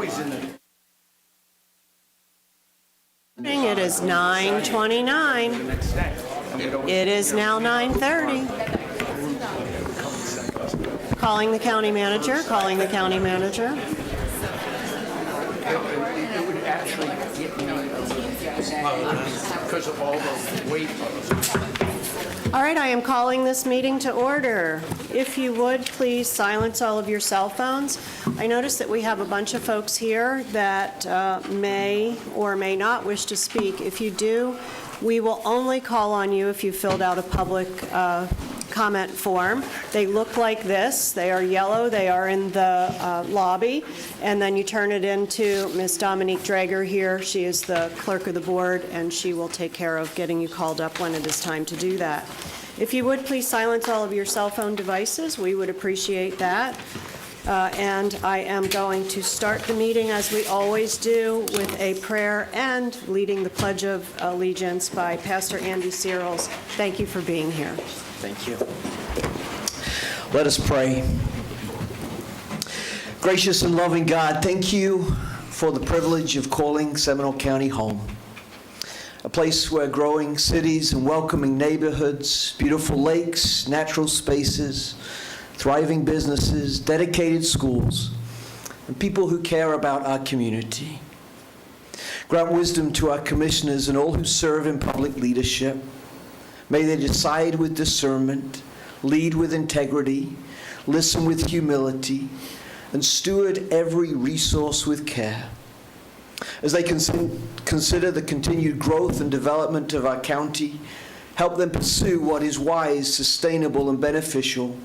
always in the... It is 9:29. It is now 9:30. Calling the county manager, calling the county manager. It would actually get me because of all the weight of it. All right, I am calling this meeting to order. If you would, please silence all of your cell phones. I notice that we have a bunch of folks here that may or may not wish to speak. If you do, we will only call on you if you filled out a public comment form. They look like this. They are yellow. They are in the lobby. And then you turn it into Ms. Dominique Drager here. She is the clerk of the board, and she will take care of getting you called up when it is time to do that. If you would, please silence all of your cell phone devices. We would appreciate that. And I am going to start the meeting, as we always do, with a prayer and leading the Pledge of Allegiance by Pastor Andy Searles. Thank you for being here. Thank you. Let us pray. Gracious and loving God, thank you for the privilege of calling Seminole County home. A place where growing cities and welcoming neighborhoods, beautiful lakes, natural spaces, thriving businesses, dedicated schools, and people who care about our community. Grant wisdom to our commissioners and all who serve in public leadership. May they decide with discernment, lead with integrity, listen with humility, and steward every resource with care. As they consider the continued growth and development of our county, help them pursue what is wise, sustainable, and beneficial,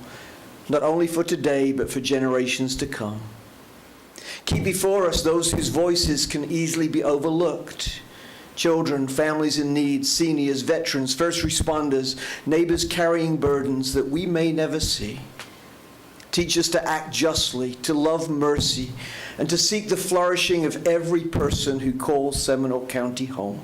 not only for today, but for generations to come. Keep before us those whose voices can easily be overlooked. Children, families in need, seniors, veterans, first responders, neighbors carrying burdens that we may never see. Teach us to act justly, to love mercy, and to seek the flourishing of every person who calls Seminole County home.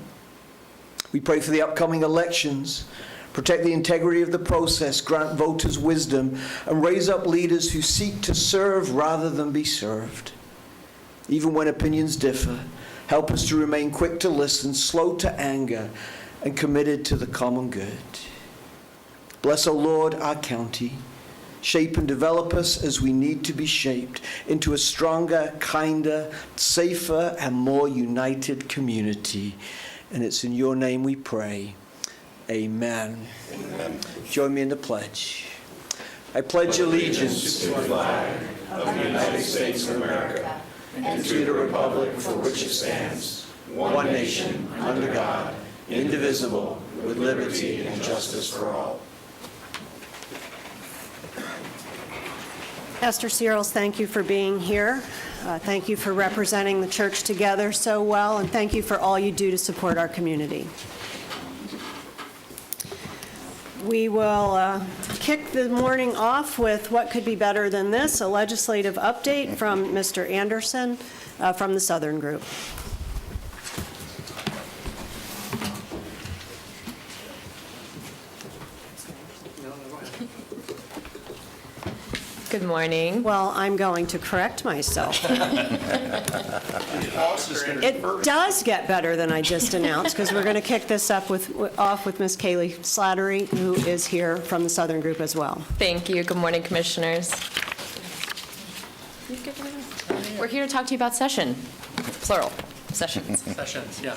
We pray for the upcoming elections. Protect the integrity of the process, grant voters wisdom, and raise up leaders who seek to serve rather than be served. Even when opinions differ, help us to remain quick to listen, slow to anger, and committed to the common good. Bless, O Lord, our county. Shape and develop us as we need to be shaped into a stronger, kinder, safer, and more united community. And it's in your name we pray. Amen. Amen. Join me in the pledge. I pledge allegiance to the flag of the United States of America and to the republic for which it stands, one nation, under God, indivisible, with liberty and justice for all. Pastor Searles, thank you for being here. Thank you for representing the church together so well, and thank you for all you do to support our community. We will kick the morning off with what could be better than this, a legislative update from Mr. Anderson from the Southern Group. Good morning. Well, I'm going to correct myself. It does get better than I just announced, because we're going to kick this off with Ms. Kaylee Slattery, who is here from the Southern Group as well. Thank you. Good morning, commissioners. We're here to talk to you about session, plural, sessions. Sessions, yeah.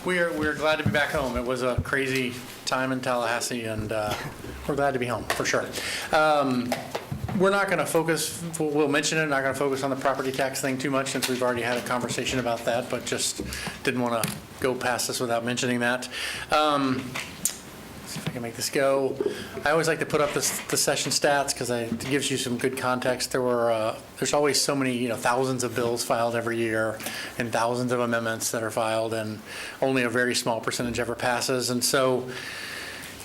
We're glad to be back home. It was a crazy time in Tallahassee, and we're glad to be home, for sure. We're not going to focus, we'll mention it, not going to focus on the property tax thing too much since we've already had a conversation about that, but just didn't want to go past this without mentioning that. See if I can make this go. I always like to put up the session stats because it gives you some good context. There's always so many, thousands of bills filed every year and thousands of amendments that are filed, and only a very small percentage ever passes. And so,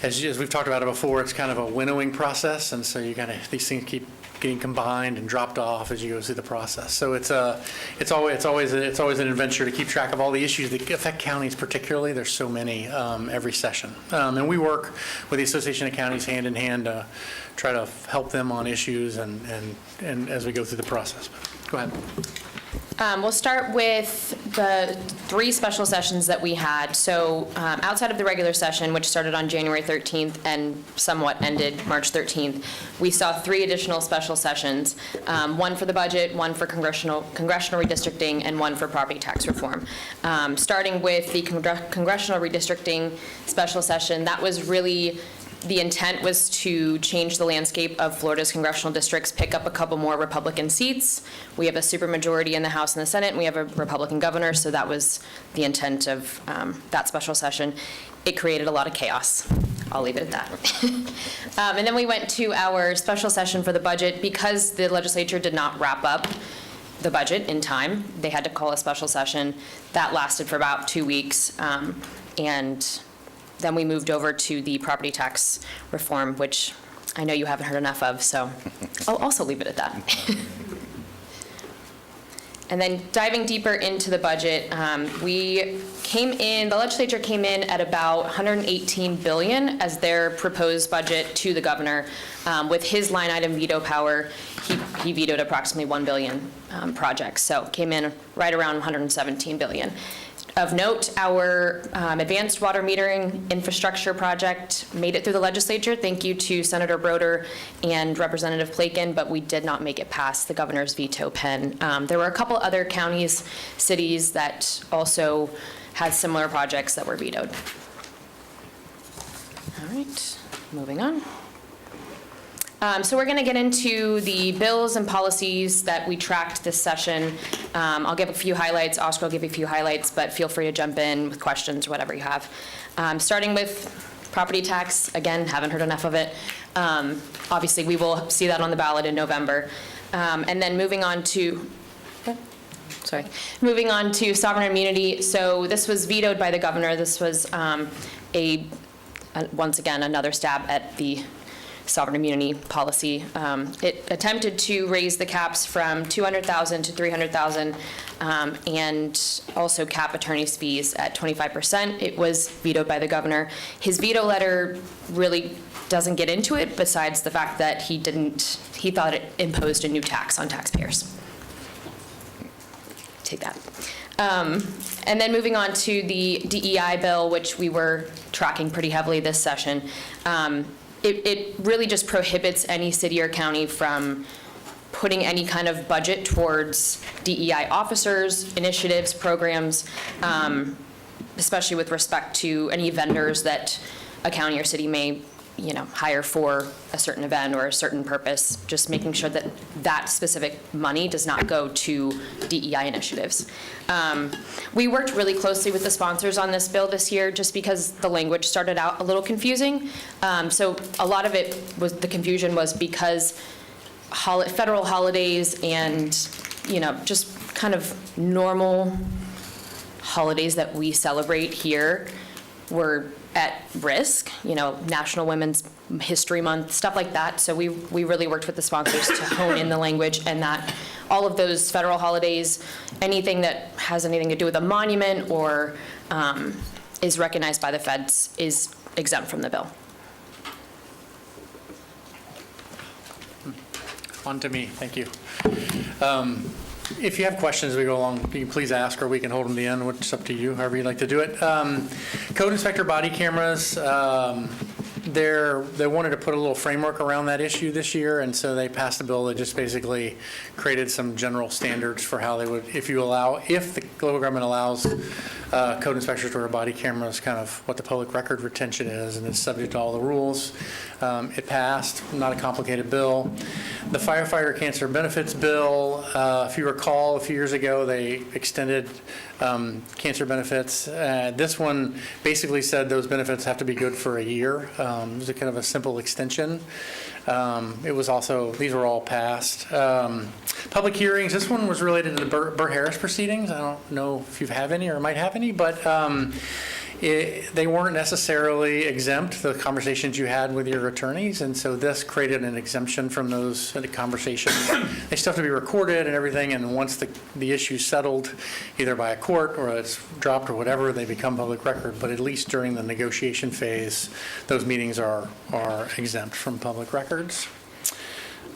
as we've talked about it before, it's kind of a winnowing process, and so these things keep getting combined and dropped off as you go through the process. So it's always an adventure to keep track of all the issues that affect counties particularly. There's so many every session. And we work with the Association of Counties hand in hand to try to help them on issues and as we go through the process. Go ahead. We'll start with the 3 special sessions that we had. So outside of the regular session, which started on January 13th and somewhat ended March 13th, we saw 3 additional special sessions, one for the budget, one for congressional redistricting, and one for property tax reform. Starting with the congressional redistricting special session, that was really the intent was to change the landscape of Florida's congressional districts, pick up a couple more Republican seats. We have a supermajority in the House and the Senate, and we have a Republican governor, so that was the intent of that special session. It created a lot of chaos. I'll leave it at that. And then we went to our special session for the budget. Because the legislature did not wrap up the budget in time, they had to call a special session. That lasted for about 2 weeks, and then we moved over to the property tax reform, which I know you haven't heard enough of, so I'll also leave it at that. And then diving deeper into the budget, the legislature came in at about $118 billion as their proposed budget to the governor. With his line item veto power, he vetoed approximately 1 billion projects, so came in right around $117 billion. Of note, our advanced water metering infrastructure project made it through the legislature. Thank you to Senator Broder and Representative Plakin, but we did not make it past the governor's veto pen. There were a couple other counties, cities that also had similar projects that were vetoed. All right, moving on. So we're going to get into the bills and policies that we tracked this session. I'll give a few highlights. Oscar will give you a few highlights, but feel free to jump in with questions or whatever you have. Starting with property tax, again, haven't heard enough of it. Obviously, we will see that on the ballot in November. And then moving on to sovereign immunity. So this was vetoed by the governor. This was once again, another stab at the sovereign immunity policy. It attempted to raise the caps from $200,000 to $300,000 and also cap attorney's fees at 25%. It was vetoed by the governor. His veto letter really doesn't get into it, besides the fact that he thought it imposed a new tax on taxpayers. Take that. And then moving on to the DEI bill, which we were tracking pretty heavily this session. It really just prohibits any city or county from putting any kind of budget towards DEI officers, initiatives, programs, especially with respect to any vendors that a county or city may, hire for a certain event or a certain purpose, just making sure that that specific money does not go to DEI initiatives. We worked really closely with the sponsors on this bill this year just because the language started out a little confusing. So a lot of the confusion was because federal holidays and, just kind of normal holidays that we celebrate here were at risk, National Women's History Month, stuff like that. So we really worked with the sponsors to hone in the language, and that all of those federal holidays, anything that has anything to do with a monument or is recognized by the feds is exempt from the bill. On to me, thank you. If you have questions as we go along, you can please ask, or we can hold them to the end. It's up to you, however you'd like to do it. Code inspector body cameras, they wanted to put a little framework around that issue this year, and so they passed a bill that just basically created some general standards for how they would, if the local government allows code inspectors to wear body cameras, kind of what the public record retention is, and it's subject to all the rules. It passed, not a complicated bill. The firefighter cancer benefits bill, if you recall, a few years ago, they extended cancer benefits. This one basically said those benefits have to be good for a year. It was a kind of a simple extension. These were all passed. Public hearings, this one was related to the Burr Harris proceedings. I don't know if you have any or might have any, but they weren't necessarily exempt, the conversations you had with your attorneys, and so this created an exemption from those conversations. They still have to be recorded and everything, and once the issue's settled, either by a court or it's dropped or whatever, they become public record, but at least during the negotiation phase, those meetings are exempt from public records.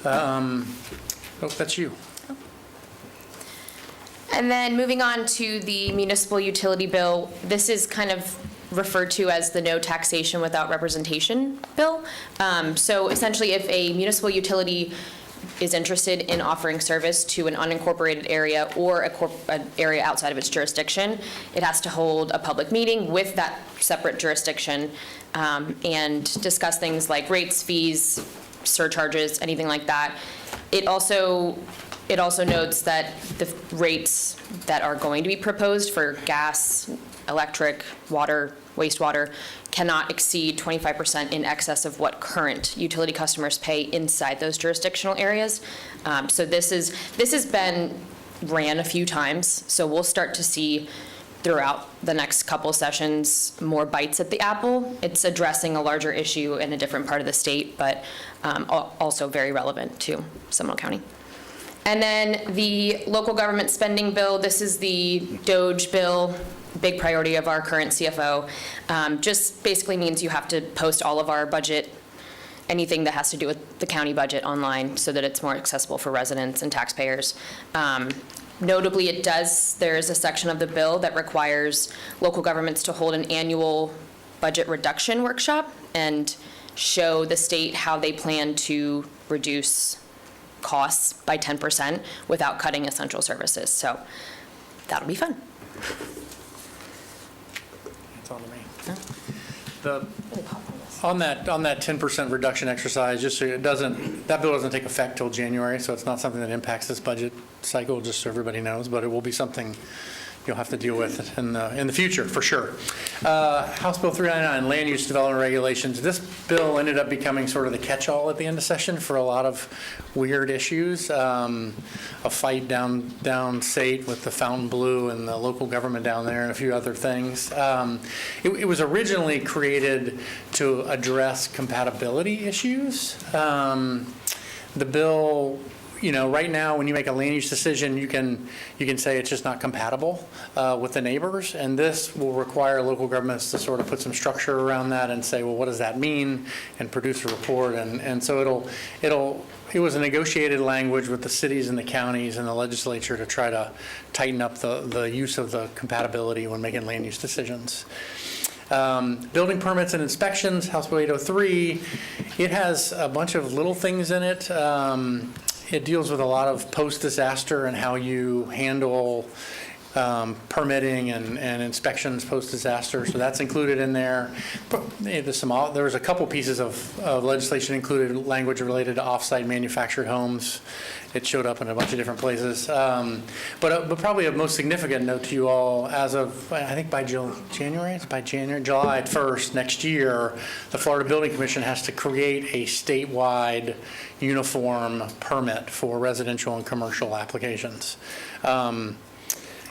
That's you. And then moving on to the municipal utility bill, this is kind of referred to as the no taxation without representation bill. So essentially, if a municipal utility is interested in offering service to an unincorporated area or an area outside of its jurisdiction, it has to hold a public meeting with that separate jurisdiction and discuss things like rates, fees, surcharges, anything like that. It also notes that the rates that are going to be proposed for gas, electric, water, wastewater cannot exceed 25% in excess of what current utility customers pay inside those jurisdictional areas. So this has been ran a few times, so we'll start to see throughout the next couple sessions more bites at the apple. It's addressing a larger issue in a different part of the state, but also very relevant to Seminole County. And then the local government spending bill, this is the DOGE bill, big priority of our current CFO. Just basically means you have to post all of our budget, anything that has to do with the county budget online so that it's more accessible for residents and taxpayers. Notably, there is a section of the bill that requires local governments to hold an annual budget reduction workshop and show the state how they plan to reduce costs by 10% without cutting essential services. So that'll be fun. It's on to me. On that 10% reduction exercise, just so that bill doesn't take effect till January, so it's not something that impacts this budget cycle, just so everybody knows, but it will be something you'll have to deal with in the future, for sure. House Bill 399, land use development regulations. This bill ended up becoming sort of the catch-all at the end of session for a lot of weird issues. A fight downstate with the Fontainebleau and the local government down there and a few other things. It was originally created to address compatibility issues. The bill, right now, when you make a land use decision, you can say it's just not compatible with the neighbors, and this will require local governments to sort of put some structure around that and say, well, what does that mean, and produce a report, and so it was a negotiated language with the cities and the counties and the legislature to try to tighten up the use of the compatibility when making land use decisions. Building permits and inspections, House Bill 803, it has a bunch of little things in it. It deals with a lot of post-disaster and how you handle permitting and inspections post-disaster, so that's included in there. There was a couple pieces of legislation included language related to off-site manufactured homes. It showed up in a bunch of different places. But probably of most significant note to you all, as of, I think by July 1st next year, the Florida Building Commission has to create a statewide uniform permit for residential and commercial applications.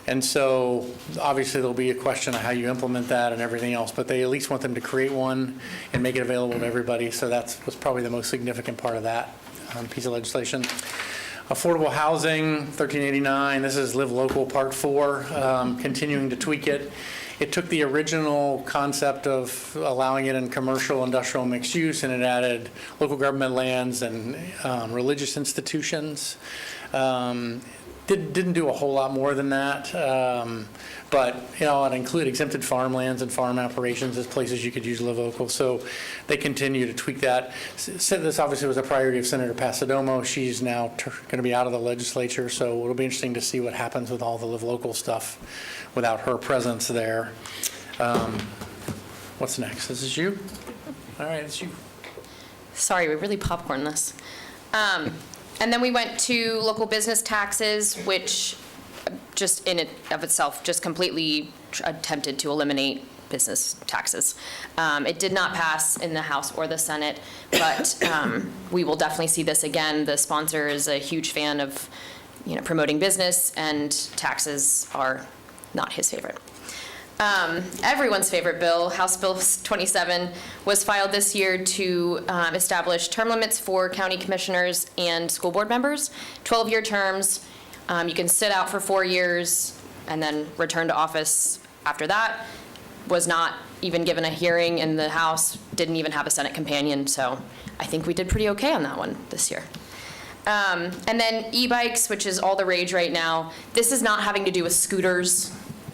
And so obviously there'll be a question of how you implement that and everything else, but they at least want them to create one and make it available to everybody. So that was probably the most significant part of that piece of legislation. Affordable housing, 1389, this is Live Local Part 4, continuing to tweak it. It took the original concept of allowing it in commercial, industrial, mixed use, and it added local government lands and religious institutions. Didn't do a whole lot more than that, but it include exempted farmlands and farm operations as places you could use Live Local. So they continue to tweak that. This obviously was a priority of Senator Pasadomo. She's now going to be out of the legislature, so it'll be interesting to see what happens with all the Live Local stuff without her presence there. What's next? This is you? All right, it's you. Sorry, we really popcorned this. And then we went to local business taxes, which just in and of itself just completely attempted to eliminate business taxes. It did not pass in the House or the Senate, but we will definitely see this again. The sponsor is a huge fan of promoting business, and taxes are not his favorite. Everyone's favorite bill, House Bill 27, was filed this year to establish term limits for county commissioners and school board members, 12-year terms. You can sit out for 4 years and then return to office after that. Was not even given a hearing in the House, didn't even have a Senate companion, so I think we did pretty okay on that one this year. And then e-bikes, which is all the rage right now. This is not having to do with scooters.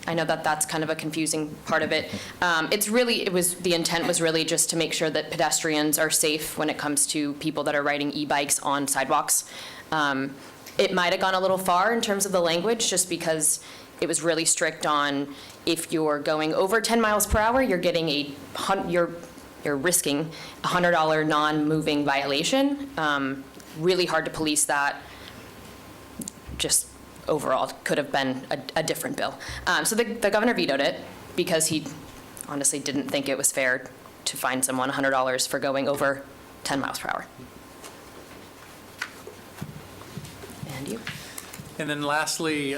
I know that that's kind of a confusing part of it. The intent was really just to make sure that pedestrians are safe when it comes to people that are riding e-bikes on sidewalks. It might have gone a little far in terms of the language, just because it was really strict on if you're going over 10 miles per hour, you're getting you're risking a $100 non-moving violation. Really hard to police that. Just overall, could have been a different bill. So the governor vetoed it because he honestly didn't think it was fair to fine someone $100 for going over 10 miles per hour. And you? And then lastly,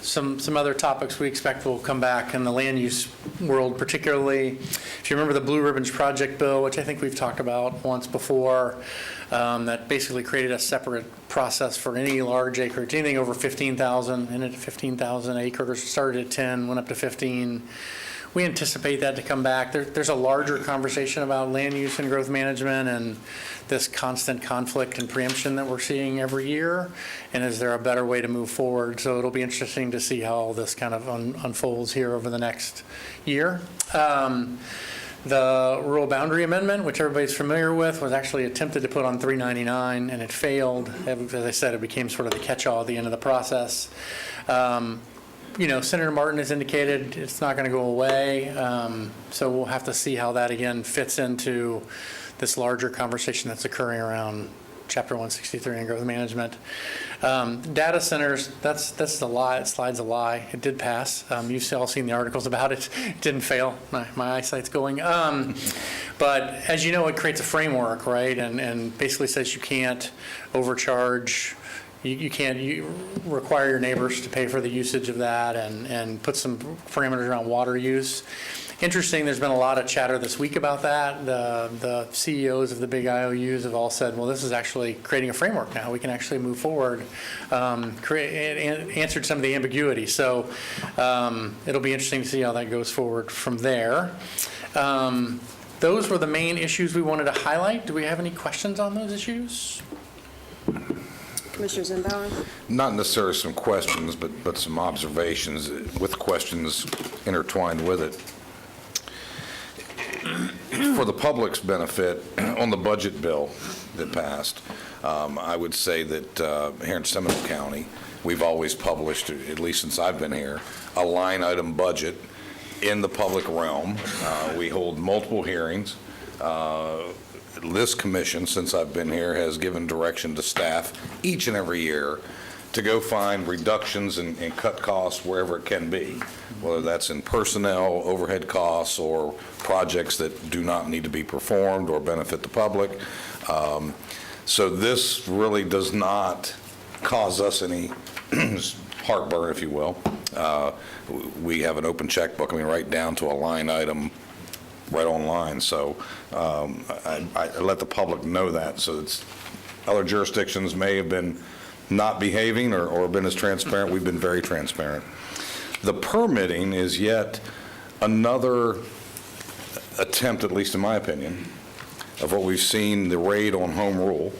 some other topics we expect will come back in the land use world, particularly if you remember the Blue Ribbons Project bill, which I think we've talked about once before, that basically created a separate process for any large acreage, anything over 15,000, and at 15,000 acres, started at 10, went up to 15. We anticipate that to come back. There's a larger conversation about land use and growth management and this constant conflict and preemption that we're seeing every year. And is there a better way to move forward? So it'll be interesting to see how all this kind of unfolds here over the next year. The rural boundary amendment, which everybody's familiar with, was actually attempted to put on 399 and it failed. As I said, it became sort of the catch-all at the end of the process. Senator Martin has indicated it's not going to go away, so we'll have to see how that again fits into this larger conversation that's occurring around Chapter 163 and growth management. Data centers, that's a lie. Slide's a lie. It did pass. You've all seen the articles about it. It didn't fail. My eyesight's going. But as you know, it creates a framework, right? And basically says you can't overcharge. You can't require your neighbors to pay for the usage of that and put some parameters around water use. Interesting, there's been a lot of chatter this week about that. The CEOs of the big IOUs have all said, well, this is actually creating a framework now. We can actually move forward, answered some of the ambiguity. So it'll be interesting to see how that goes forward from there. Those were the main issues we wanted to highlight. Do we have any questions on those issues? Commissioner Zimbauer? Not necessarily some questions, but some observations with questions intertwined with it. For the public's benefit, on the budget bill that passed, I would say that here in Seminole County, we've always published, at least since I've been here, a line item budget in the public realm. We hold multiple hearings. This commission, since I've been here, has given direction to staff each and every year to go find reductions and cut costs wherever it can be, whether that's in personnel, overhead costs, or projects that do not need to be performed or benefit the public. So this really does not cause us any heartburn, if you will. We have an open checkbook, right down to a line item right online. So I let the public know that. So it's, other jurisdictions may have been not behaving or been as transparent. We've been very transparent. The permitting is yet another attempt, at least in my opinion, of what we've seen, the raid on home rule,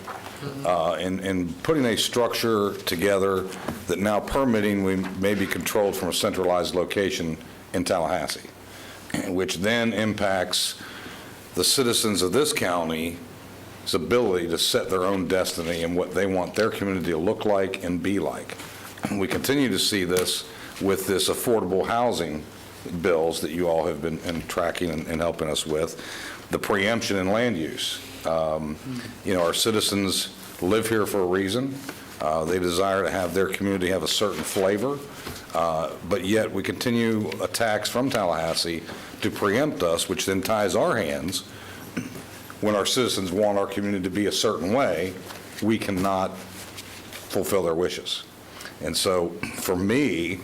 and putting a structure together that now permitting may be controlled from a centralized location in Tallahassee, which then impacts the citizens of this county's ability to set their own destiny and what they want their community to look like and be like. We continue to see this with this affordable housing bills that you all have been tracking and helping us with, the preemption in land use. Our citizens live here for a reason. They desire to have their community have a certain flavor, but yet we continue attacks from Tallahassee to preempt us, which then ties our hands. When our citizens want our community to be a certain way, we cannot fulfill their wishes. And so for me,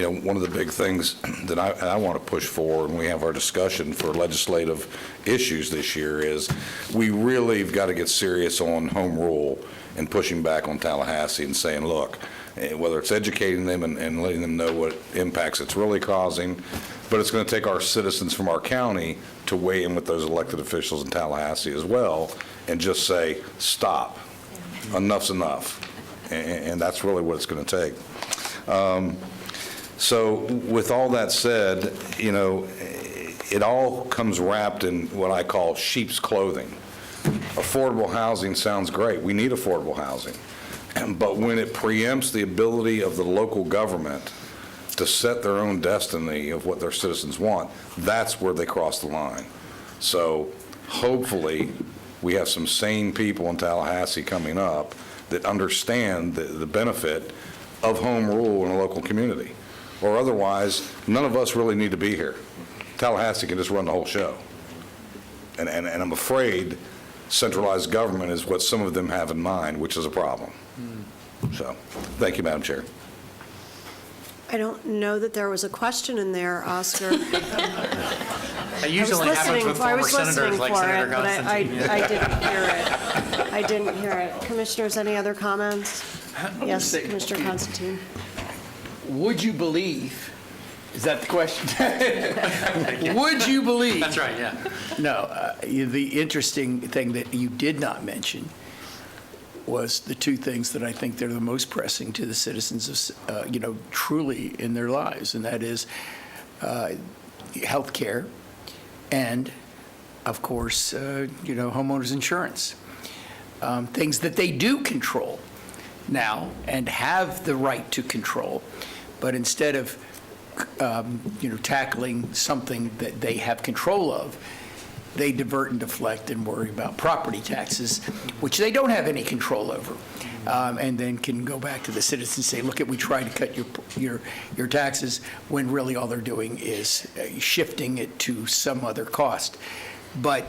one of the big things that I want to push for when we have our discussion for legislative issues this year is we really have got to get serious on home rule and pushing back on Tallahassee and saying, look, whether it's educating them and letting them know what impacts it's really causing, but it's going to take our citizens from our county to weigh in with those elected officials in Tallahassee as well and just say, stop, enough's enough. And that's really what it's going to take. So with all that said, it all comes wrapped in what I call sheep's clothing. Affordable housing sounds great. We need affordable housing. But when it preempts the ability of the local government to set their own destiny of what their citizens want, that's where they cross the line. So hopefully we have some sane people in Tallahassee coming up that understand the benefit of home rule in a local community. Or otherwise, none of us really need to be here. Tallahassee can just run the whole show. And I'm afraid centralized government is what some of them have in mind, which is a problem. So, thank you, Madam Chair. I don't know that there was a question in there, Oscar. That usually happens with I former was listening senators like for Senator it, but Constantine. I didn't hear it. I didn't hear it. Commissioners, any other comments? Yes, Commissioner Constantine. Would you believe, is that the question? Would you believe? That's right, yeah. No, the interesting thing that you did not mention was the two things that I think they're the most pressing to the citizens of, truly in their lives, and that is health care and, of course, homeowners insurance. Things that they do control now and have the right to control, but instead of, tackling something that they have control of, they divert and deflect and worry about property taxes, which they don't have any control over, and then can go back to the citizens and say, look, we tried to cut your taxes, when really all they're doing is shifting it to some other cost. But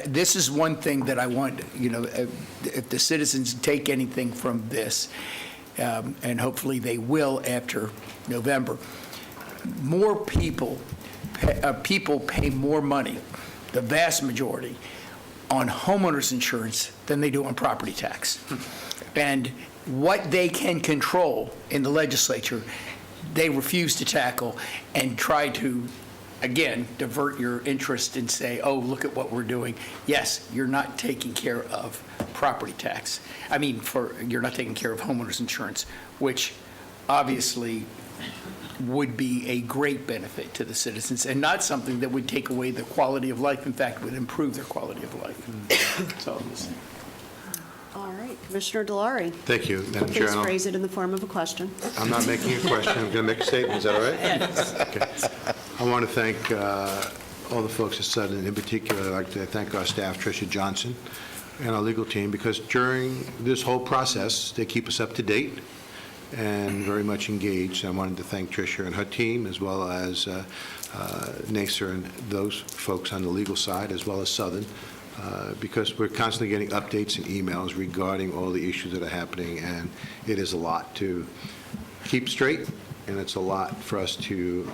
this is one thing that I want, if the citizens take anything from this, and hopefully they will after November, more people pay more money, the vast majority, on homeowners insurance than they do on property tax. And what they can control in the legislature, they refuse to tackle and try to, again, divert your interest and say, oh, look at what we're doing. Yes, you're not taking care of property tax. You're not taking care of homeowners insurance, which obviously would be a great benefit to the citizens and not something that would take away the quality of life. In fact, would improve their quality of life. That's all I'm saying. All right, Commissioner Delary. Thank you, Madam Chair. Please phrase it in the form of a question. I'm not making a question. I'm going to make a statement. Is that all right? Yes. Okay. I want to thank all the folks at Sudden. In particular, I'd like to thank our staff, Tricia Johnson, and our legal team, because during this whole process, they keep us up to date and very much engaged. I wanted to thank Tricia and her team, as well as Nacer and those folks on the legal side, as well as Southern, because we're constantly getting updates and emails regarding all the issues that are happening, and it is a lot to keep straight, and it's a lot for us to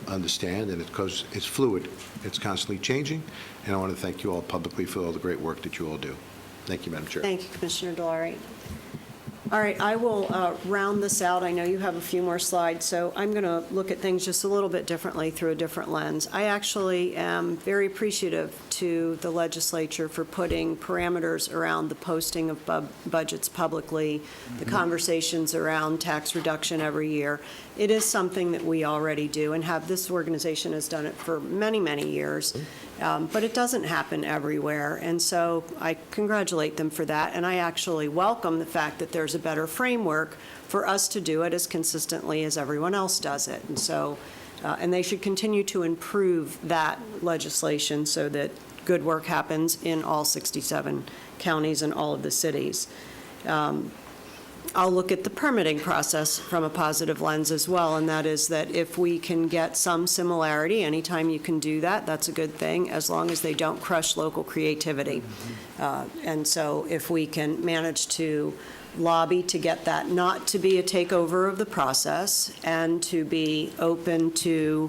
understand, and because it's fluid, it's constantly changing, and I want to thank you all publicly for all the great work that you all do. Thank you, Madam Chair. Thank you, Commissioner Delary. All right, I will round this out. I know you have a few more slides, so I'm going to look at things just a little bit differently through a different lens. I actually am very appreciative to the legislature for putting parameters around the posting of budgets publicly, the conversations around tax reduction every year. It is something that we already do and have. This organization has done it for many, many years. But it doesn't happen everywhere, and so I congratulate them for that, and I actually welcome the fact that there's a better framework for us to do it as consistently as everyone else does it. And so, and they should continue to improve that legislation so that good work happens in all 67 counties and all of the cities. I'll look at the permitting process from a positive lens as well, and that is that if we can get some similarity, anytime you can do that, that's a good thing, as long as they don't crush local creativity. And so if we can manage to lobby to get that not to be a takeover of the process and to be open to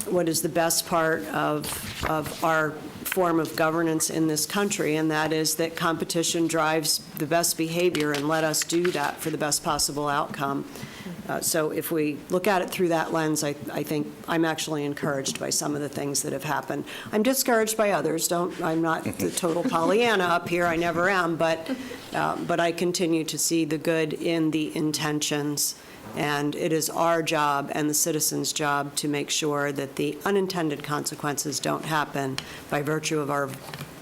what is the best part of our form of governance in this country, and that is that competition drives the best behavior, and let us do that for the best possible outcome. So if we look at it through that lens, I think I'm actually encouraged by some of the things that have happened. I'm discouraged by others. I'm not the total Pollyanna up here, I never am, but I continue to see the good in the intentions. And it is our job and the citizens' job to make sure that the unintended consequences don't happen by virtue of our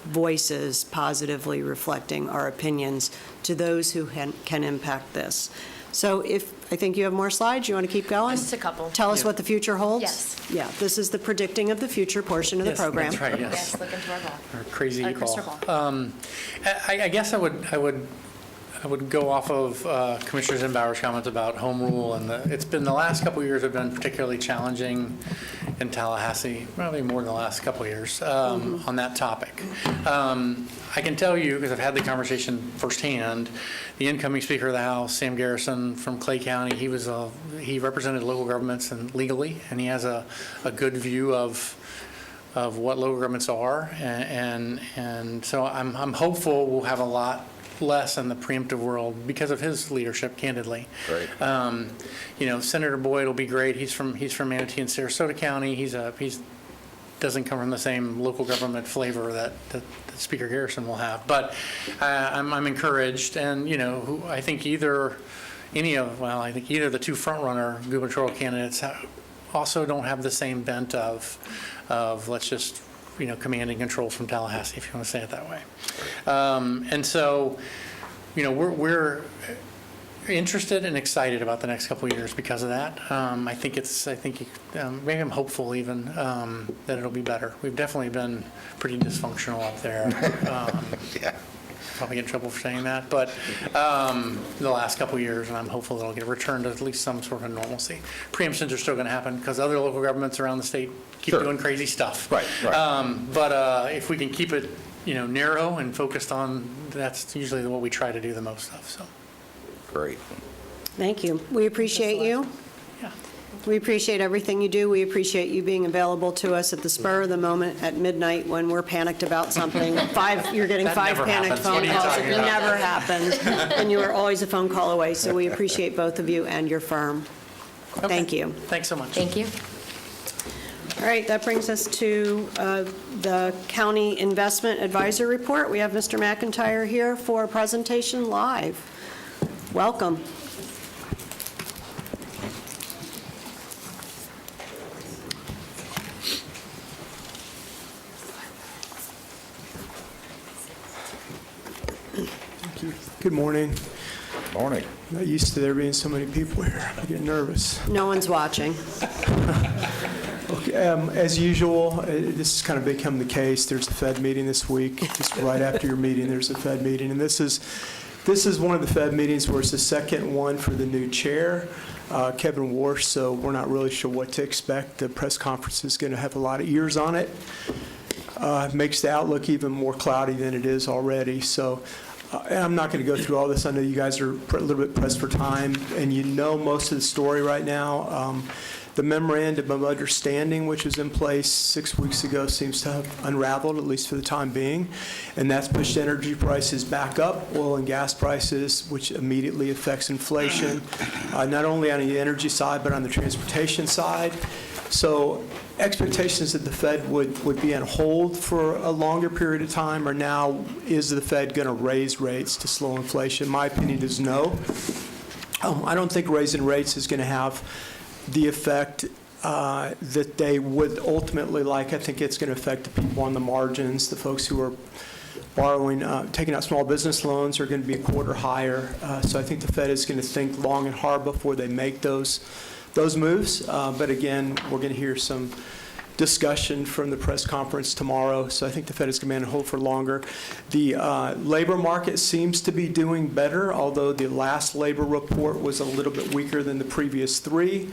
voices positively reflecting our opinions to those who can impact this. So I think you have more slides. You want to keep going? Just a couple. Tell us what the future holds? Yes. Yeah, this is the predicting of the future portion of the Yes, program. that's right, yes. Yes, look into our ball. Our crazy Our call. crystal ball. I guess I would go off of Commissioner Zimbauer's comments about home rule, and it's been, the last couple of years have been particularly challenging in Tallahassee, probably more than the last couple of years, on that topic. I can tell you, because I've had the conversation firsthand, the incoming Speaker of the House, Sam Garrison from Clay County, he represented local governments and legally, and he has a good view of what local governments are, and so I'm hopeful we'll have a lot less in the preemptive world because of his leadership, candidly. Right. Senator Boyd will be great. He's from Manatee and Sarasota County. He's doesn't come from the same local government flavor that Speaker Garrison will have. But I'm encouraged, and I think either the two front-runner gubernatorial candidates also don't have the same bent of let's just command and control from Tallahassee, if you want to say it that way. And so, we're interested and excited about the next couple of years because of that. Maybe I'm hopeful even that it'll be better. We've definitely been pretty dysfunctional up there. Yeah. Probably get in trouble for saying that, but the last couple of years, and I'm hopeful it'll get returned to at least some sort of normalcy. Preemptions are still going to happen because other local governments around the state keep Sure. doing crazy stuff. Right. But if we can keep it, narrow and focused on, that's usually what we try to do the most of. So, Great. Thank you. We appreciate you. yeah. We appreciate everything you do. We appreciate you being available to us at the spur of the moment at midnight when we're panicked about something. You're getting That 5 never panicked happens. What phone are you calls. talking It about? never happens. And you are always a phone call away. So we appreciate both of you and your firm. Okay. Thank you. Thanks so much. Thank you. All right, that brings us to the County Investment Advisor Report. We have Mr. McIntyre here for a presentation live. Welcome. Good morning. Morning. Not used to there being so many people here. I get nervous. No one's watching. Okay, as usual, this has kind of become the case. There's a Fed meeting this week. Just right after your meeting, there's a Fed meeting. And this is one of the Fed meetings where it's the second one for the new chair, Kevin Warsh, so we're not really sure what to expect. The press conference is going to have a lot of ears on it. Makes the outlook even more cloudy than it is already. So and I'm not going to go through all this. I know you guys are a little bit pressed for time, and you know most of the story right now. The memorandum of understanding, which was in place 6 weeks ago, seems to have unraveled, at least for the time being, and that's pushed energy prices back up, oil and gas prices, which immediately affects inflation, not only on the energy side, but on the transportation side. So expectations that the Fed would be on hold for a longer period of time are now, is the Fed going to raise rates to slow inflation? My opinion is no. I don't think raising rates is going to have the effect that they would ultimately like. I think it's going to affect the people on the margins, the folks who are borrowing, taking out small business loans are going to be a quarter higher. So I think the Fed is going to think long and hard before they make those moves. But again, we're going to hear some discussion from the press conference tomorrow, so I think the Fed is going to be on hold for longer. The labor market seems to be doing better, although the last labor report was a little bit weaker than the previous three.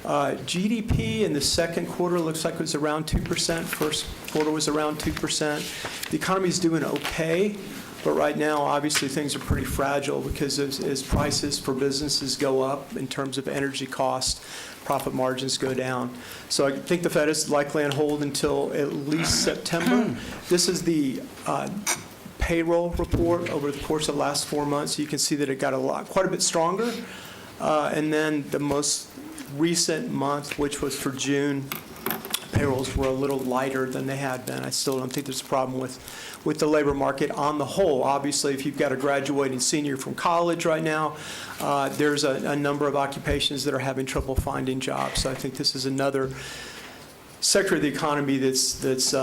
GDP in the second quarter looks like it was around 2%. First quarter was around 2%. The economy is doing okay, but right now, obviously, things are pretty fragile because as prices for businesses go up in terms of energy costs, profit margins go down. So I think the Fed is likely on hold until at least September. This is the payroll report over the course of the last 4 months. You can see that it got quite a bit stronger. And then the most recent month, which was for June, payrolls were a little lighter than they had been. I still don't think there's a problem with the labor market on the whole. Obviously, if you've got a graduating senior from college right now, there's a number of occupations that are having trouble finding jobs. So I think this is another sector of the economy that's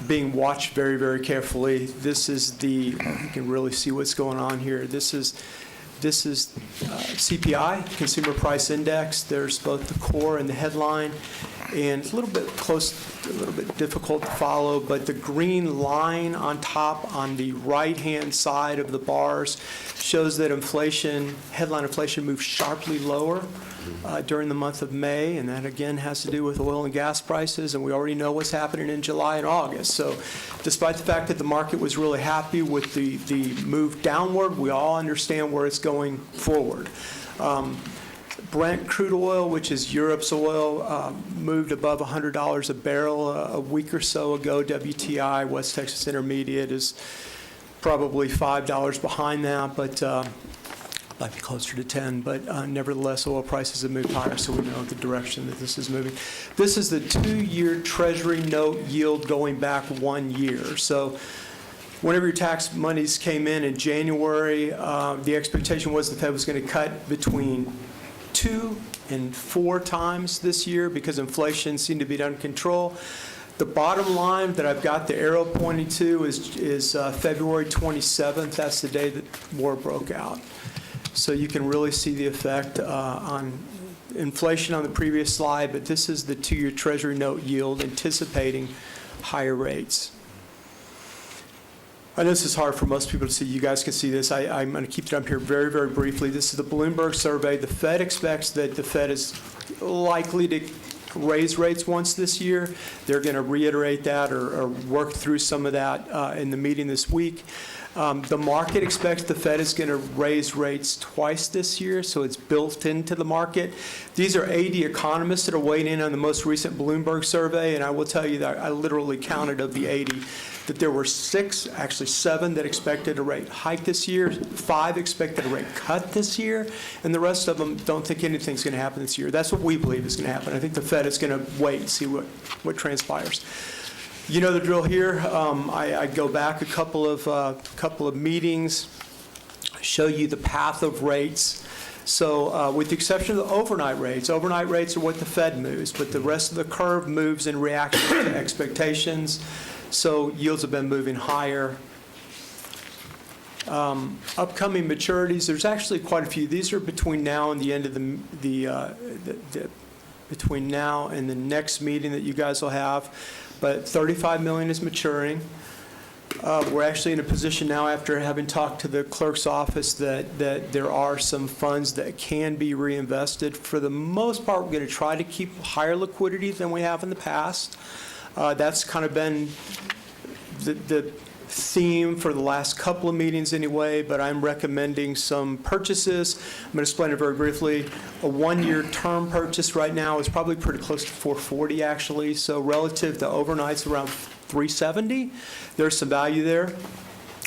being watched very, very carefully. This is you can really see what's going on here. This is CPI, Consumer Price Index. There's both the core and the headline, and it's a little bit difficult to follow, but the green line on top on the right-hand side of the bars shows that headline inflation moved sharply lower during the month of May, and that again has to do with oil and gas prices, and we already know what's happening in July and August. So despite the fact that the market was really happy with the move downward, we all understand where it's going forward. Brent crude oil, which is Europe's oil, moved above $100 a barrel a week or so ago. WTI, West Texas Intermediate, is probably $5 behind that, but might be closer to 10, but nevertheless, oil prices have moved higher, so we know the direction that this is moving. This is the 2-year Treasury note yield going back 1 year. So whenever your tax monies came in January, the expectation was the Fed was going to cut between 2 and 4 times this year because inflation seemed to be under control. The bottom line that I've got the arrow pointing to is February 27th. That's the day that war broke out. So you can really see the effect on inflation on the previous slide, but this is the 2-year Treasury note yield anticipating higher rates. I know this is hard for most people to see. You guys can see this. I'm going to keep it up here very, very briefly. This is the Bloomberg survey. The Fed expects that the Fed is likely to raise rates once this year. They're going to reiterate that or work through some of that in the meeting this week. The market expects the Fed is going to raise rates twice this year, so it's built into the market. These are 80 economists that are weighing in on the most recent Bloomberg survey, and I will tell you that I literally counted of the 80 that there were 6, actually 7, that expected a rate hike this year, 5 expected a rate cut this year, and the rest of them don't think anything's going to happen this year. That's what we believe is going to happen. I think the Fed is going to wait and see what transpires. You know the drill here. I go back a couple of meetings, show you the path of rates. So with the exception of the overnight rates are what the Fed moves, but the rest of the curve moves in reaction to expectations. So yields have been moving higher. Upcoming maturities, there's actually quite a few. These are between now and the end of between now and the next meeting that you guys will have. But $35 million is maturing. We're actually in a position now, after having talked to the clerk's office, that there are some funds that can be reinvested. For the most part, we're going to try to keep higher liquidity than we have in the past. That's kind of been the theme for the last couple of meetings anyway, but I'm recommending some purchases. I'm going to explain it very briefly. A 1-year term purchase right now is probably pretty close to 440 actually, so relative to overnights around 370. There's some value there.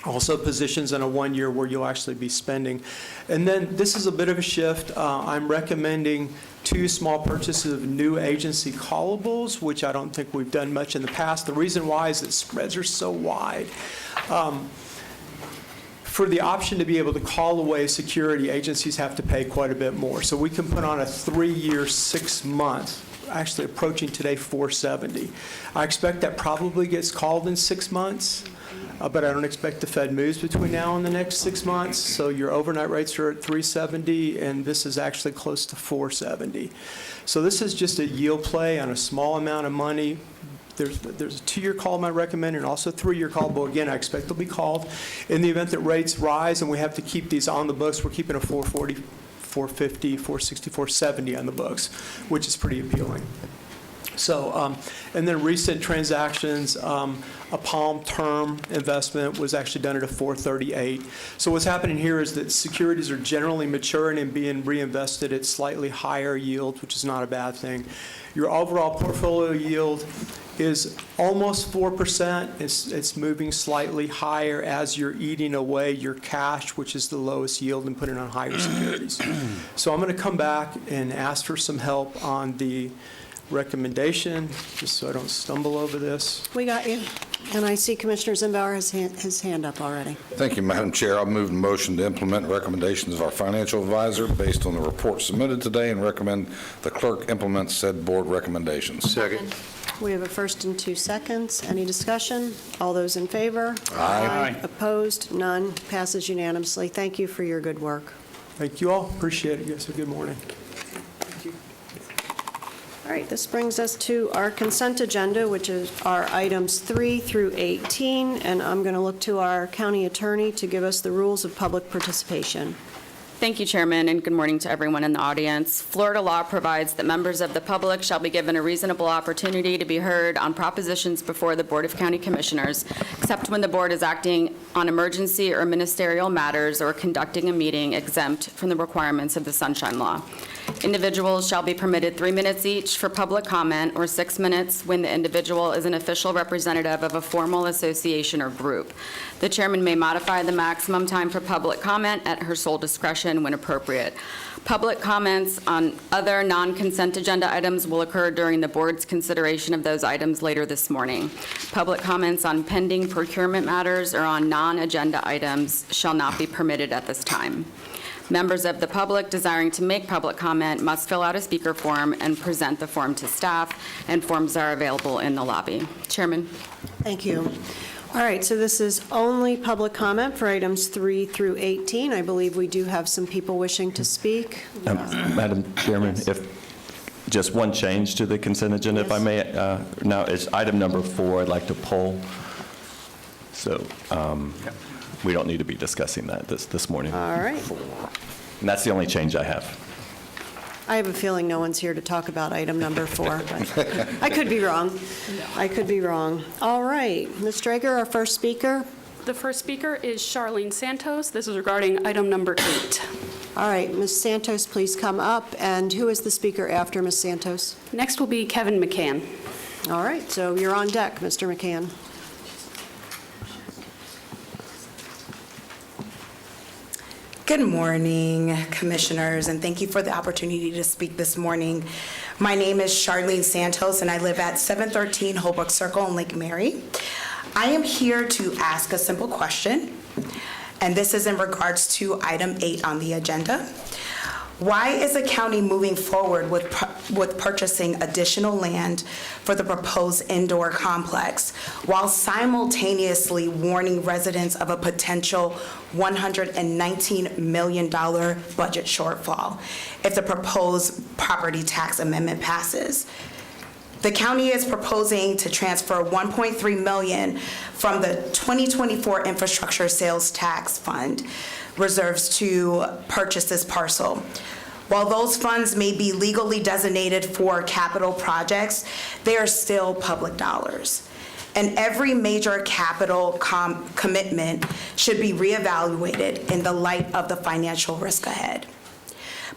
Also positions in a 1 year where you'll actually be spending. And then this is a bit of a shift. I'm recommending 2 small purchases of new agency callables, which I don't think we've done much in the past. The reason why is that spreads are so wide. For the option to be able to call away security, agencies have to pay quite a bit more. So we can put on a 3-year, 6-month, actually approaching today 470. I expect that probably gets called in 6 months. But I don't expect the Fed moves between now and the next 6 months. So your overnight rates are at 370, and this is actually close to 470. So this is just a yield play on a small amount of money, there's a 2-year call I'm recommending, and also a 3-year call, but again, I expect they'll be called. In the event that rates rise and we have to keep these on the books, we're keeping a 440, 450, 460, 470 on the books, which is pretty appealing. So, and then recent transactions, a Palm term investment was actually done at a 438. So what's happening here is that securities are generally maturing and being reinvested at slightly higher yields, which is not a bad thing. Your overall portfolio yield is almost 4%. It's moving slightly higher as you're eating away your cash, which is the lowest yield, and putting on higher securities. So I'm going to come back and ask for some help on the recommendation, just so I don't stumble over this. We got you. And I see Commissioner Zimbauer has his hand up already. Thank you, Madam Chair. I'll move the motion to implement recommendations of our financial advisor based on the report submitted today and recommend the clerk implement said board recommendations. Second. We have a first and 2 seconds. Any discussion? All those in favor? Aye. Opposed? None. Passes unanimously. Thank you for your good work. Thank you all. Appreciate it. Yes, good morning. All right, this brings us to our consent agenda, which is our items 3 through 18, and I'm going to look to our county attorney to give us the rules of public participation. Thank you, Chairman, and good morning to everyone in the audience. Florida law provides that members of the public shall be given a reasonable opportunity to be heard on propositions before the Board of County Commissioners, except when the board is acting on emergency or ministerial matters or conducting a meeting exempt from the requirements of the Sunshine Law. Individuals shall be permitted 3 minutes each for public comment, or 6 minutes when the individual is an official representative of a formal association or group. The chairman may modify the maximum time for public comment at her sole discretion when appropriate. Public comments on other non-consent agenda items will occur during the board's consideration of those items later this morning. Public comments on pending procurement matters or on non-agenda items shall not be permitted at this time. Members of the public desiring to make public comment must fill out a speaker form and present the form to staff, and forms are available in the lobby. Chairman. Thank you. All right, so this is only public comment for items 3 through 18. I believe we do have some people wishing to speak. Madam Chairman, if just one change to the consent agenda, if I may. Now, it's item number 4, I'd like to pull. So we don't need to be discussing that this morning. All right. And that's the only change I have. I have a feeling no one's here to talk about item number 4, but I could be wrong. I could be wrong. All right, Ms. Drager, our first speaker. The first speaker is Charlene Santos. This is regarding item number 8. All right, Ms. Santos, please come up. And who is the speaker after Ms. Santos? Next will be Kevin McCann. All right, so you're on deck, Mr. McCann. Good morning, Commissioners, and thank you for the opportunity to speak this morning. My name is Charlene Santos, and I live at 713 Holbrook Circle in Lake Mary. I am here to ask a simple question, and this is in regards to item 8 on the agenda. Why is the county moving forward with purchasing additional land for the proposed indoor complex while simultaneously warning residents of a potential $119 million budget shortfall if the proposed property tax amendment passes? The county is proposing to transfer $1.3 million from the 2024 Infrastructure Sales Tax Fund reserves to purchase this parcel. While those funds may be legally designated for capital projects, they are still public dollars. And every major capital commitment should be reevaluated in the light of the financial risk ahead.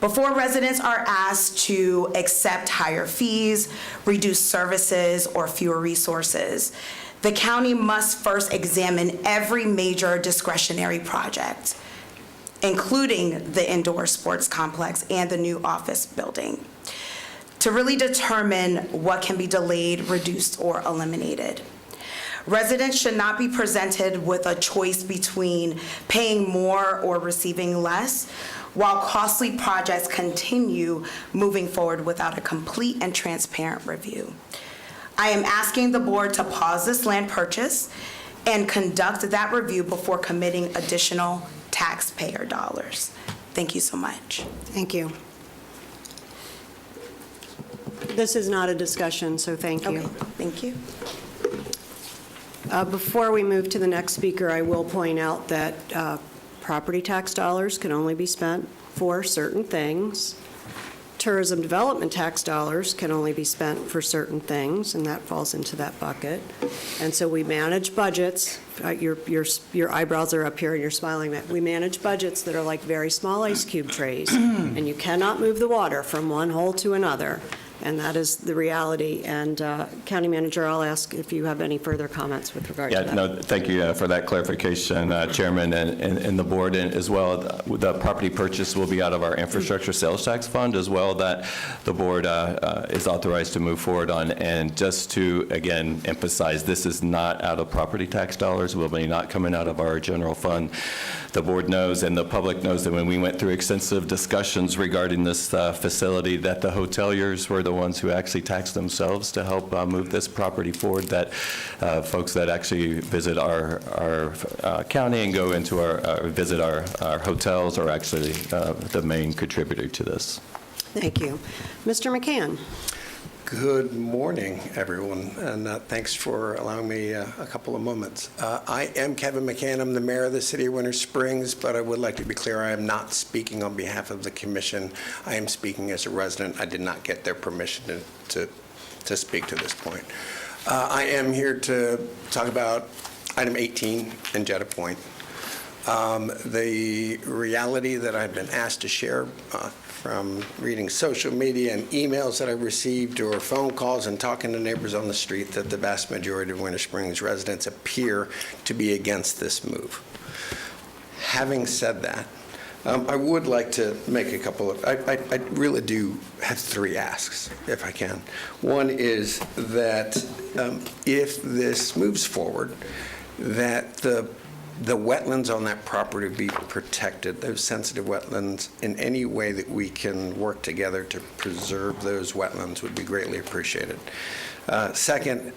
Before residents are asked to accept higher fees, reduce services, or fewer resources, the county must first examine every major discretionary project, including the indoor sports complex and the new office building, to really determine what can be delayed, reduced, or eliminated. Residents should not be presented with a choice between paying more or receiving less, while costly projects continue moving forward without a complete and transparent review. I am asking the board to pause this land purchase and conduct that review before committing additional taxpayer dollars. Thank you so much. Thank you. This is not a discussion, so thank you. Okay, thank you. Before we move to the next speaker, I will point out that property tax dollars can only be spent for certain things. Tourism development tax dollars can only be spent for certain things, and that falls into that bucket. And so we manage budgets. Your eyebrows are up here and you're smiling. That we manage budgets that are like very small ice cube trays, and you cannot move the water from one hole to another. And that is the reality. And County Manager, I'll ask if you have any further comments with regard to that. Yeah, no, thank you for that clarification, Chairman, and the board, and as well, the property purchase will be out of our infrastructure sales tax fund as well, that the board is authorized to move forward on. And just to, again, emphasize, this is not out of property tax dollars, will be not coming out of our general fund. The board knows and the public knows that when we went through extensive discussions regarding this facility, that the hoteliers were the ones who actually taxed themselves to help move this property forward, that folks that actually visit our county and go into visit our hotels are actually the main contributor to this. Thank you. Mr. McCann. Good morning, everyone, and thanks for allowing me a couple of moments. I am Kevin McCann. I'm the mayor of the city of Winter Springs, but I would like to be clear, I am not speaking on behalf of the commission. I am speaking as a resident. I did not get their permission to speak to this point. I am here to talk about item 18 in Jetta Point. The reality that I've been asked to share from reading social media and emails that I've received or phone calls and talking to neighbors on the street, that the vast majority of Winter Springs residents appear to be against this move. Having said that, I would like to make a couple of, I really do have 3 asks, if I can. One is that if this moves forward, that the wetlands on that property be protected, those sensitive wetlands, in any way that we can work together to preserve those wetlands would be greatly appreciated. Second,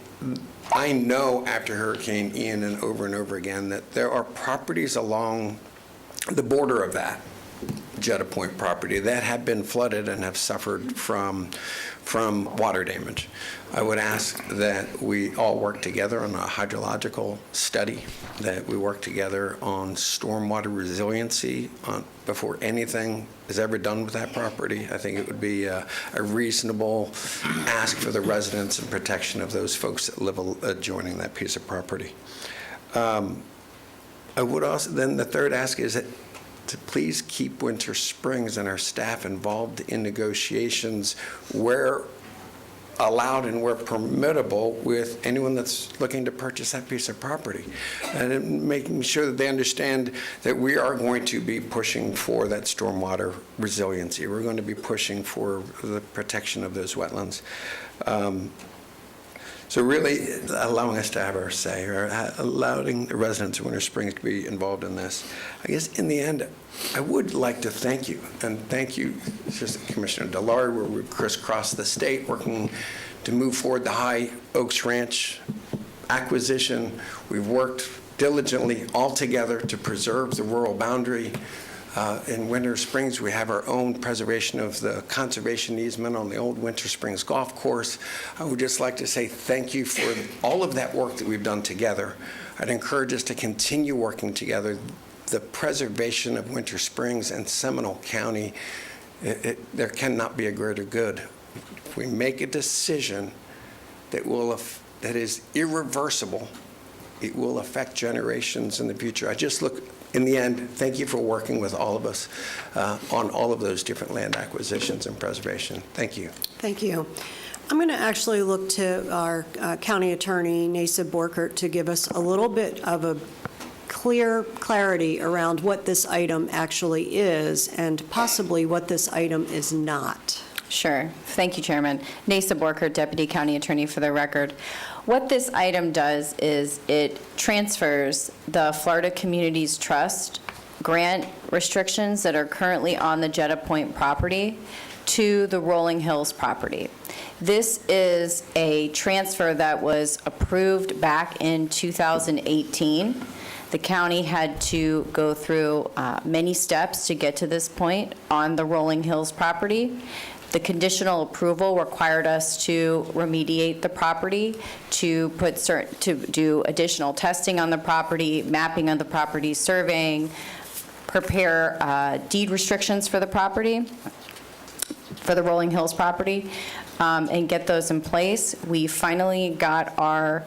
I know after Hurricane Ian and over again that there are properties along the border of that Jetta Point property that have been flooded and have suffered from water damage. I would ask that we all work together on a hydrological study, that we work together on stormwater resiliency before anything is ever done with that property. I think it would be a reasonable ask for the residents and protection of those folks that live adjoining that piece of property. I would also, then the third ask is that to please keep Winter Springs and our staff involved in negotiations where allowed and where permittable with anyone that's looking to purchase that piece of property, and making sure that they understand that we are going to be pushing for that stormwater resiliency. We're going to be pushing for the protection of those wetlands. So really allowing us to have our say, or allowing the residents of Winter Springs to be involved in this. I guess in the end, I would like to thank you, and thank you, Assistant Commissioner Dillard, where we've crisscrossed the state working to move forward the High Oaks Ranch acquisition. We've worked diligently all together to preserve the rural boundary. In Winter Springs, we have our own preservation of the conservation easement on the old Winter Springs Golf Course. I would just like to say thank you for all of that work that we've done together. I'd encourage us to continue working together. The preservation of Winter Springs and Seminole County, there cannot be a greater good. If we make a decision that is irreversible, it will affect generations in the future. I just look, in the end, thank you for working with all of us on all of those different land acquisitions and preservation. Thank you. Thank you. I'm going to actually look to our county attorney, Nasa Borkert, to give us a little bit of a clarity around what this item actually is and possibly what this item is not. Sure. Thank you, Chairman. Nasa Borkert, Deputy County Attorney, for the record. What this item does is it transfers the Florida Communities Trust grant restrictions that are currently on the Jetta Point property to the Rolling Hills property. This is a transfer that was approved back in 2018. The county had to go through many steps to get to this point on the Rolling Hills property. The conditional approval required us to remediate the property, to do additional testing on the property, mapping of the property, surveying, prepare deed restrictions for the property, for the Rolling Hills property, and get those in place. We finally got our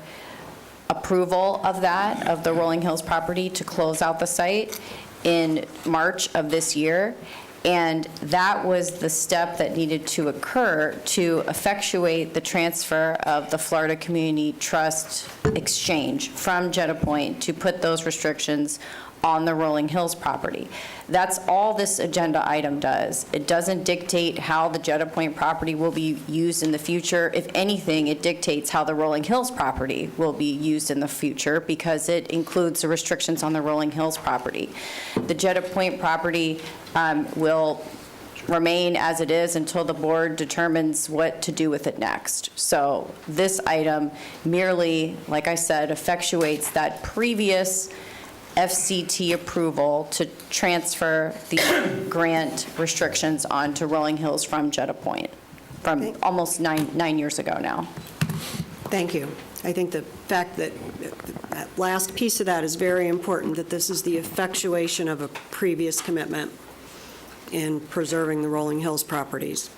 approval of that, of the Rolling Hills property, to close out the site in March of this year. And that was the step that needed to occur to effectuate the transfer of the Florida Community Trust exchange from Jeddah Point to put those restrictions on the Rolling Hills property. That's all this agenda item does. It doesn't dictate how the Jeddah Point property will be used in the future. If anything, it dictates how the Rolling Hills property will be used in the future because it includes the restrictions on the Rolling Hills property. The Jeddah Point property will remain as it is until the board determines what to do with it next. So this item merely, like I said, effectuates that previous FCT approval to transfer the grant restrictions onto Rolling Hills from Jeddah Point, from almost nine years ago now. Thank you. I think the fact that that last piece of that is very important, that this is the effectuation of a previous commitment in preserving the Rolling Hills properties.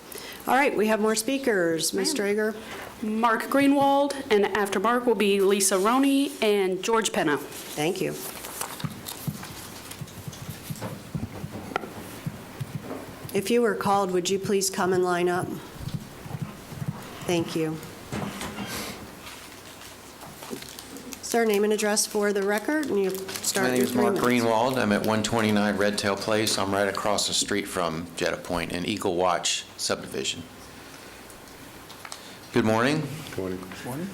All right, we have more speakers. Ms. Drager. Mark Greenwald, and after Mark will be Lisa Roney and George Penna. Thank you. If you were called, would you please come and line up? Thank you. Is there a name and address for the record? And you start My name is your 3 Mark minutes. Greenwald. I'm at 129 Redtail Place. I'm right across the street from Jeddah Point in Eagle Watch subdivision. Good morning. Good morning.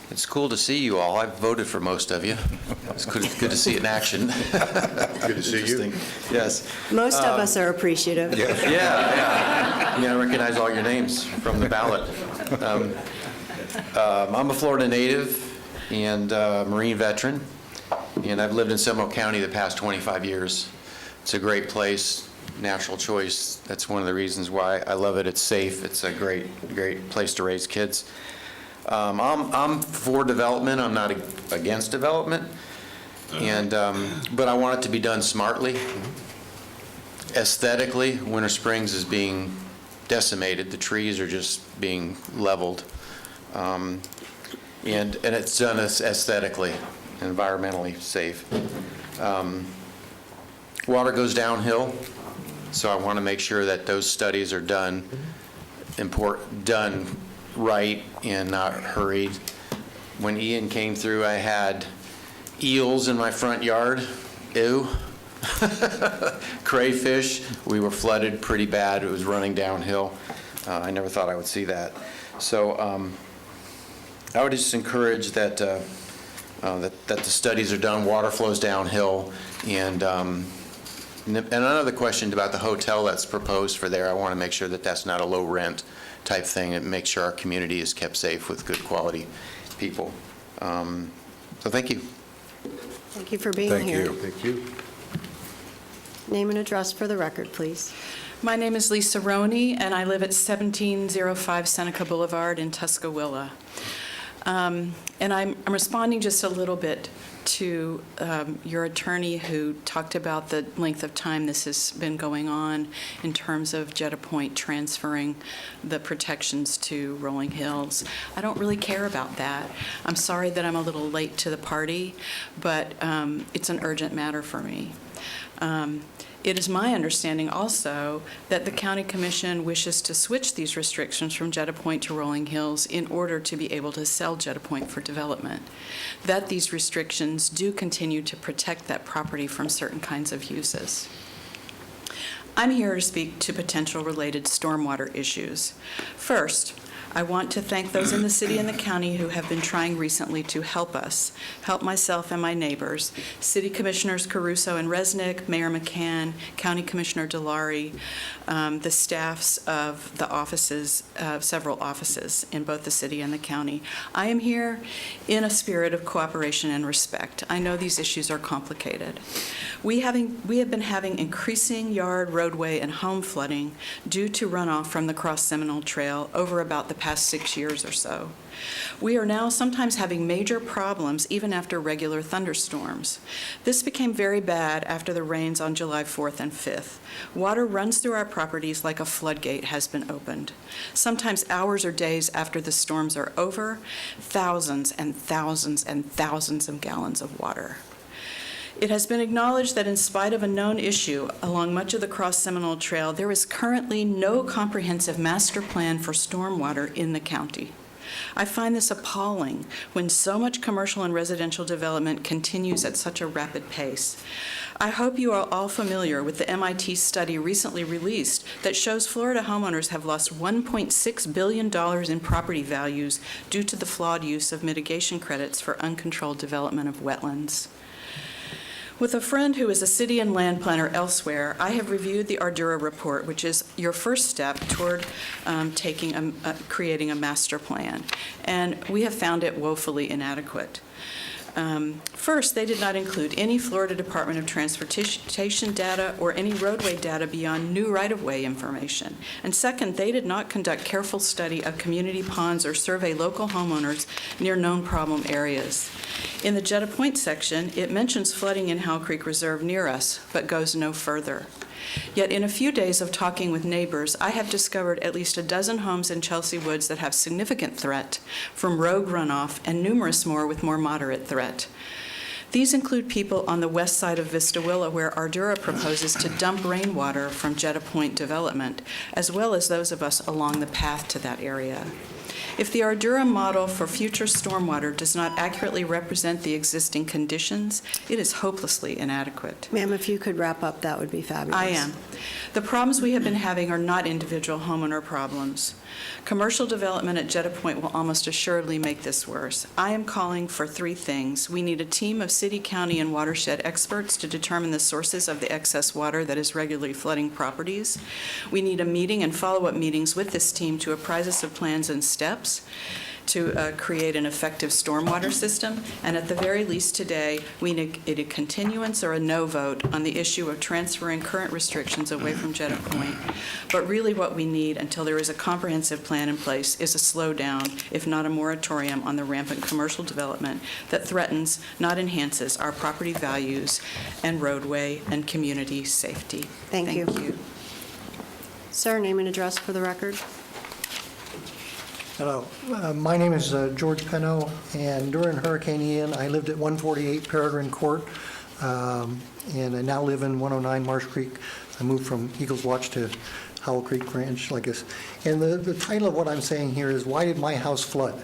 It's cool to see you all. I've voted for most of you. It's good to see it in action. Good to see you. Interesting. Yes. Most of us are appreciative. Yeah. I recognize all your names from the ballot. I'm a Florida native and Marine veteran, and I've lived in Seminole County the past 25 years. It's a great place, natural choice. That's one of the reasons why I love it. It's safe. It's a great place to raise kids. I'm for development. I'm not against development, and but I want it to be done smartly. Aesthetically, Winter Springs is being decimated. The trees are just being leveled, and it's done aesthetically, environmentally safe. Water goes downhill, so I want to make sure that those studies are done right and not hurried. When Ian came through, I had eels in my front yard. Ew. Crayfish. We were flooded pretty bad. It was running downhill. I never thought I would see that. So I would just encourage that that the studies are done. Water flows downhill, and another question about the hotel that's proposed for there. I want to make sure that that's not a low rent type thing, and make sure our community is kept safe with good quality people. So thank you. Thank you for being here. Thank you. Name and address for the record, please. My name is Lisa Roney, and I live at 1705 Seneca Boulevard in Tuscaloosa. And I'm responding just a little bit to your attorney who talked about the length of time this has been going on in terms of Jeddah Point transferring the protections to Rolling Hills. I don't really care about that. I'm sorry that I'm a little late to the party, but it's an urgent matter for me. It is my understanding also that the County Commission wishes to switch these restrictions from Jeddah Point to Rolling Hills in order to be able to sell Jeddah Point for development, that these restrictions do continue to protect that property from certain kinds of uses. I'm here to speak to potential related stormwater issues. First, I want to thank those in the city and the county who have been trying recently to help us, help myself and my neighbors. City Commissioners Caruso and Resnick, Mayor McCann, County Commissioner Delary, the staffs of the offices, several offices in both the city and the county. I am here in a spirit of cooperation and respect. I know these issues are complicated. We have been having increasing yard, roadway, and home flooding due to runoff from the Cross Seminole Trail over about the past 6 years or so. We are now sometimes having major problems even after regular thunderstorms. This became very bad after the rains on July 4th and 5th. Water runs through our properties like a floodgate has been opened. Sometimes hours or days after the storms are over, thousands and thousands and thousands of gallons of water. It has been acknowledged that in spite of a known issue along much of the Cross Seminole Trail, there is currently no comprehensive master plan for stormwater in the county. I find this appalling when so much commercial and residential development continues at such a rapid pace. I hope you are all familiar with the MIT study recently released that shows Florida homeowners have lost $1.6 billion in property values due to the flawed use of mitigation credits for uncontrolled development of wetlands. With a friend who is a city and land planner elsewhere, I have reviewed the Ardura report, which is your first step toward creating a master plan, and we have found it woefully inadequate. First, they did not include any Florida Department of Transportation data or any roadway data beyond new right-of-way information. And second, they did not conduct careful study of community ponds or survey local homeowners near known problem areas. In the Jetta Point section, it mentions flooding in Howell Creek Reserve near us, but goes no further. Yet in a few days of talking with neighbors, I have discovered at least a dozen homes in Chelsea Woods that have significant threat from rogue runoff and numerous more with more moderate threat. These include people on the west side of Vista Willow, where Ardura proposes to dump rainwater from Jetta Point development, as well as those of us along the path to that area. If the Ardura model for future stormwater does not accurately represent the existing conditions, it is hopelessly inadequate. Ma'am, if you could wrap up, that would be fabulous. I am. The problems we have been having are not individual homeowner problems. Commercial development at Jetta Point will almost assuredly make this worse. I am calling for three things. We need a team of city, county, and watershed experts to determine the sources of the excess water that is regularly flooding properties. We need a meeting and follow-up meetings with this team to apprise us of plans and steps to create an effective stormwater system. And at the very least today, we need a continuance or a no vote on the issue of transferring current restrictions away from Jetta Point. But really what we need until there is a comprehensive plan in place is a slowdown, if not a moratorium, on the rampant commercial development that threatens, not enhances, our property values and roadway and community safety. Thank you. Sir, name and address for the record. Hello. My name is George Penno, and during Hurricane Ian, I lived at 148 Peregrine Court, and I now live in 109 Marsh Creek. I moved from Eagles Watch to Howell Creek Ranch, like this. And the title of what I'm saying here is, why did my house flood?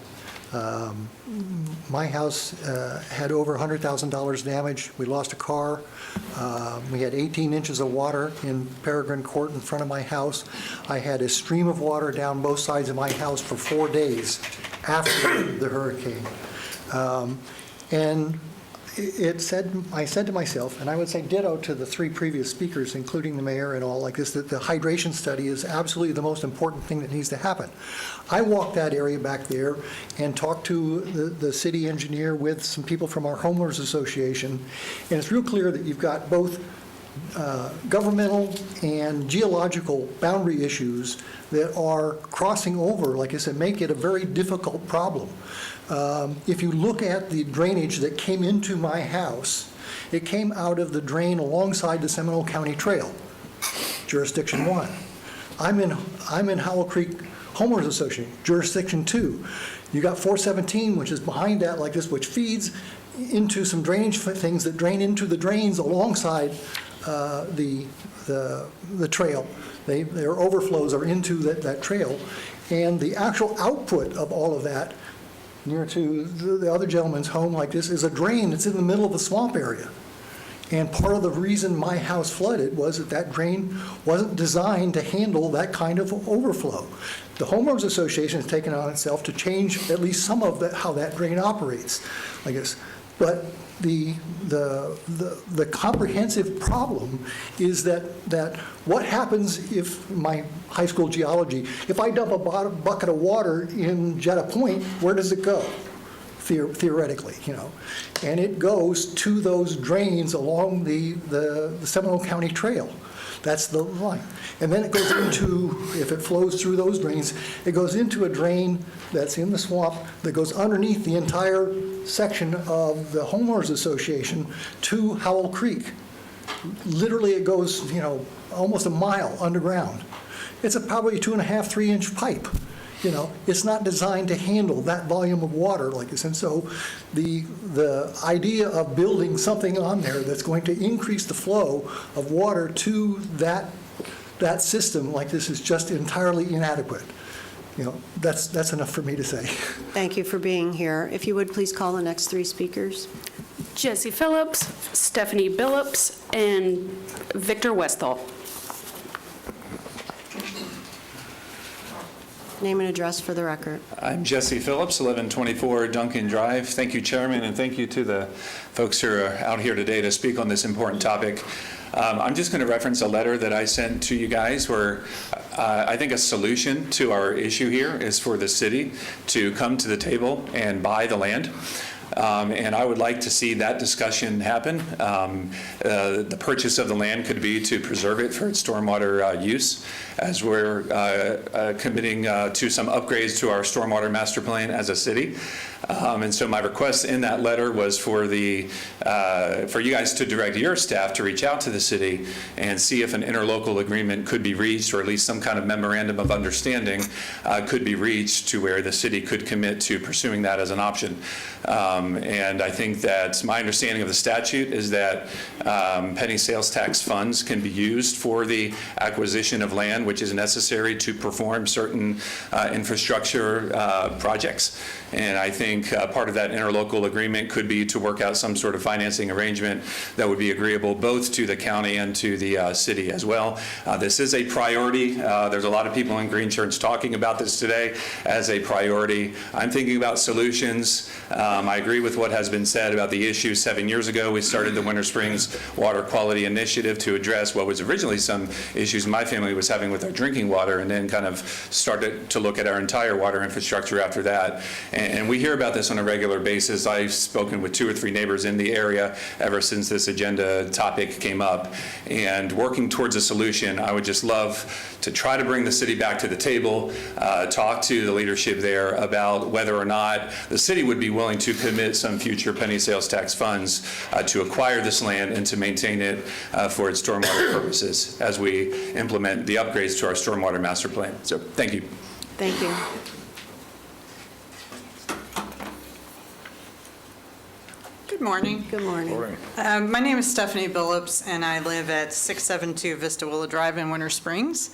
My house had over $100,000 damage. We lost a car. We had 18 inches of water in Peregrine Court in front of my house. I had a stream of water down both sides of my house for 4 days after the hurricane. And I said to myself, and I would say ditto to the three previous speakers, including the mayor and all like this, that the hydration study is absolutely the most important thing that needs to happen. I walked that area back there and talked to the city engineer with some people from our homeowners association, and it's real clear that you've got both governmental and geological boundary issues that are crossing over, like I said, make it a very difficult problem. If you look at the drainage that came into my house, it came out of the drain alongside the Seminole County Trail, Jurisdiction 1. I'm in Howell Creek Homeowners Association, Jurisdiction 2. You got 417, which is behind that like this, which feeds into some drainage things that drain into the drains alongside the trail. Their overflows are into that trail, and the actual output of all of that near to the other gentleman's home like this is a drain that's in the middle of a swamp area. And part of the reason my house flooded was that that drain wasn't designed to handle that kind of overflow. The homeowners association has taken it on itself to change at least some of how that drain operates, I guess. But the comprehensive problem is that what happens if my high school geology, if I dump a bucket of water in Jetta Point, where does it go? Theoretically, and it goes to those drains along the Seminole County Trail. That's the line. And then it goes into, if it flows through those drains, it goes into a drain that's in the swamp that goes underneath the entire section of the homeowners association to Howell Creek. Literally, it goes, almost a mile underground. It's probably 2.5, 3-inch pipe. It's not designed to handle that volume of water like this. And so the idea of building something on there that's going to increase the flow of water to that system like this is just entirely inadequate. That's enough for me to say. Thank you for being here. If you would please call the next 3 speakers. Jesse Phillips, Stephanie Billups, and Victor Westall. Name and address for the record. I'm Jesse Phillips, 1124 Duncan Drive. Thank you, Chairman, and thank you to the folks who are out here today to speak on this important topic. I'm just going to reference a letter that I sent to you guys where I think a solution to our issue here is for the city to come to the table and buy the land. And I would like to see that discussion happen. The purchase of the land could be to preserve it for its stormwater use, as we're committing to some upgrades to our stormwater master plan as a city. And so my request in that letter was for you guys to direct your staff to reach out to the city and see if an interlocal agreement could be reached, or at least some kind of memorandum of understanding could be reached to where the city could commit to pursuing that as an option. And I think that my understanding of the statute is that penny sales tax funds can be used for the acquisition of land, which is necessary to perform certain infrastructure projects. And I think part of that interlocal agreement could be to work out some sort of financing arrangement that would be agreeable both to the county and to the city as well. This is a priority. There's a lot of people in Green Church talking about this today as a priority. I'm thinking about solutions. I agree with what has been said about the issue. 7 years ago, we started the Winter Springs Water Quality Initiative to address what was originally some issues my family was having with our drinking water, and then kind of started to look at our entire water infrastructure after that. And we hear about this on a regular basis. I've spoken with 2 or 3 neighbors in the area ever since this agenda topic came up. And working towards a solution, I would just love to try to bring the city back to the table, talk to the leadership there about whether or not the city would be willing to commit some future penny sales tax funds to acquire this land and to maintain it for its stormwater purposes as we implement the upgrades to our stormwater master plan. So thank you. Thank you. Good morning. Good morning. My name is Stephanie Billups, and I live at 672 Vista Willow Drive in Winter Springs.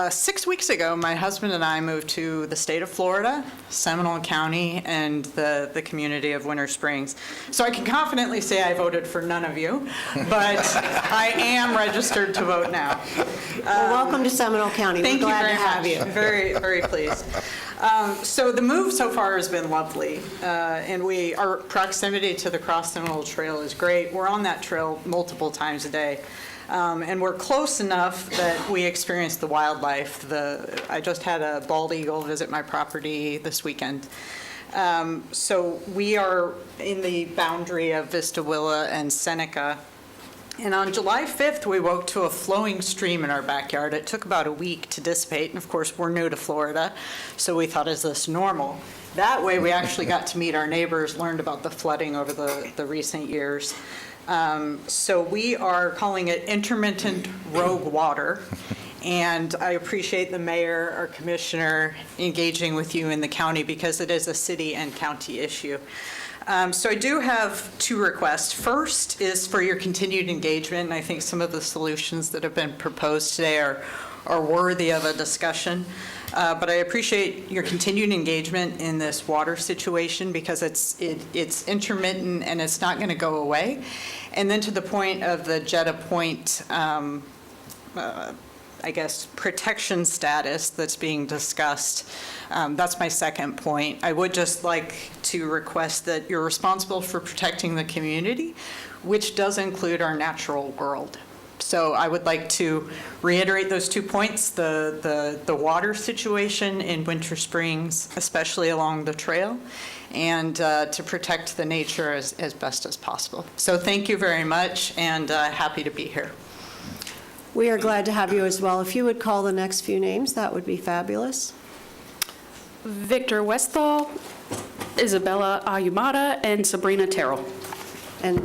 6 weeks ago, my husband and I moved to the state of Florida, Seminole County, and the community of Winter Springs. So I can confidently say I voted for none of you, but I am registered to vote now. Well, welcome to Seminole County. Thank We're glad you very to have much. you. Very, very pleased. So the move so far has been lovely, and our proximity to the Cross Seminole Trail is great. We're on that trail multiple times a day. And we're close enough that we experience the wildlife. I just had a bald eagle visit my property this weekend. So we are in the boundary of Vista Willow and Seneca. And on July 5th, we woke to a flowing stream in our backyard. It took about a week to dissipate. And of course, we're new to Florida, so we thought, is this normal? That way, we actually got to meet our neighbors, learned about the flooding over the recent years. So we are calling it intermittent rogue water. And I appreciate the mayor, our commissioner, engaging with you in the county because it is a city and county issue. So I do have 2 requests. First is for your continued engagement, and I think some of the solutions that have been proposed today are worthy of a discussion. But I appreciate your continued engagement in this water situation because it's intermittent and it's not going to go away. And then to the point of the Jeddah Point, I guess, protection status that's being discussed, that's my second point. I would just like to request that you're responsible for protecting the community, which does include our natural world. So I would like to reiterate those 2 points, the water situation in Winter Springs, especially along the trail, and to protect the nature as best as possible. So thank you very much, and happy to be here. We are glad to have you as well. If you would call the next few names, that would be fabulous. Victor Westall, Isabella Ayumada, and Sabrina Terrell. And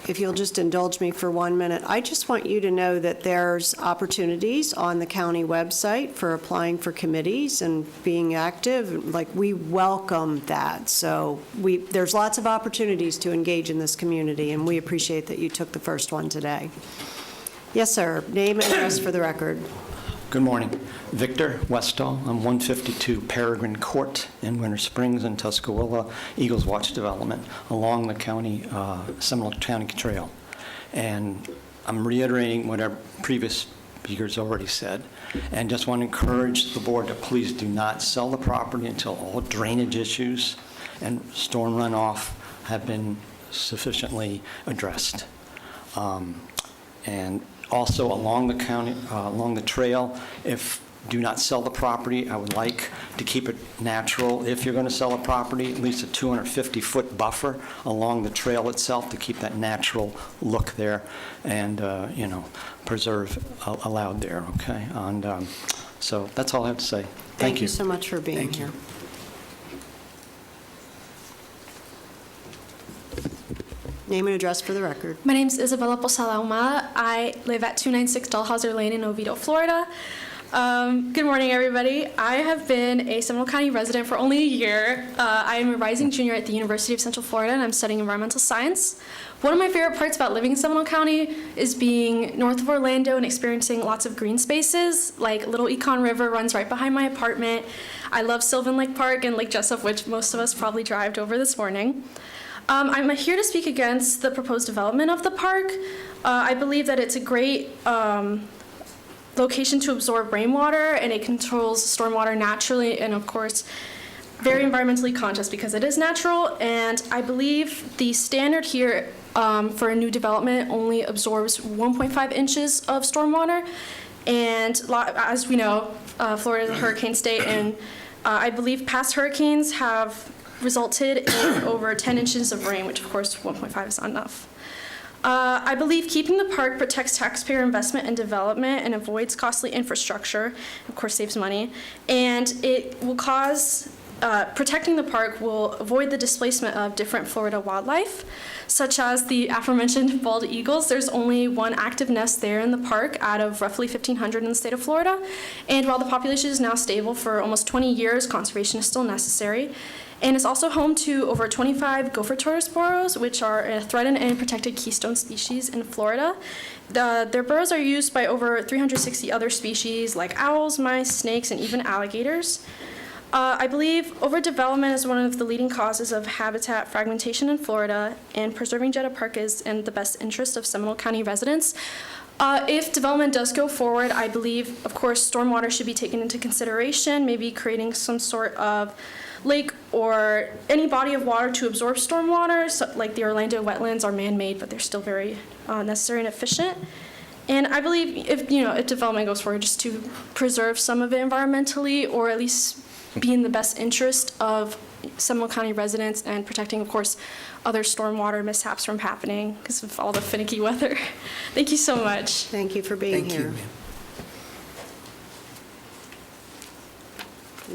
if you'll just indulge me for 1 minute, I just want you to know that there's opportunities on the county website for applying for committees and being active. Like, we welcome that. So there's lots of opportunities to engage in this community, and we appreciate that you took the first one today. Yes, sir. Name and address for the record. Good morning. Victor Westall. I'm 152 Peregrine Court in Winter Springs in Tuscaloosa, Eagles Watch Development, along the Seminole County Trail. And I'm reiterating what our previous speakers already said, and just want to encourage the board to please do not sell the property until all drainage issues and storm runoff have been sufficiently addressed. And also along the trail, do not sell the property. I would like to keep it natural. If you're going to sell a property, at least a 250-foot buffer along the trail itself to keep that natural look there and, preserve allowed there, okay? And so that's all I have to say. Thank you. Thank you so much for being here. Name and address for the record. My name is Isabella Posada Ahumada. I live at 296 Dalhousie Lane in Oviedo, Florida. Good morning, everybody. I have been a Seminole County resident for only a year. I am a rising junior at the University of Central Florida, and I'm studying environmental science. One of my favorite parts about living in Seminole County is being north of Orlando and experiencing lots of green spaces, like Little Econ River runs right behind my apartment. I love Sylvan Lake Park and Lake Jessup, which most of us probably drived over this morning. I'm here to speak against the proposed development of the park. I believe that it's a great location to absorb rainwater, and it controls stormwater naturally, and of course, very environmentally conscious because it is natural. And I believe the standard here for a new development only absorbs 1.5 inches of stormwater. And as we know, Florida is a hurricane state, and I believe past hurricanes have resulted in over 10 inches of rain, which of course 1.5 is not enough. I believe keeping the park protects taxpayer investment and development and avoids costly infrastructure, of course saves money, and it will cause, protecting the park will avoid the displacement of different Florida wildlife, such as the aforementioned bald eagles. There's only one active nest there in the park out of roughly 1,500 in the state of Florida, and while the population is now stable for almost 20 years, conservation is still necessary. And it's also home to over 25 gopher tortoise burrows, which are a threatened and protected keystone species in Florida. Their burrows are used by over 360 other species like owls, mice, snakes, and even alligators. I believe overdevelopment is one of the leading causes of habitat fragmentation in Florida, and preserving Jeddah Park is in the best interest of Seminole County residents. If development does go forward, I believe, of course, stormwater should be taken into consideration, maybe creating some sort of lake or any body of water to absorb stormwater, so, like the Orlando wetlands are man-made, but they're still very necessary and efficient. And I believe if development goes forward, just to preserve some of it environmentally, or at least be in the best interest of Seminole County residents and protecting, of course, other stormwater mishaps from happening because of all the finicky weather. Thank you so much. Thank you for being here. Thank you.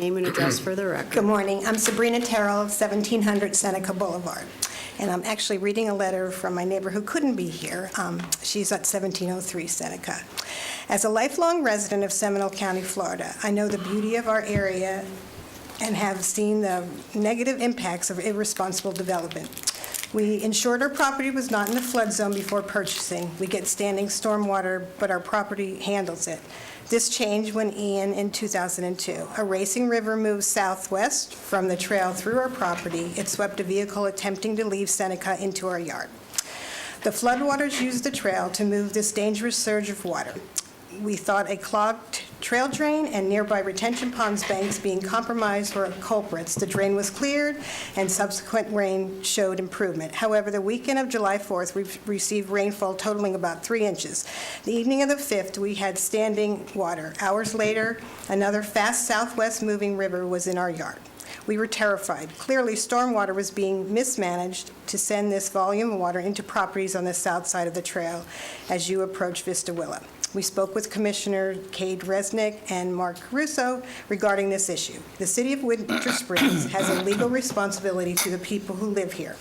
Name and address for the record. Good morning. I'm Sabrina Terrell of 1700 Seneca Boulevard. And I'm actually reading a letter from my neighbor who couldn't be here. She's at 1703 Seneca. As a lifelong resident of Seminole County, Florida, I know the beauty of our area and have seen the negative impacts of irresponsible development. We ensured our property was not in the flood zone before purchasing. We get standing stormwater, but our property handles it. This changed when Ian in 2002. A racing river moved southwest from the trail through our property. It swept a vehicle attempting to leave Seneca into our yard. The floodwaters used the trail to move this dangerous surge of water. We thought a clogged trail drain and nearby retention ponds banks being compromised were culprits. The drain was cleared, and subsequent rain showed improvement. However, the weekend of July 4th, we received rainfall totaling about 3 inches. The evening of the 5th, we had standing water. Hours later, another fast southwest-moving river was in our yard. We were terrified. Clearly, stormwater was being mismanaged to send this volume of water into properties on the south side of the trail as you approach Vista Willa. We spoke with Commissioner Cade Resnick and Mark Caruso regarding this issue. The City of Winter Springs has a legal responsibility to the people who live here.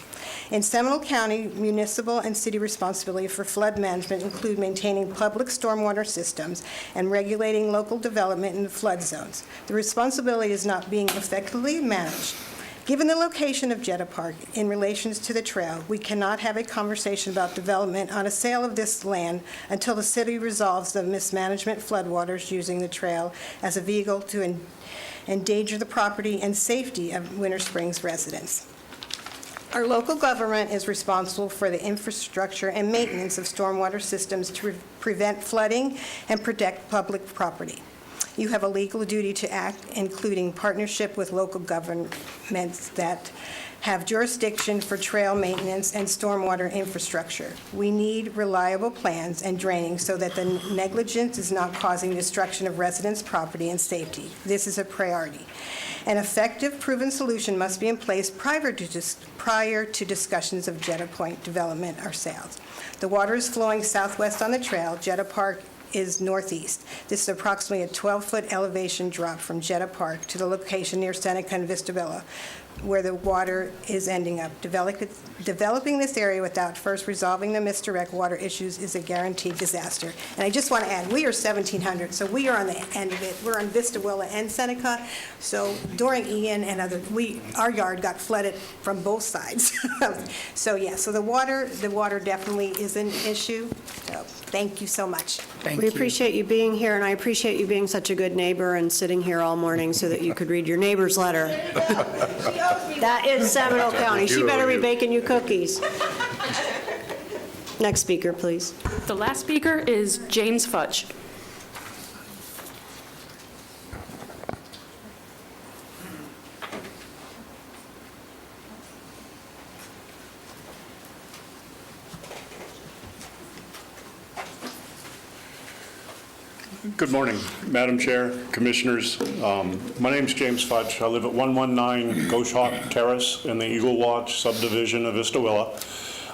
In Seminole County, municipal and city responsibility for flood management include maintaining public stormwater systems and regulating local development in the flood zones. The responsibility is not being effectively managed. Given the location of Jetta Park in relation to the trail, we cannot have a conversation about development on a sale of this land until the city resolves the mismanagement floodwaters using the trail as a vehicle to endanger the property and safety of Winter Springs residents. Our local government is responsible for the infrastructure and maintenance of stormwater systems to prevent flooding and protect public property. You have a legal duty to act, including partnership with local governments that have jurisdiction for trail maintenance and stormwater infrastructure. We need reliable plans and draining so that the negligence is not causing destruction of residents' property and safety. This is a priority. An effective, proven solution must be in place prior to discussions of Jetta Point development or sales. The water is flowing southwest on the trail. Jetta Park is northeast. This is approximately a 12-foot elevation drop from Jetta Park to the location near Seneca and Vista Villa, where the water is ending up. Developing this area without first resolving the misdirect water issues is a guaranteed disaster. And I just want to add, we are 1,700, so we are on the end of it. We're on Vista Willa and Seneca. So during Ian and our yard got flooded from both sides. So yeah, so the water definitely is an issue. So thank you so much. We appreciate you being here, and I appreciate you being such a good neighbor and sitting here all morning so that you could read your neighbor's letter. That is Seminole County. She better be baking you cookies. Next speaker, please. The last speaker is James Fudge. Good morning, Madam Chair, Commissioners. My name's James Fudge. I live at 119 Goshawk Terrace in the Eagle Watch subdivision of Vista Willa.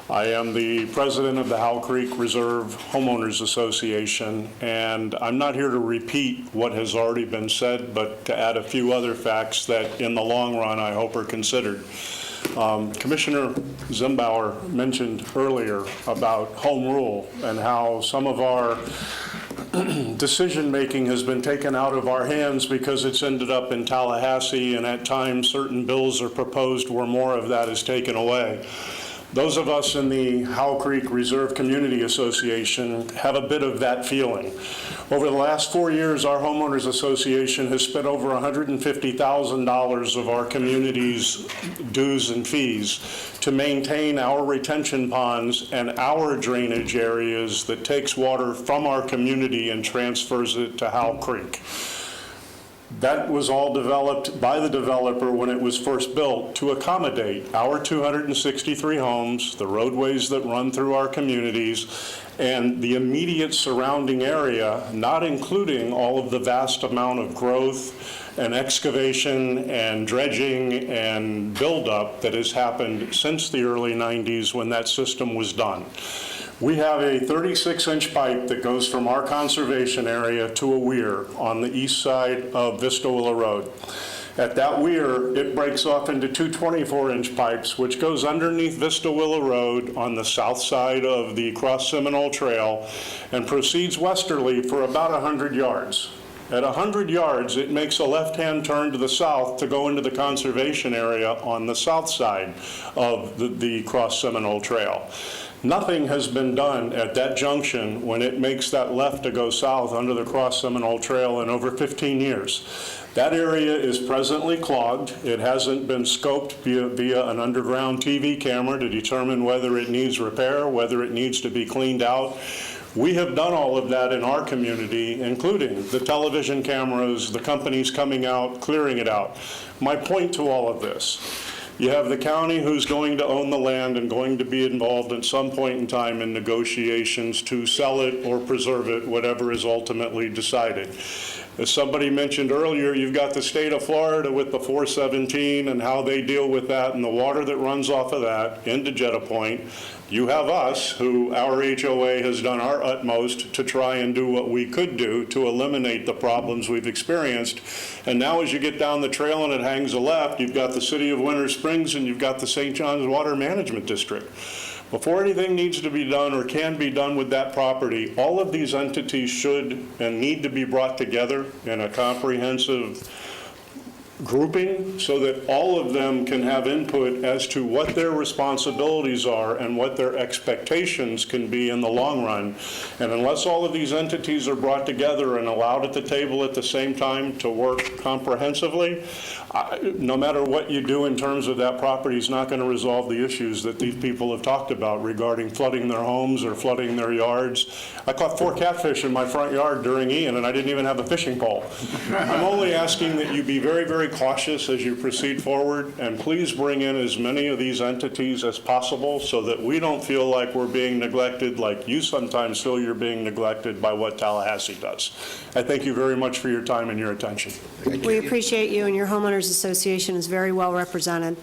I am the president of the Howell Creek Reserve Homeowners Association, and I'm not here to repeat what has already been said, but to add a few other facts that in the long run I hope are considered. Commissioner Zimbauer mentioned earlier about home rule and how some of our decision-making has been taken out of our hands because it's ended up in Tallahassee, and at times certain bills are proposed where more of that is taken away. Those of us in the Howell Creek Reserve Community Association have a bit of that feeling. Over the last 4 years, our homeowners association has spent over $150,000 of our community's dues and fees to maintain our retention ponds and our drainage areas that takes water from our community and transfers it to Howell Creek. That was all developed by the developer when it was first built to accommodate our 263 homes, the roadways that run through our communities, and the immediate surrounding area, not including all of the vast amount of growth and excavation and dredging and buildup that has happened since the early 90s when that system was done. We have a 36-inch pipe that goes from our conservation area to a weir on the east side of Vista Willa Road. At that weir, it breaks off into two 24-inch pipes, which goes underneath Vista Willa Road on the south side of the Cross Seminole Trail and proceeds westerly for about 100 yards. At 100 yards, it makes a left-hand turn to the south to go into the conservation area on the south side of the Cross Seminole Trail. Nothing has been done at that junction when it makes that left to go south under the Cross Seminole Trail in over 15 years. That area is presently clogged. It hasn't been scoped via an underground TV camera to determine whether it needs repair, whether it needs to be cleaned out. We have done all of that in our community, including the television cameras, the companies coming out, clearing it out. My point to all of this, you have the county who's going to own the land and going to be involved at some point in time in negotiations to sell it or preserve it, whatever is ultimately decided. As somebody mentioned earlier, you've got the state of Florida with the 417 and how they deal with that and the water that runs off of that into Jeddah Point. You have us, who our HOA has done our utmost to try and do what we could do to eliminate the problems we've experienced. And now as you get down the trail and it hangs a left, you've got the city of Winter Springs and you've got the St. John's Water Management District. Before anything needs to be done or can be done with that property, all of these entities should and need to be brought together in a comprehensive grouping so that all of them can have input as to what their responsibilities are and what their expectations can be in the long run. And unless all of these entities are brought together and allowed at the table at the same time to work comprehensively, no matter what you do in terms of that property is not going to resolve the issues that these people have talked about regarding flooding their homes or flooding their yards. I caught 4 catfish in my front yard during Ian, and I didn't even have a fishing pole. I'm only asking that you be very, very cautious as you proceed forward, and please bring in as many of these entities as possible so that we don't feel like we're being neglected like you sometimes feel you're being neglected by what Tallahassee does. I thank you very much for your time and your attention. We appreciate you, and your homeowners association is very well represented.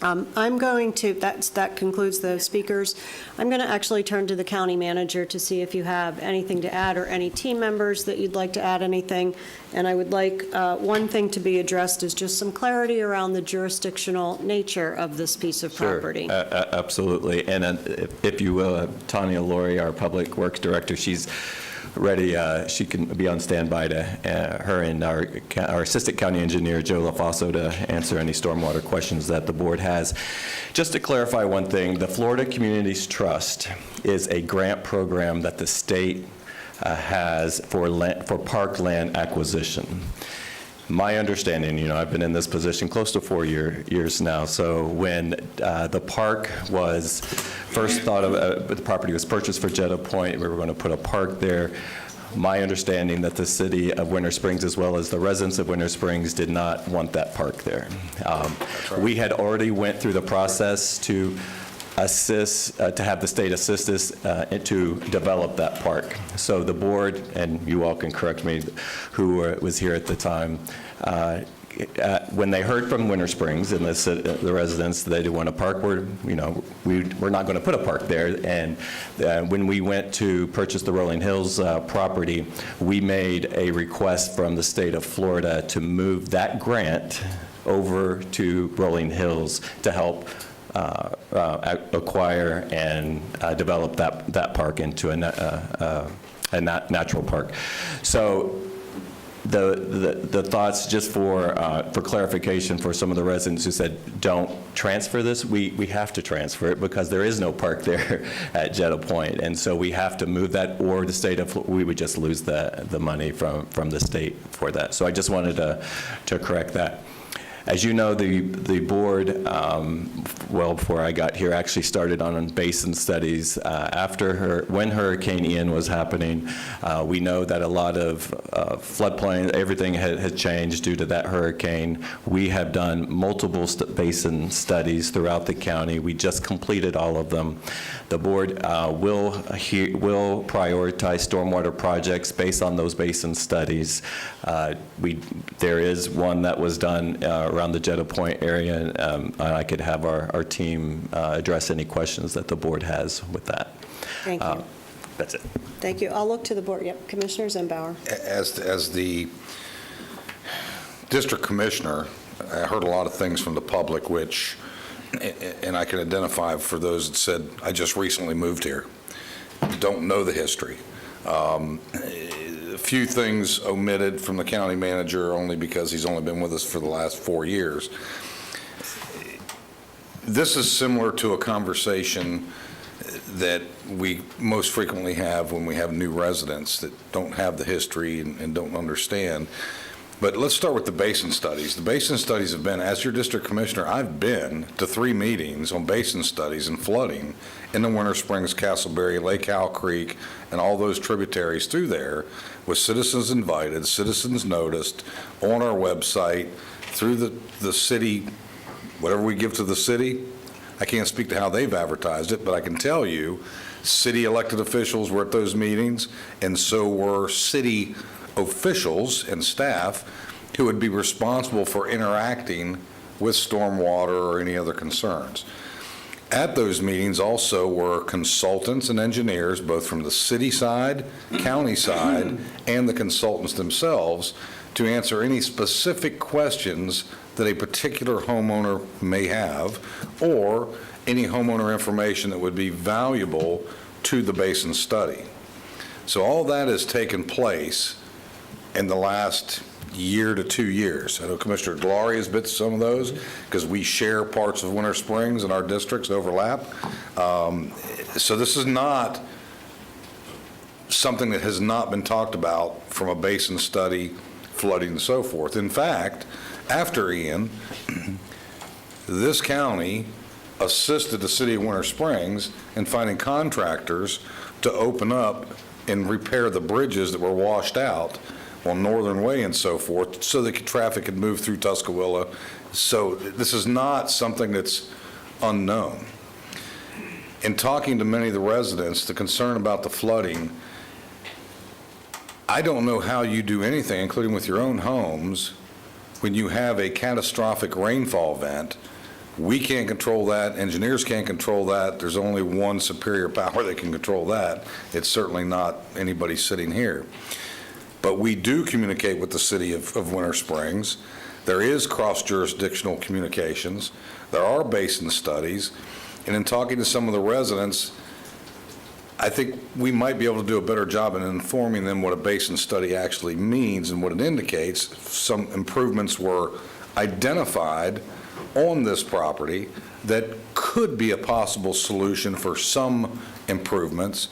I'm going to, that concludes the speakers. I'm going to actually turn to the county manager to see if you have anything to add or any team members that you'd like to add anything. And I would like one thing to be addressed is just some clarity around the jurisdictional nature of this piece of property. Sure, absolutely. And if you will, Tanya Laurie, our Public Works Director, she's ready. She can be on standby to her and our Assistant County Engineer, Joe LaFaso, to answer any stormwater questions that the board has. Just to clarify one thing, the Florida Communities Trust is a grant program that the state has for park land acquisition. My understanding, I've been in this position close to 4 years now, so when the park was first thought of, the property was purchased for Jeddah Point, we were going to put a park there. My understanding that the city of Winter Springs, as well as the residents of Winter Springs, did not want that park there. We had already went through the process to assist, to have the state assist us to develop that park. So the board, and you all can correct me, who was here at the time, when they heard from Winter Springs and the residents, they didn't want a park. We're not going to put a park there. And when we went to purchase the Rolling Hills property, we made a request from the state of Florida to move that grant over to Rolling Hills to help acquire and develop that park into a natural park. So the thoughts, just for clarification for some of the residents who said don't transfer this, we have to transfer it because there is no park there at Jeddah Point, and so we have to move that, or the state of we would just lose the money from the state for that. So I just wanted to correct that. As you know, the board, well, before I got here, actually started on basin studies when Hurricane Ian was happening. We know that a lot of floodplain, everything had changed due to that hurricane. We have done multiple basin studies throughout the county. We just completed all of them. The board will prioritize stormwater projects based on those basin studies. There is one that was done around the Jeddah Point area, and I could have our team address any questions that the board has with that. Thank you. That's it. Thank you. I'll look to the board. Yep, Commissioner Zembauer. As the district commissioner, I heard a lot of things from the public, which, and I can identify for those that said, I just recently moved here, don't know the history. A few things omitted from the county manager only because he's only been with us for the last 4 years. This is similar to a conversation that we most frequently have when we have new residents that don't have the history and don't understand. But let's start with the basin studies. The basin studies have been, as your district commissioner, I've been to 3 meetings on basin studies and flooding in the Winter Springs, Castleberry, Lake Howell Creek, and all those tributaries through there, with citizens invited, citizens noticed, on our website, through the city, whatever we give to the city. I can't speak to how they've advertised it, but I can tell you, city elected officials were at those meetings, and so were city officials and staff who would be responsible for interacting with stormwater or any other concerns. At those meetings also were consultants and engineers, both from the city side, county side, and the consultants themselves, to answer any specific questions that a particular homeowner may have, or any homeowner information that would be valuable to the basin study. So all that has taken place in the last year to 2 years. I know Commissioner Gloria has been to some of those because we share parts of Winter Springs and our districts overlap. So this is not something that has not been talked about from a basin study, flooding and so forth. In fact, after Ian, this county assisted the city of Winter Springs in finding contractors to open up and repair the bridges that were washed out on Northern Way and so forth, so that traffic could move through Tuscaloosa. So this is not something that's unknown. In talking to many of the residents, the concern about the flooding, I don't know how you do anything, including with your own homes, when you have a catastrophic rainfall event. We can't control that. Engineers can't control that. There's only one superior power that can control that. It's certainly not anybody sitting here. But we do communicate with the city of Winter Springs. There is cross-jurisdictional communications. There are basin studies. And in talking to some of the residents, I think we might be able to do a better job in informing them what a basin study actually means and what it indicates. Some improvements were identified on this property that could be a possible solution for some improvements.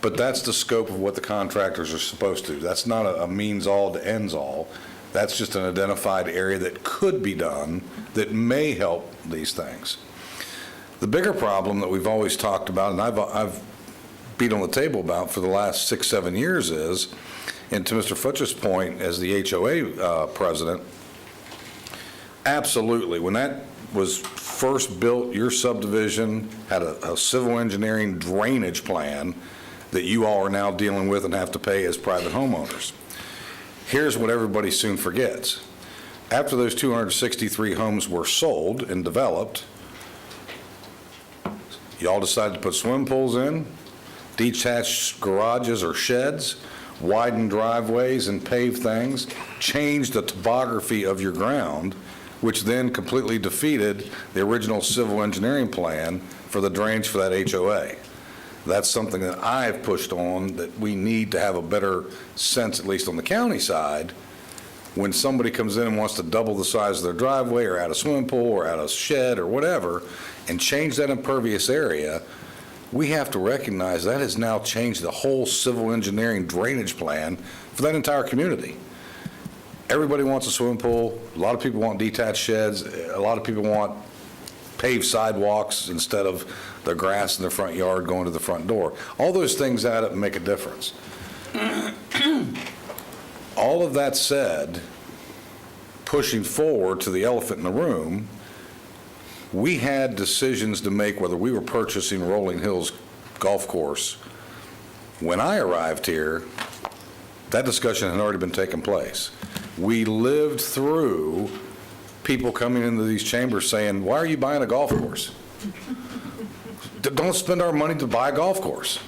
But that's the scope of what the contractors are supposed to do. That's not a means all to ends all. That's just an identified area that could be done that may help these things. The bigger problem that we've always talked about, and I've beat on the table about for the last 6-7 years is, and to Mr. Futch's point as the HOA president, absolutely, when that was first built, your subdivision had a civil engineering drainage plan that you all are now dealing with and have to pay as private homeowners. Here's what everybody soon forgets. After those 263 homes were sold and developed, y'all decided to put swimming pools in, detached garages or sheds, widen driveways and pave things, change the topography of your ground, which then completely defeated the original civil engineering plan for the drainage for that HOA. That's something that I've pushed on, that we need to have a better sense, at least on the county side, when somebody comes in and wants to double the size of their driveway or add a swimming pool or add a shed or whatever and change that impervious area, we have to recognize that has now changed the whole civil engineering drainage plan for that entire community. Everybody wants a swimming pool. A lot of people want detached sheds. A lot of people want paved sidewalks instead of the grass in their front yard going to the front door. All those things add up and make a difference. All of that said, pushing forward to the elephant in the room, we had decisions to make whether we were purchasing Rolling Hills Golf Course. When I arrived here, that discussion had already been taking place. We lived through people coming into these chambers saying, why are you buying a golf course? Don't spend our money to buy a golf course.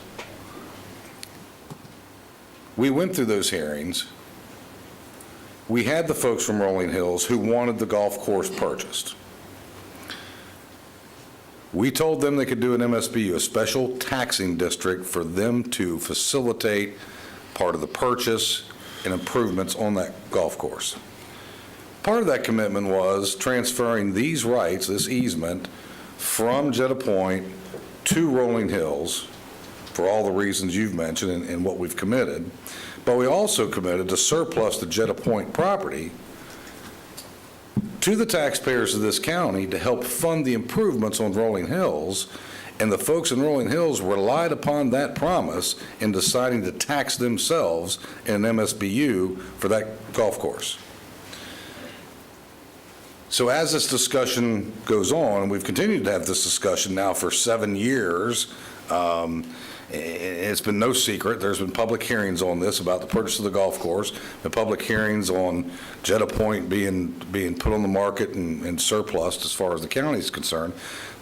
We went through those hearings. We had the folks from Rolling Hills who wanted the golf course purchased. We told them they could do an MSBU, a special taxing district, for them to facilitate part of the purchase and improvements on that golf course. Part of that commitment was transferring these rights, this easement, from Jetta Point to Rolling Hills, for all the reasons you've mentioned and what we've committed. But we also committed to surplus the Jetta Point property to the taxpayers of this county to help fund the improvements on Rolling Hills, and the folks in Rolling Hills relied upon that promise in deciding to tax themselves in an MSBU for that golf course. So as this discussion goes on, and we've continued to have this discussion now for 7 years, it's been no secret, there's been public hearings on this about the purchase of the golf course, the public hearings on Jetta Point being put on the market and surplused as far as the county is concerned.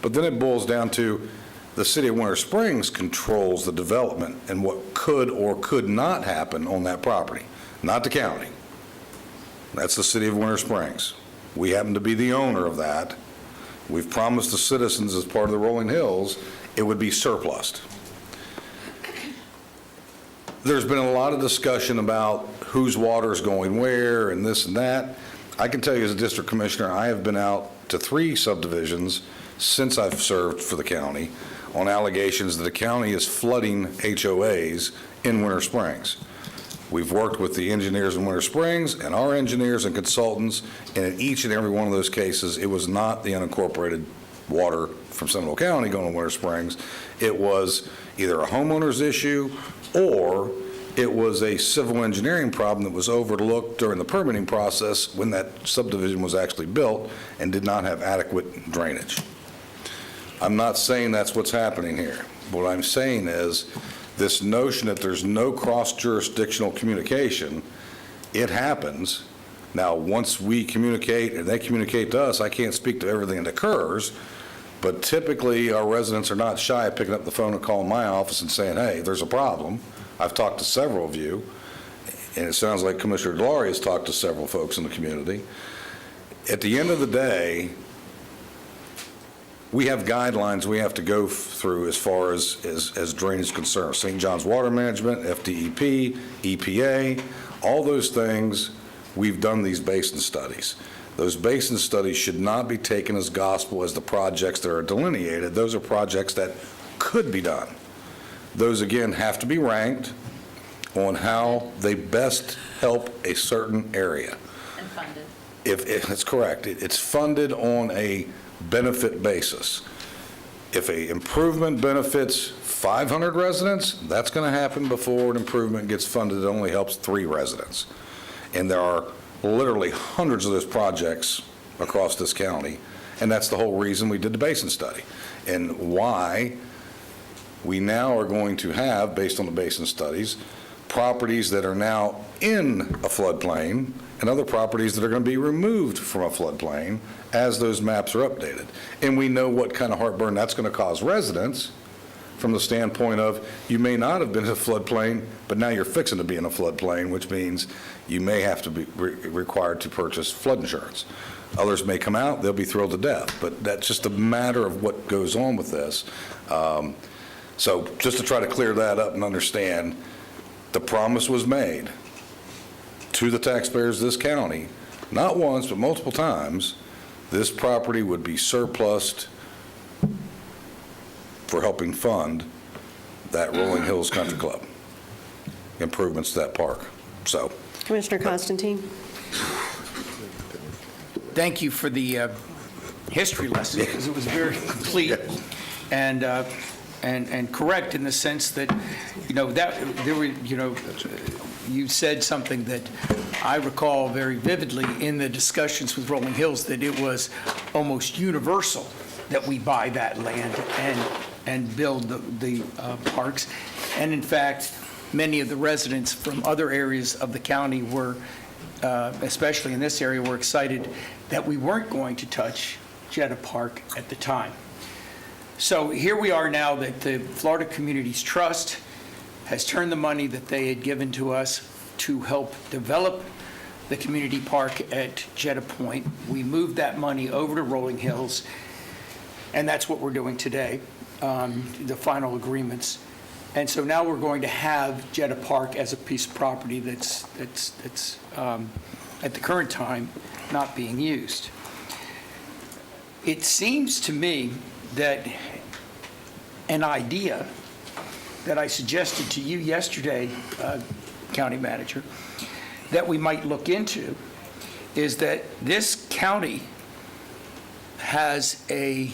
But then it boils down to the city of Winter Springs controls the development and what could or could not happen on that property, not the county. That's the city of Winter Springs. We happen to be the owner of that. We've promised the citizens as part of the Rolling Hills it would be surplused. There's been a lot of discussion about whose water is going where and this and that. I can tell you as a district commissioner, I have been out to 3 subdivisions since I've served for the county on allegations that the county is flooding HOAs in Winter Springs. We've worked with the engineers in Winter Springs and our engineers and consultants, and in each and every one of those cases, it was not the unincorporated water from Seminole County going to Winter Springs. It was either a homeowner's issue or it was a civil engineering problem that was overlooked during the permitting process when that subdivision was actually built and did not have adequate drainage. I'm not saying that's what's happening here. What I'm saying is this notion that there's no cross-jurisdictional communication, it happens. Now, once we communicate and they communicate to us, I can't speak to everything that occurs, but typically our residents are not shy of picking up the phone and calling my office and saying, hey, there's a problem. I've talked to several of you, and it sounds like Commissioner Delory has talked to several folks in the community. At the end of the day, we have guidelines we have to go through as far as drainage is concerned. St. John's Water Management, FDEP, EPA, all those things, we've done these basin studies. Those basin studies should not be taken as gospel as the projects that are delineated. Those are projects that could be done. Those, again, have to be ranked on how they best help a certain area. And funded. If that's correct. It's funded on a benefit basis. If an improvement benefits 500 residents, that's going to happen before an improvement gets funded that only helps 3 residents. And there are literally hundreds of those projects across this county, and that's the whole reason we did the basin study and why we now are going to have, based on the basin studies, properties that are now in a floodplain and other properties that are going to be removed from a floodplain as those maps are updated. And we know what kind of heartburn that's going to cause residents from the standpoint of you may not have been in a floodplain, but now you're fixing to be in a floodplain, which means you may have to be required to purchase flood insurance. Others may come out, they'll be thrilled to death, but that's just a matter of what goes on with this. So just to try to clear that up and understand, the promise was made to the taxpayers of this county, not once, but multiple times, this property would be surplused for helping fund that Rolling Hills Country Club, improvements to that park. So, Commissioner Constantine. Thank you for the history lesson, because it was very complete and correct in the sense that, that there were, you said something that I recall very vividly in the discussions with Rolling Hills, that it was almost universal that we buy that land and build the parks. And in fact, many of the residents from other areas of the county were, especially in this area, were excited that we weren't going to touch Jetta Park at the time. So here we are now that the Florida Communities Trust has turned the money that they had given to us to help develop the community park at Jetta Point. We moved that money over to Rolling Hills. And that's what we're doing today, the final agreements. And so now we're going to have Jetta Park as a piece of property that's at the current time not being used. It seems to me that an idea that I suggested to you yesterday, County Manager, that we might look into is that this county has a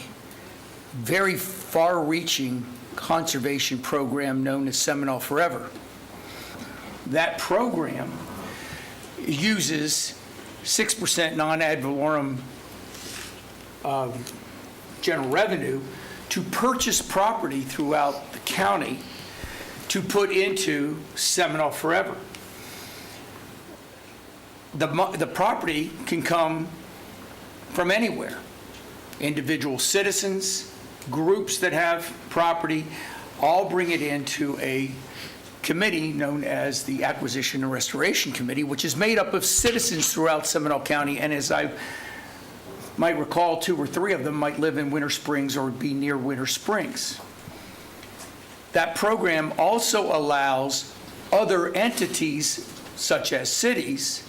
very far-reaching conservation program known as Seminole Forever. That program uses 6% non-ad valorem general revenue to purchase property throughout the county to put into Seminole Forever. The property can come from anywhere. Individual citizens, groups that have property, all bring it into a committee known as the Acquisition and Restoration Committee, which is made up of citizens throughout Seminole County. And as I might recall, 2 or 3 of them might live in Winter Springs or be near Winter Springs. That program also allows other entities, such as cities,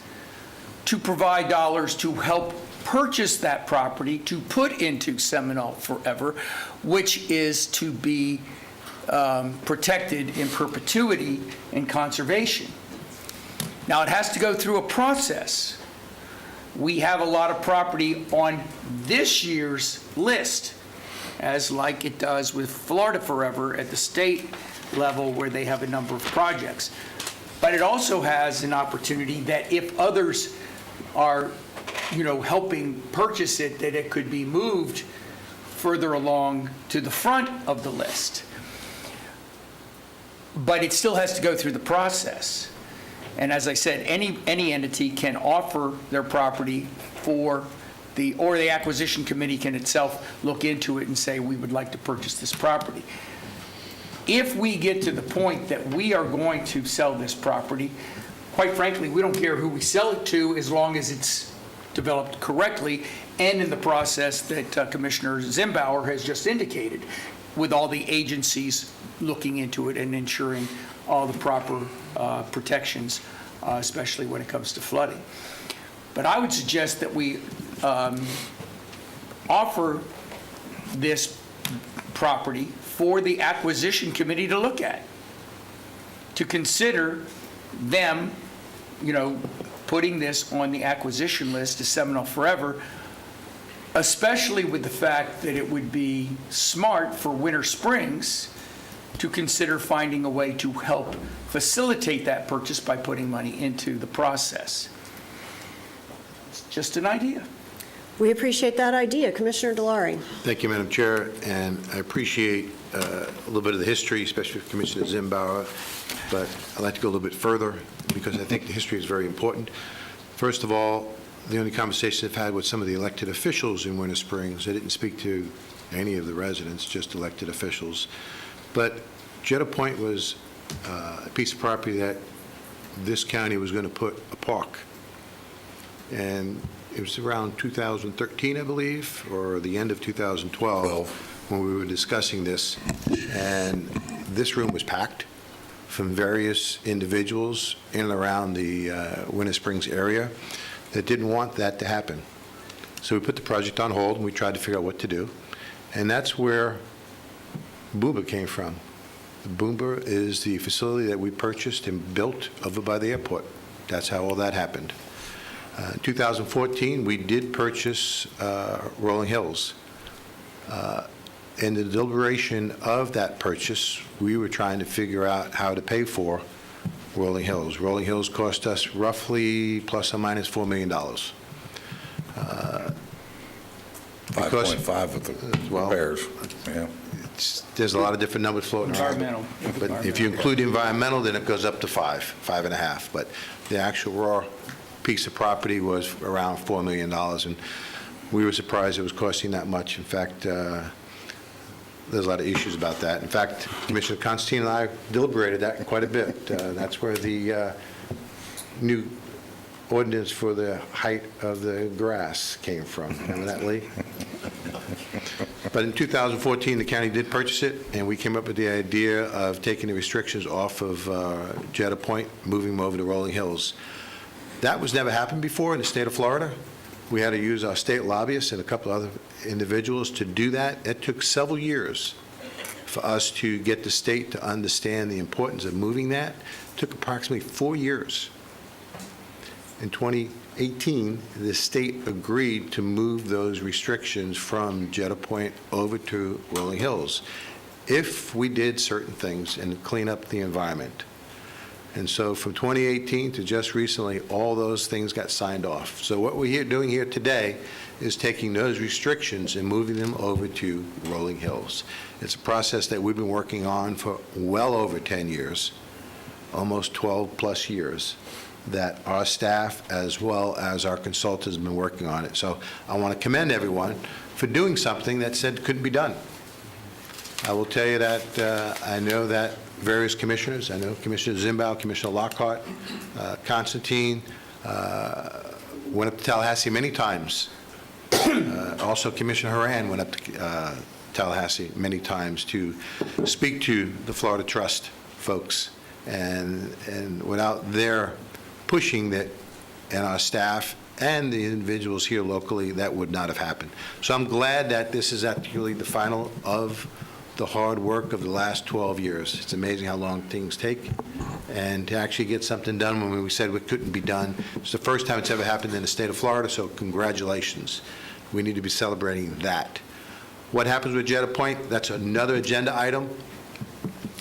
to provide dollars to help purchase that property to put into Seminole Forever, which is to be protected in perpetuity in conservation. Now, it has to go through a process. We have a lot of property on this year's list, as like it does with Florida Forever at the state level where they have a number of projects. But it also has an opportunity that if others are, helping purchase it, that it could be moved further along to the front of the list. But it still has to go through the process. And as I said, any entity can offer their property or the acquisition committee can itself look into it and say, we would like to purchase this property. If we get to the point that we are going to sell this property, quite frankly, we don't care who we sell it to as long as it's developed correctly and in the process that Commissioner Zimbauer has just indicated, with all the agencies looking into it and ensuring all the proper protections, especially when it comes to flooding. But I would suggest that we offer this property for the acquisition committee to look at, to consider them, putting this on the acquisition list to Seminole Forever, especially with the fact that it would be smart for Winter Springs to consider finding a way to help facilitate that purchase by putting money into the process. It's just an idea. We appreciate that idea. Commissioner Delary. Thank you, Madam Chair, and I appreciate a little bit of the history, especially with Commissioner Zimbauer, but I'd like to go a little bit further because I think the history is very important. First of all, the only conversation I've had with some of the elected officials in Winter Springs, I didn't speak to any of the residents, just elected officials, but Jetta Point was a piece of property that this county was going to put a park, and it was around 2013, I believe, or the end of 2012, when we were discussing this, and this room was packed from various individuals in and around the Winter Springs area that didn't want that to happen. So we put the project on hold, and we tried to figure out what to do, and that's where Booba came from. Booba is the facility that we purchased and built over by the airport. That's how all that happened. In 2014, we did purchase Rolling Hills. In the deliberation of that purchase, we were trying to figure out how to pay for Rolling Hills. Rolling Hills cost us roughly plus or minus $4 million. 5.5 with the repairs. Yeah. There's a lot of different numbers floating around. Environmental. But if you include environmental, then it goes up to 5.5. But the actual raw piece of property was around $4 million, and we were surprised it was costing that much. In fact, there's a lot of issues about that. In fact, Commissioner Constantine and I deliberated that quite a bit. That's where the new ordinance for the height of the grass came from. Remember that, Lee? But in 2014, the county did purchase it, and we came up with the idea of taking the restrictions off of Jetta Point, moving them over to Rolling Hills. That was never happened before in the state of Florida. We had to use our state lobbyists and a couple other individuals to do that. It took several years for us to get the state to understand the importance of moving that. It took approximately 4 years. In 2018, the state agreed to move those restrictions from Jetta Point over to Rolling Hills if we did certain things and clean up the environment. And so from 2018 to just recently, all those things got signed off. So what we're doing here today is taking those restrictions and moving them over to Rolling Hills. It's a process that we've been working on for well over 10 years, almost 12-plus years, that our staff as well as our consultants have been working on it. So I want to commend everyone for doing something that said couldn't be done. I will tell you that I know that various commissioners, I know Commissioner Zimbow, Commissioner Lockhart, Constantine, went up to Tallahassee many times. Also, Commissioner Horan went up to Tallahassee many times to speak to the Florida Trust folks. And without their pushing that, and our staff and the individuals here locally, that would not have happened. So I'm glad that this is actually the final of the hard work of the last 12 years. It's amazing how long things take, and to actually get something done when we said it couldn't be done. It's the first time it's ever happened in the state of Florida, so congratulations. We need to be celebrating that. What happens with Jetta Point? That's another agenda item.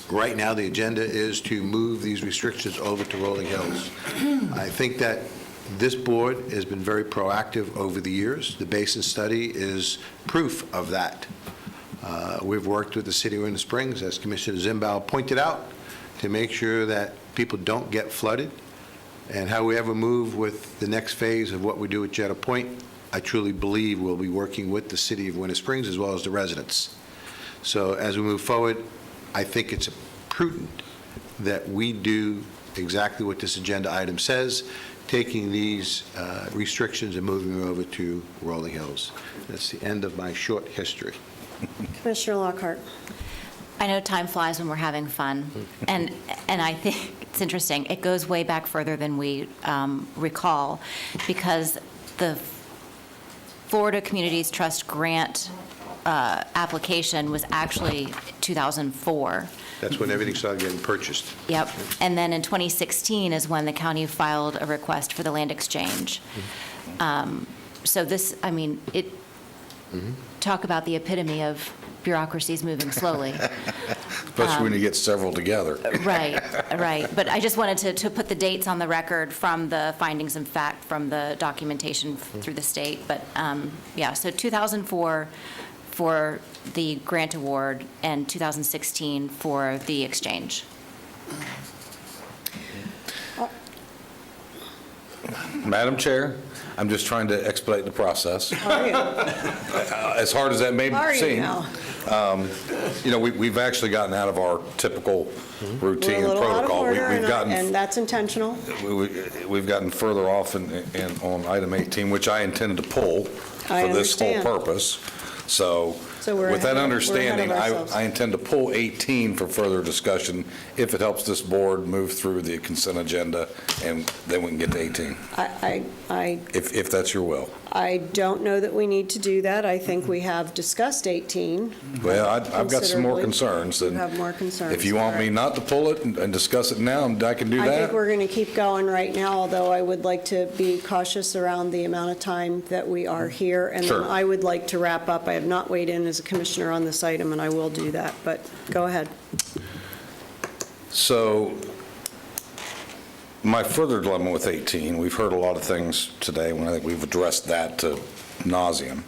Right now, the agenda is to move these restrictions over to Rolling Hills. I think that this board has been very proactive over the years. The basin study is proof of that. We've worked with the city of Winter Springs, as Commissioner Zimbow pointed out, to make sure that people don't get flooded. And how we ever move with the next phase of what we do at Jetta Point, I truly believe we'll be working with the city of Winter Springs as well as the residents. So as we move forward, I think it's prudent that we do exactly what this agenda item says, taking these restrictions and moving them over to Rolling Hills. That's the end of my short history. Commissioner Lockhart. I know time flies when we're having fun, and I think it's interesting. It goes way back further than we recall, because the Florida Communities Trust grant application was actually 2004. That's when everything started getting purchased. Yep. And then in 2016 is when the county filed a request for the land exchange. So this, I mean, it, talk about the epitome of bureaucracies moving slowly. Especially when you get several together. Right, right. But I just wanted to put the dates on the record from the findings and fact from the documentation through the state. But yeah, so 2004 for the grant award and 2016 for the exchange. Madam Chair, I'm just trying to expedite the process. Are you? As hard as that may Are you seem. now? You know, we've actually gotten out of our typical routine We're a and little out of protocol. order, We've gotten, and that's intentional. we've gotten further off on item 18, which I intended to pull I for this whole understand. purpose. So we're with that ahead of understanding, ourselves. I intend to pull 18 for further discussion if it helps this board move through the consent agenda, and then we can get to 18, if that's your will. I don't know that we need to do that. I think we have discussed 18. Well, I've got some more considerably. concerns. You and have more concerns. If you want me not to pull it and discuss it now, I can do I think that. we're going to keep going right now, although I would like to be cautious around the amount of time that we are here. And Sure. then I would like to wrap up. I have not weighed in as a commissioner on this item, and I will do that. But go ahead. So my further dilemma with 18, we've heard a lot of things today, and I think we've addressed that to nauseam.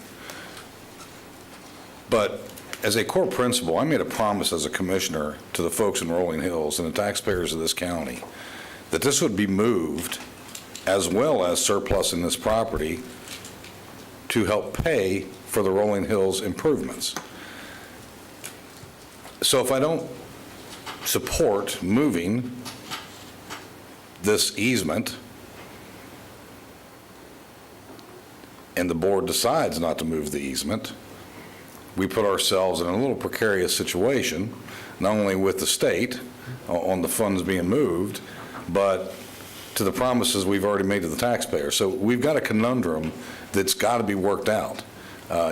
But as a core principle, I made a promise as a commissioner to the folks in Rolling Hills and the taxpayers of this county that this would be moved, as well as surplus in this property, to help pay for the Rolling Hills improvements. So if I don't support moving this easement, and the board decides not to move the easement, we put ourselves in a little precarious situation, not only with the state on the funds being moved, but to the promises we've already made to the taxpayer. So we've got a conundrum that's got to be worked out.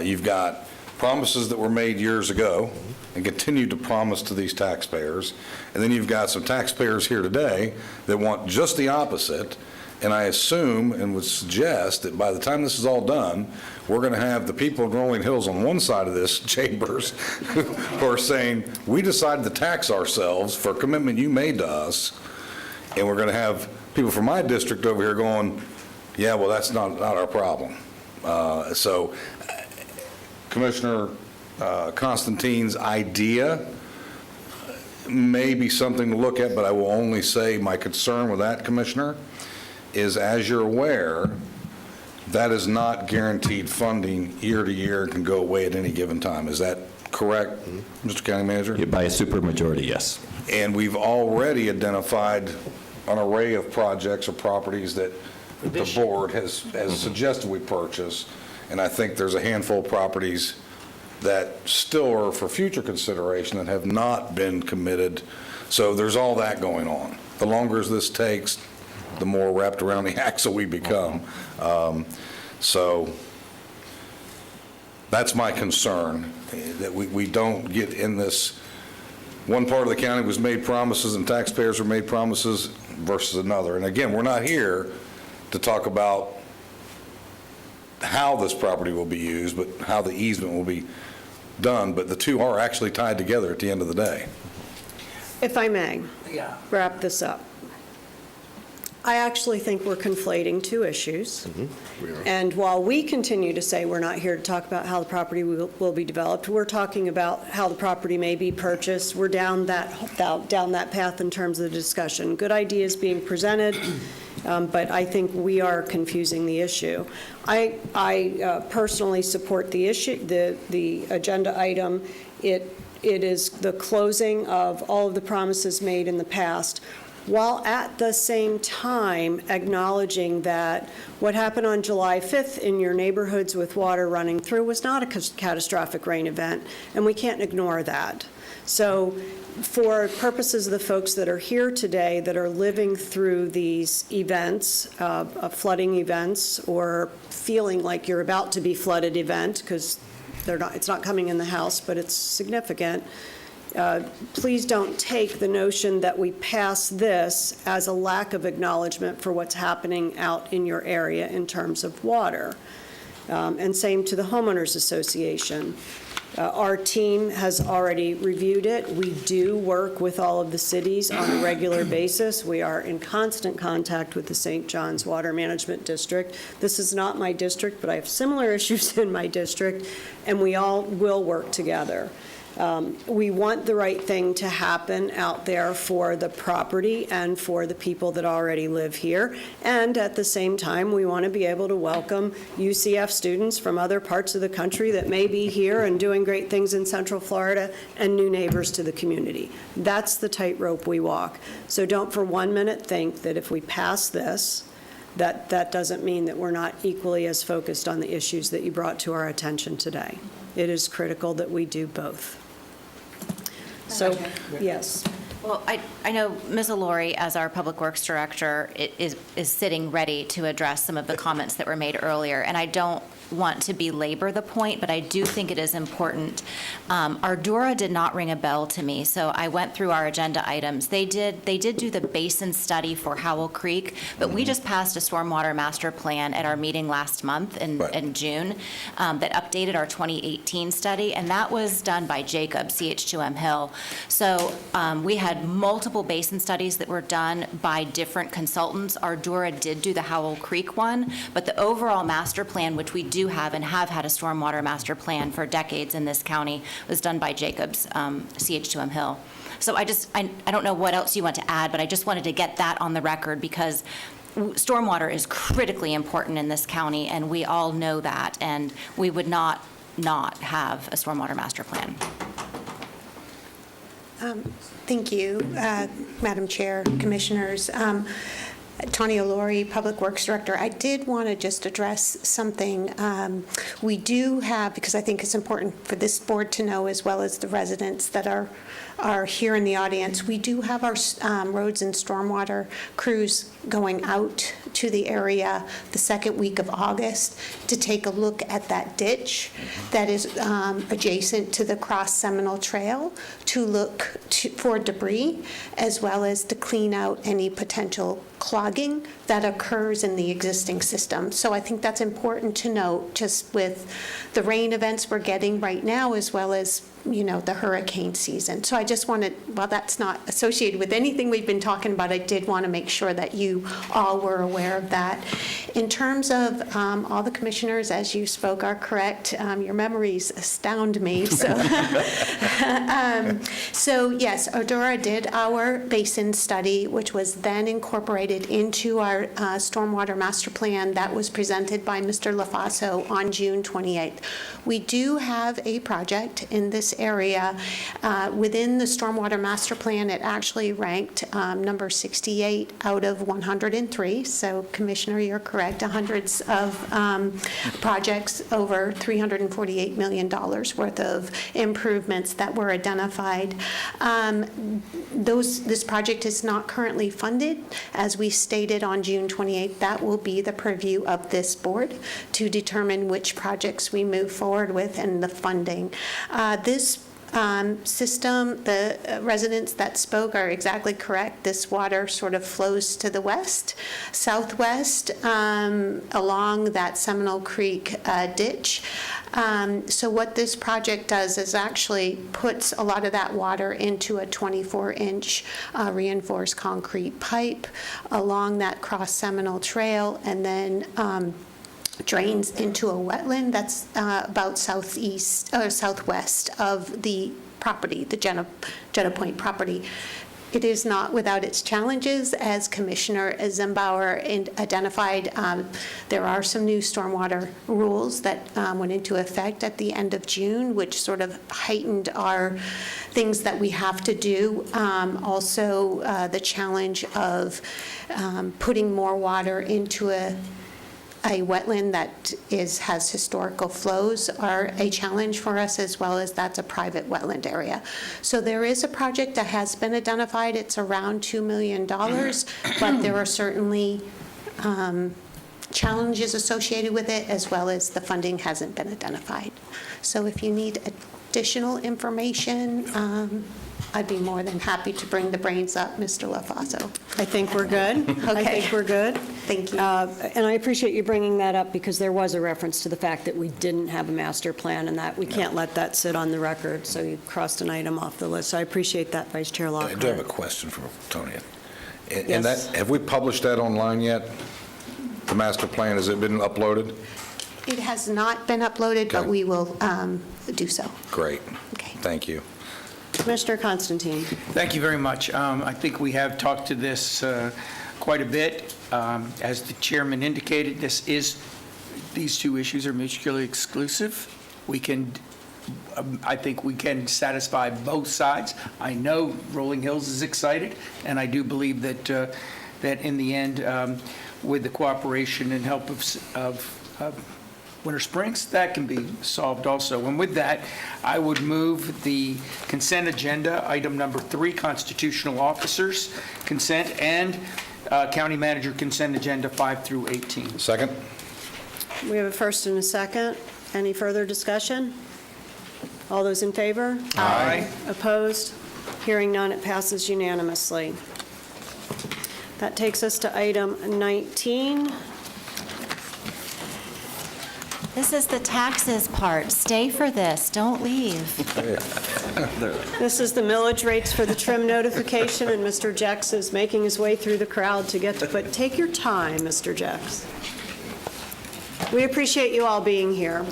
You've got promises that were made years ago and continue to promise to these taxpayers, and then you've got some taxpayers here today that want just the opposite, and I assume and would suggest that by the time this is all done, we're going to have the people in Rolling Hills on one side of this chambers who are saying, we decided to tax ourselves for a commitment you made to us, and we're going to have people from my district over here going, yeah, well, that's not our problem. So Commissioner Constantine's idea may be something to look at, but I will only say my concern with that, Commissioner, is, as you're aware, that is not guaranteed funding year to year and can go away at any given time. Is that correct, Mr. County Manager? By a supermajority, yes. And we've already identified an array of projects or properties that the board has suggested we purchase, and I think there's a handful of properties that still are for future consideration that have not been committed. So there's all that going on. The longer as this takes, the more wrapped around the axle we become. So that's my concern, that we don't get in this, one part of the county was made promises and taxpayers were made promises versus another. And again, we're not here to talk about how this property will be used, but how the easement will be done, but the two are actually tied together at the end of the day. If I may, wrap this up. I actually think we're conflating two issues. And while we continue to say we're not here to talk about how the property will be developed, we're talking about how the property may be purchased. We're down that path in terms of the discussion. Good ideas being presented, but I think we are confusing the issue. I personally support the issue, the agenda item. It is the closing of all of the promises made in the past, while at the same time acknowledging that what happened on July 5th in your neighborhoods with water running through was not a catastrophic rain event, and we can't ignore that. So for purposes of the folks that are here today that are living through these events, flooding events, or feeling like you're about to be flooded event, because it's not coming in the house, but it's significant, please don't take the notion that we pass this as a lack of acknowledgement for what's happening out in your area in terms of water. And same to the Homeowners Association. Our team has already reviewed it. We do work with all of the cities on a regular basis. We are in constant contact with the St. John's Water Management District. This is not my district, but I have similar issues in my district, and we all will work together. We want the right thing to happen out there for the property and for the people that already live here. And at the same time, we want to be able to welcome UCF students from other parts of the country that may be here and doing great things in Central Florida, and new neighbors to the community. That's the tightrope we walk. So don't for 1 minute think that if we pass this, that doesn't mean that we're not equally as focused on the issues that you brought to our attention today. It is critical that we do both. So, yes. Well, I know Ms. Allori, as our Public Works Director, is sitting ready to address some of the comments that were made earlier, and I don't want to belabor the point, but I do think it is important. Ardura did not ring a bell to me, so I went through our agenda items. They did do the basin study for Howell Creek, but we just passed a stormwater master plan at our meeting last month in June that updated our 2018 study, and that was done by Jacob, CH2M Hill. So we had multiple basin studies that were done by different consultants. Ardura did do the Howell Creek one, but the overall master plan, which we do have and have had a stormwater master plan for decades in this county, was done by Jacobs, CH2M Hill. So I don't know what else you want to add, but I just wanted to get that on the record because stormwater is critically important in this county, and we all know that, and we would not have a stormwater master plan. Thank you, Madam Chair, Commissioners. Tanya Laurie, Public Works Director. I did want to just address something. We do have, because I think it's important for this board to know as well as the residents that are here in the audience, we do have our roads and stormwater crews going out to the area the second week of August to take a look at that ditch that is adjacent to the Cross Seminole Trail to look for debris, as well as to clean out any potential clogging that occurs in the existing system. So I think that's important to note, just with the rain events we're getting right now, as well as, you know, the hurricane season. So I just wanted, while that's not associated with anything we've been talking about, I did want to make sure that you all were aware of that. In terms of all the commissioners, as you spoke, are correct. Your memories astound me. So, so yes, Odora did our basin study, which was then incorporated into our stormwater master plan that was presented by Mr. LaFaso on June 28th. We do have a project in this area. Within the stormwater master plan, it actually ranked number 68 out of 103. So, Commissioner, you're correct. Hundreds of projects, over $348 million worth of improvements that were identified. This project is not currently funded. As we stated on June 28th, that will be the purview of this board to determine which projects we move forward with and the funding. This system, the residents that spoke are exactly correct. This water sort of flows to the west, southwest, along that Seminole Creek ditch. So what this project does is actually puts a lot of that water into a 24-inch reinforced concrete pipe along that Cross Seminole Trail, and then drains into a wetland that's about southeast or southwest of the property, the Jenna Point property. It is not without its challenges, as Commissioner Zimbauer identified. There are some new stormwater rules that went into effect at the end of June, which sort of heightened our things that we have to do. Also, the challenge of putting more water into a wetland that has historical flows are a challenge for us, as well as that's a private wetland area. So there is a project that has been identified. It's around $2 million, but there are certainly challenges associated with it, as well as the funding hasn't been identified. So if you need additional information, I'd be more than happy to bring the brains up, Mr. LaFaso. I think we're good. Okay. I think we're good. Thank you. And I appreciate you bringing that up, because there was a reference to the fact that we didn't have a master plan, and that we can't let that sit on the record, so you crossed an item off the list. So I appreciate that, Vice Chair Lockhart. I do have a question for Tony. And Yes. that, have we published that online yet? The master plan, has it been uploaded? It has not been uploaded, but we will do so. Great. Okay. Thank you. Commissioner Constantine. Thank you very much. I think we have talked to this quite a bit. As the chairman indicated, these two issues are mutually exclusive. I think we can satisfy both sides. I know Rolling Hills is excited, and I do believe that in the end, with the cooperation and help of Winter Springs, that can be solved also. And with that, I would move the consent agenda, item number 3, constitutional officers consent, and county manager consent agenda 5 through 18. Second. We have a first and a second. Any further discussion? All those in favor? Aye. Opposed? Hearing none, it passes unanimously. That takes us to item 19. This is the taxes part. Stay for this. Don't leave. This is the millage rates for the trim notification, and Mr. Jex is making his way through the crowd to get to, but take your time, Mr. Jex. We appreciate you all being here.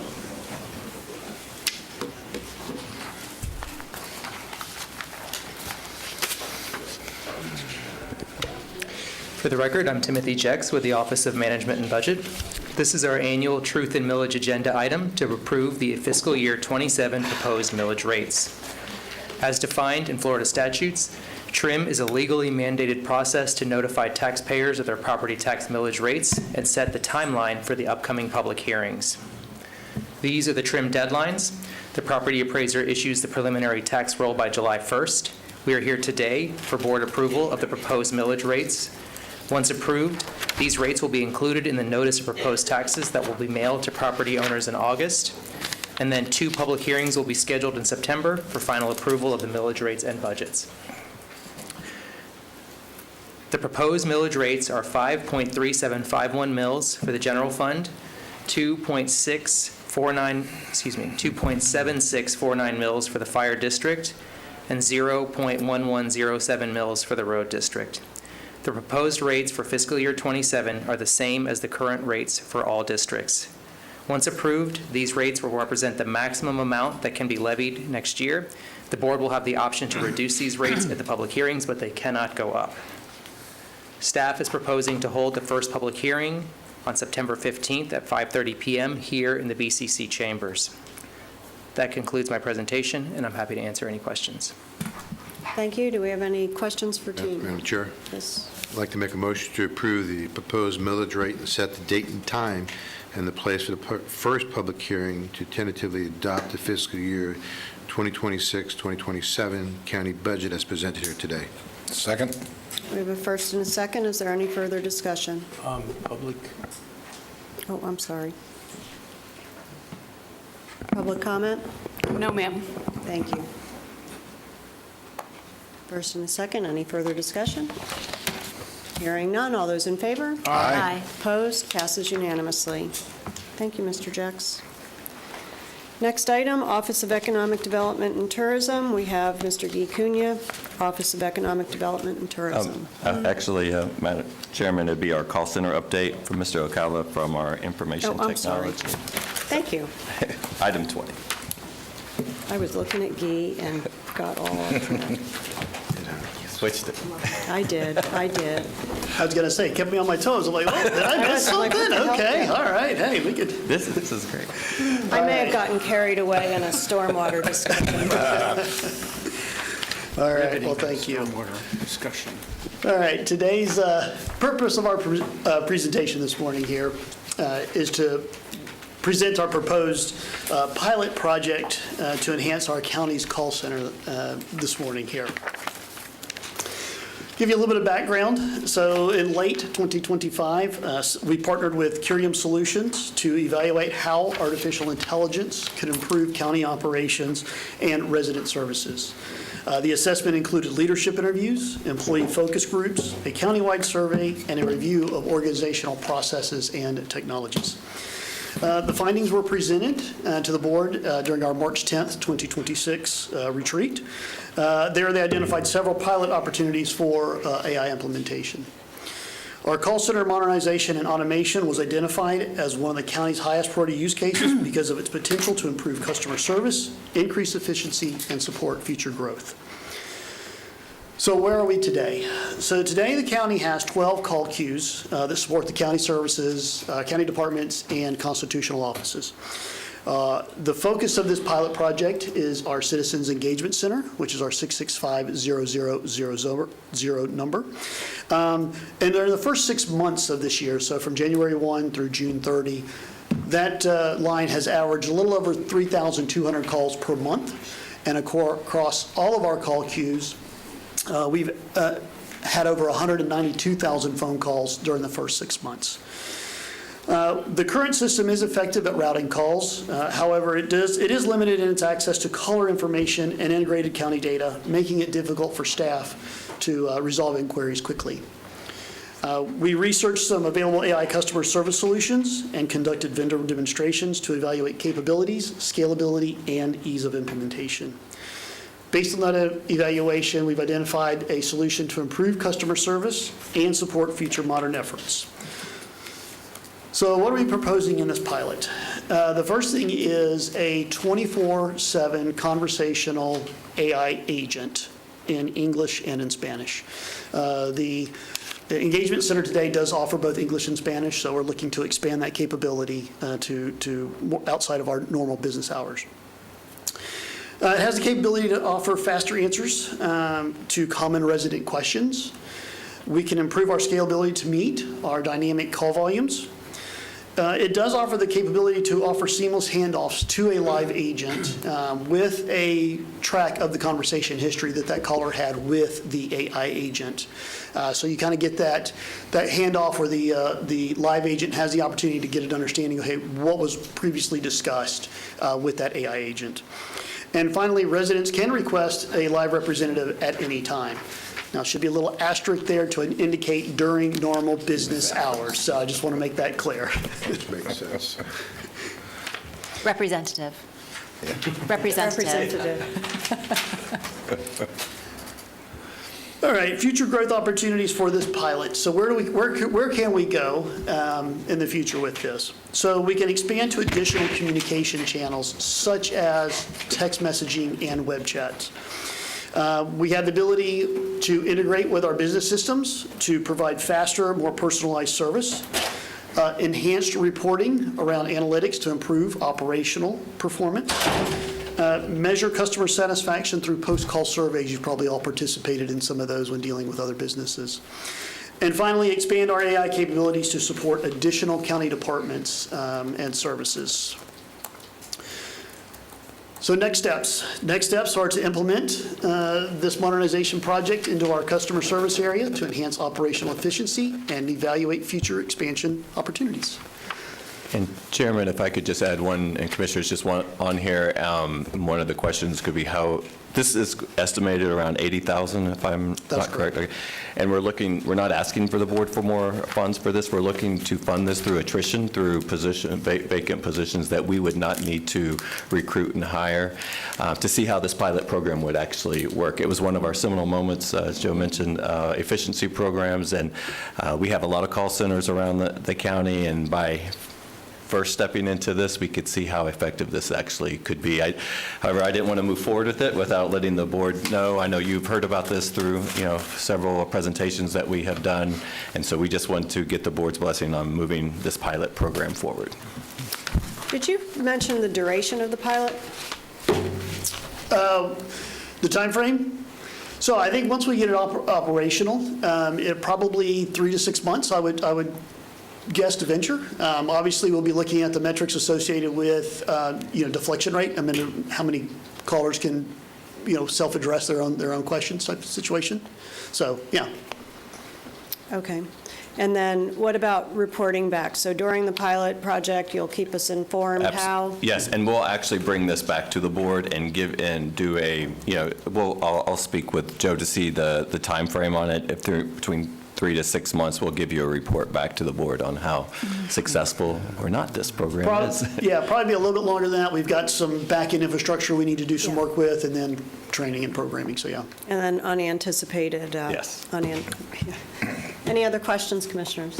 For the record, I'm Timothy Jex with the Office of Management and Budget. This is our annual Truth in Millage agenda item to approve the fiscal year 27 proposed millage rates. As defined in Florida statutes, TRIM is a legally mandated process to notify taxpayers of their property tax millage rates and set the timeline for the upcoming public hearings. These are the TRIM deadlines. The property appraiser issues the preliminary tax roll by July 1st. We are here today for board approval of the proposed millage rates. Once approved, these rates will be included in the notice of proposed taxes that will be mailed to property owners in August. And then 2 public hearings will be scheduled in September for final approval of the millage rates and budgets. The proposed millage rates are 5.3751 mills for the general fund, 2.7649 mills for the fire district, and 0.1107 mills for the road district. The proposed rates for fiscal year 27 are the same as the current rates for all districts. Once approved, these rates will represent the maximum amount that can be levied next year. The board will have the option to reduce these rates at the public hearings, but they cannot go up. Staff is proposing to hold the first public hearing on September 15th at 5:30 p.m. here in the BCC chambers. That concludes my presentation, and I'm happy to answer any questions. Thank you. Do we have any questions for Team? Madam Chair, Yes. I'd like to make a motion to approve the proposed millage rate and set the date and time and the place for the first public hearing to tentatively adopt the fiscal year 2026-2027 county budget as presented here today. Second? We have a first and a second. Is there any further discussion? Public. Oh, I'm sorry. Public comment? No, ma'am. Thank you. First and a second, any further discussion? Hearing none, all those in favor? Aye. Opposed? Passes unanimously. Thank you, Mr. Jex. Next item, Office of Economic Development and Tourism. We have Mr. Guy Cunha, Office of Economic Development and Tourism. Actually, Madam Chairman, it'd be our call center update from Mr. Ocala from our information Oh, I'm sorry. technology. Thank you. Item 20. I was looking at Guy and got all off track. Switched it. I did. I was going to say, kept me on my toes. I'm like, oh, did I miss I'm like, something? what the hell? Okay, all right. Hey, we could. This is great. I may have gotten carried away in a stormwater discussion. All right, well, thank you. Discussion. All right, today's purpose of our presentation this morning here is to present our proposed pilot project to enhance our county's call center this morning here. Give you a little bit of background. So in late 2025, we partnered with Curium Solutions to evaluate how artificial intelligence could improve county operations and resident services. The assessment included leadership interviews, employee focus groups, a countywide survey, and a review of organizational processes and technologies. The findings were presented to the board during our March 10th, 2026 retreat. There they identified several pilot opportunities for AI implementation. Our call center modernization and automation was identified as one of the county's highest priority use cases because of its potential to improve customer service, increase efficiency, and support future growth. So where are we today? So today the county has 12 call queues that support the county services, county departments, and constitutional offices. The focus of this pilot project is our Citizens Engagement Center, which is our 665-0000 number. And during the first 6 months of this year, so from January 1 through June 30, that line has averaged a little over 3,200 calls per month. And across all of our call queues, we've had over 192,000 phone calls during the first 6 months. The current system is effective at routing calls. However, it is limited in its access to caller information and integrated county data, making it difficult for staff to resolve inquiries quickly. We researched some available AI customer service solutions and conducted vendor demonstrations to evaluate capabilities, scalability, and ease of implementation. Based on that evaluation, we've identified a solution to improve customer service and support future modern efforts. So what are we proposing in this pilot? The first thing is a 24/7 conversational AI agent in English and in Spanish. The Engagement Center today does offer both English and Spanish, so we're looking to expand that capability to outside of our normal business hours. It has the capability to offer faster answers to common resident questions. We can improve our scalability to meet our dynamic call volumes. It does offer the capability to offer seamless handoffs to a live agent with a track of the conversation history that caller had with the AI agent. So you kind of get that handoff where the live agent has the opportunity to get an understanding of, hey, what was previously discussed with that AI agent. And finally, residents can request a live representative at any time. Now, it should be a little asterisk there to indicate during normal business hours, so I just want to make that clear. Which makes sense. Representative. Representative. All right, future growth opportunities for this pilot. So where can we go in the future with this? So we can expand to additional communication channels such as text messaging and web chats. We have the ability to integrate with our business systems to provide faster, more personalized service, enhanced reporting around analytics to improve operational performance, measure customer satisfaction through post-call surveys. You've probably all participated in some of those when dealing with other businesses. And finally, expand our AI capabilities to support additional county departments and services. So next steps are to implement this modernization project into our customer service area to enhance operational efficiency and evaluate future expansion opportunities. And Chairman, if I could just add one, and Commissioners, just one on here. One of the questions could be how, this is estimated around 80,000, if I'm not correct. Okay. And we're not asking for the board for more funds for this. We're looking to fund this through attrition, through vacant positions that we would not need to recruit and hire, to see how this pilot program would actually work. It was one of our seminal moments, as Joe mentioned, efficiency programs, and we have a lot of call centers around the county, and by first stepping into this, we could see how effective this actually could be. However, I didn't want to move forward with it without letting the board know. I know you've heard about this through, several presentations that we have done, and so we just want to get the board's blessing on moving this pilot program forward. Did you mention the duration of the pilot? The time frame? So I think once we get it operational, it probably 3 to 6 months, I would guess to venture. Obviously, we'll be looking at the metrics associated with, deflection rate. I mean, how many callers can, self-address their own questions type of situation. So, yeah. Okay. And then what about reporting back? So during the pilot project, you'll keep us informed how? Yes, and we'll actually bring this back to the board and do a, I'll speak with Joe to see the time frame on it. If they're between 3 to 6 months, we'll give you a report back to the board on how successful or not this program is. Yeah, probably be a little bit longer than that. We've got some back-end infrastructure we need to do some work with, and then training and programming, so yeah. And then unanticipated. Yes. Any other questions, Commissioners?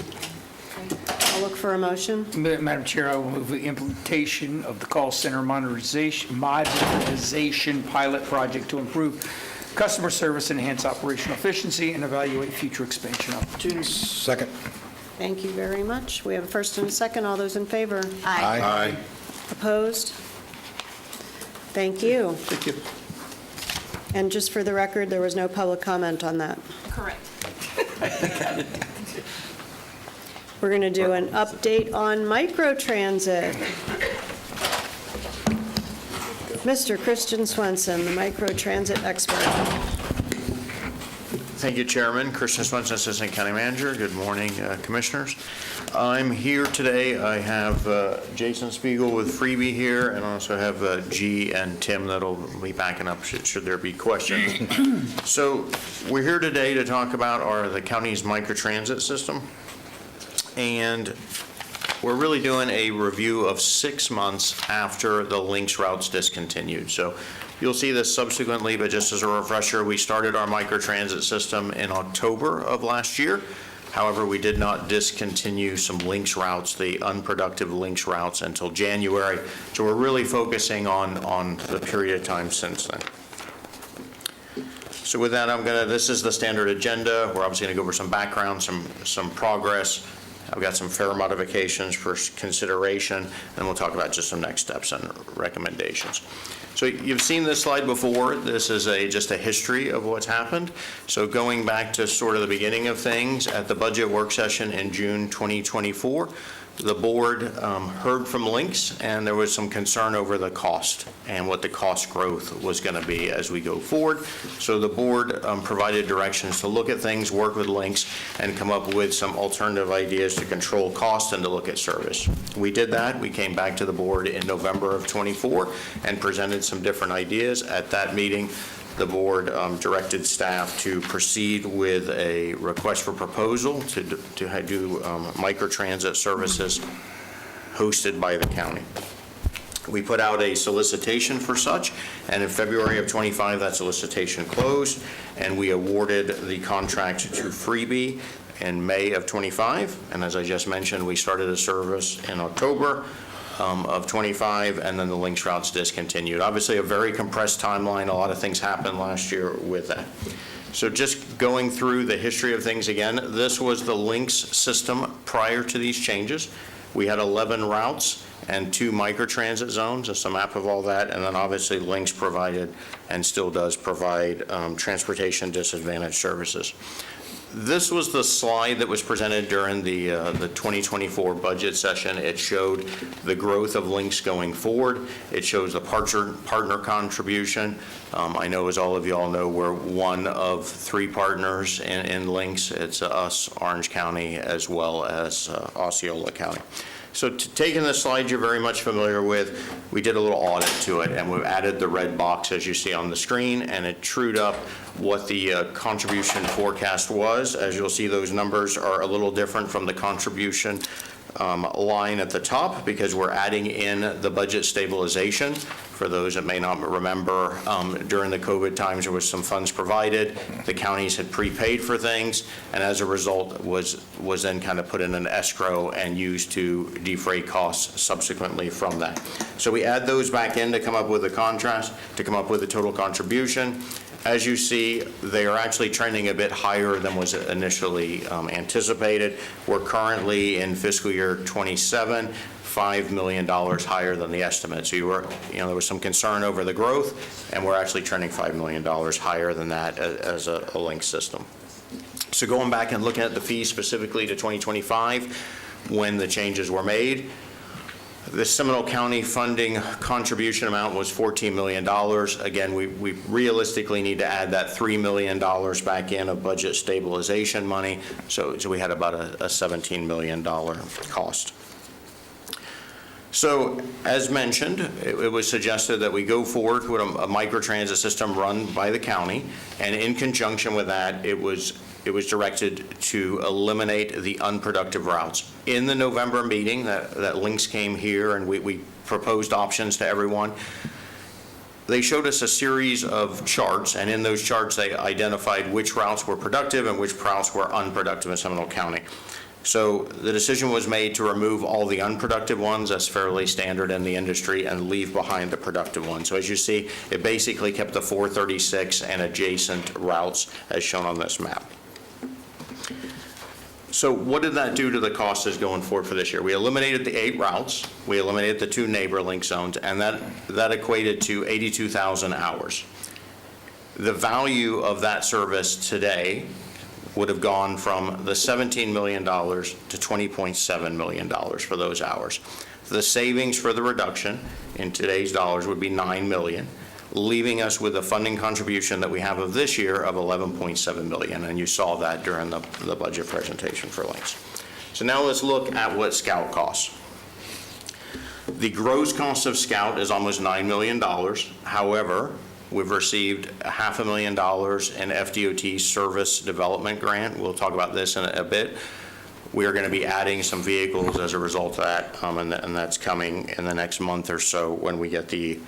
I'll look for a motion. Madam Chair, I will move the implementation of the call center modernization pilot project to improve customer service, enhance operational efficiency, and evaluate future expansion opportunities. Second. Thank you very much. We have a first and a second. All those in favor? Aye. Opposed? Thank you. Thank you. And just for the record, there was no public comment on that. Correct. We're going to do an update on microtransit. Mr. Christian Swenson, the microtransit expert. Thank you, Chairman. Christian Swenson, Assistant County Manager. Good morning, Commissioners. I'm here today. I have Jason Spiegel with Freebie here, and also have G and Tim that'll be backing up should there be questions. So we're here today to talk about the county's microtransit system, and we're really doing a review of 6 months after the Lynx routes discontinued. So you'll see this subsequently, but just as a refresher, we started our microtransit system in October of last year. However, we did not discontinue some Lynx routes, the unproductive Lynx routes, until January. So we're really focusing on the period of time since then. So with that, this is the standard agenda. We're obviously going to go over some background, some progress, I've got some fare modifications for consideration, and we'll talk about just some next steps and recommendations. So you've seen this slide before. This is just a history of what's happened. So going back to sort of the beginning of things, at the budget work session in June 2024, the board heard from Lynx, and there was some concern over the cost and what the cost growth was going to be as we go forward. So the board provided directions to look at things, work with Lynx, and come up with some alternative ideas to control cost and to look at service. We did that. We came back to the board in November of 24 and presented some different ideas. At that meeting, the board directed staff to proceed with a request for proposal to do microtransit services hosted by the county. We put out a solicitation for such, and in February of 25, that solicitation closed, and we awarded the contract to Freebie in May of 25. And as I just mentioned, we started a service in October of 25, and then the Lynx routes discontinued. Obviously, a very compressed timeline. A lot of things happened last year with that. So just going through the history of things again, this was the Lynx system prior to these changes. We had 11 routes and 2 microtransit zones. That's a map of all that. And then obviously Lynx provided and still does provide transportation disadvantaged services. This was the slide that was presented during the 2024 budget session. It showed the growth of Lynx going forward. It shows the partner contribution. I know, as all of you all know, we're one of 3 partners in Lynx. It's us, Orange County, as well as Osceola County. So taking the slide you're very much familiar with, we did a little audit to it, and we've added the red box as you see on the screen, and it trued up what the contribution forecast was. As you'll see, those numbers are a little different from the contribution line at the top because we're adding in the budget stabilization. For those that may not remember, during the COVID times, there was some funds provided. The counties had prepaid for things, and as a result was then kind of put in an escrow and used to defray costs subsequently from that. So we add those back in to come up with a contrast, to come up with a total contribution. As you see, they are actually trending a bit higher than was initially anticipated. We're currently in fiscal year 27, $5 million higher than the estimate. So there was some concern over the growth, and we're actually trending $5 million higher than that as a Lynx system. So going back and looking at the fees specifically to 2025, when the changes were made, the Seminole County funding contribution amount was $14 million. Again, we realistically need to add that $3 million back in of budget stabilization money. So we had about a $17 million cost. So as mentioned, it was suggested that we go forward with a microtransit system run by the county, and in conjunction with that, it was directed to eliminate the unproductive routes. In the November meeting that Lynx came here and we proposed options to everyone, they showed us a series of charts, and in those charts they identified which routes were productive and which routes were unproductive in Seminole County. So the decision was made to remove all the unproductive ones, that's fairly standard in the industry, and leave behind the productive ones. So as you see, it basically kept the 436 and adjacent routes as shown on this map. So what did that do to the costs as going forward for this year? We eliminated the 8 routes, we eliminated the 2 neighbor link zones, and that equated to 82,000 hours. The value of that service today would have gone from the $17 million to $20.7 million for those hours. The savings for the reduction in today's dollars would be $9 million, leaving us with a funding contribution that we have of this year of $11.7 million, and you saw that during the budget presentation for Lynx. So now let's look at what Scout costs. The gross cost of Scout is almost $9 million. However, we've received $500,000 in FDOT service development grant. We'll talk about this in a bit. We are going to be adding some vehicles as a result of that, and that's coming in the next month or so when we get the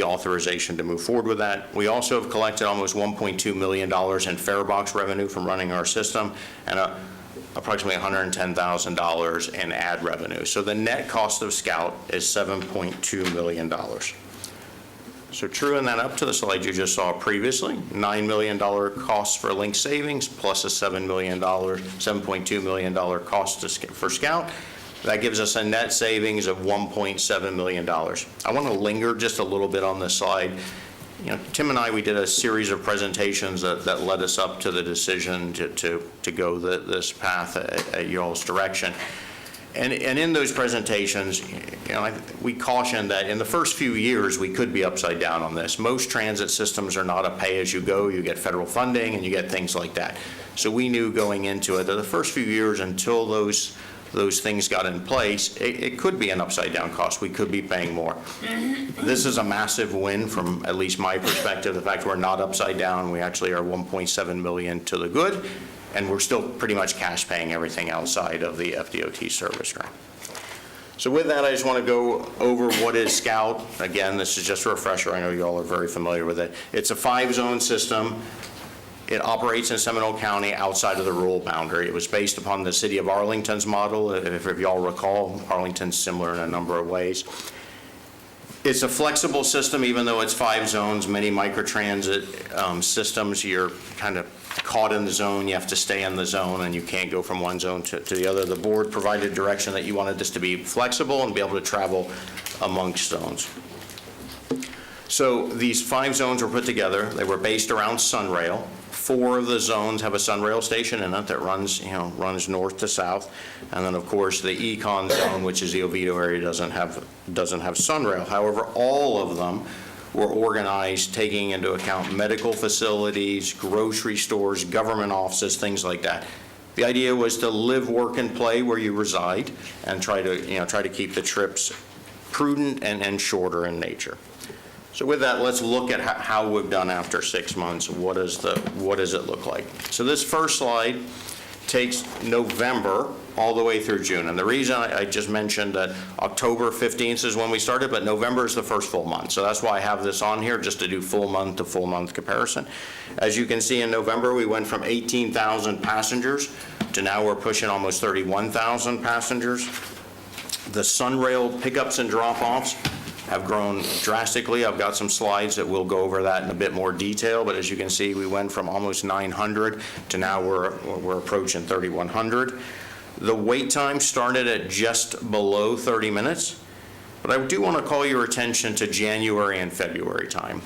authorization to move forward with that. We also have collected almost $1.2 million in fare box revenue from running our system, and approximately $110,000 in ad revenue. So the net cost of Scout is $7.2 million. So truing that up to the slide you just saw previously, $9 million cost for link savings plus a $7.2 million cost for Scout. That gives us a net savings of $1.7 million. I want to linger just a little bit on this slide. You know, Tim and I, we did a series of presentations that led us up to the decision to go this path at y'all's direction. And in those presentations, you know, we cautioned that in the first few years, we could be upside down on this. Most transit systems are not a pay-as-you-go. You get federal funding and you get things like that. So we knew going into it that the first few years, until those things got in place, it could be an upside-down cost. We could be paying more. This is a massive win from at least my perspective. The fact we're not upside down, we actually are $1.7 million to the good, and we're still pretty much cash paying everything outside of the FDOT service grant. So with that, I just want to go over what is Scout. Again, this is just a refresher. I know you all are very familiar with it. It's a 5-zone system. It operates in Seminole County outside of the rural boundary. It was based upon the city of Arlington's model. If y'all recall, Arlington's similar in a number of ways. It's a flexible system, even though it's 5 zones. Many microtransit systems, you're kind of caught in the zone. You have to stay in the zone, and you can't go from one zone to the other. The board provided direction that you wanted this to be flexible and be able to travel amongst zones. So these 5 zones were put together. They were based around Sunrail. 4 of the zones have a Sunrail station in it that runs north to south. And then, of course, the Econ zone, which is the Oviedo area, doesn't have Sunrail. However, all of them were organized taking into account medical facilities, grocery stores, government offices, things like that. The idea was to live, work, and play where you reside, and try to keep the trips prudent and shorter in nature. So with that, let's look at how we've done after 6 months. What does it look like? So this first slide takes November all the way through June. And the reason I just mentioned that October 15th is when we started, but November is the first full month. So that's why I have this on here, just to do full month to full month comparison. As you can see, in November, we went from 18,000 passengers to now we're pushing almost 31,000 passengers. The Sunrail pickups and drop-offs have grown drastically. I've got some slides that will go over that in a bit more detail, but as you can see, we went from almost 900 to now we're approaching 3,100. The wait time started at just below 30 minutes, but I do want to call your attention to January and February time.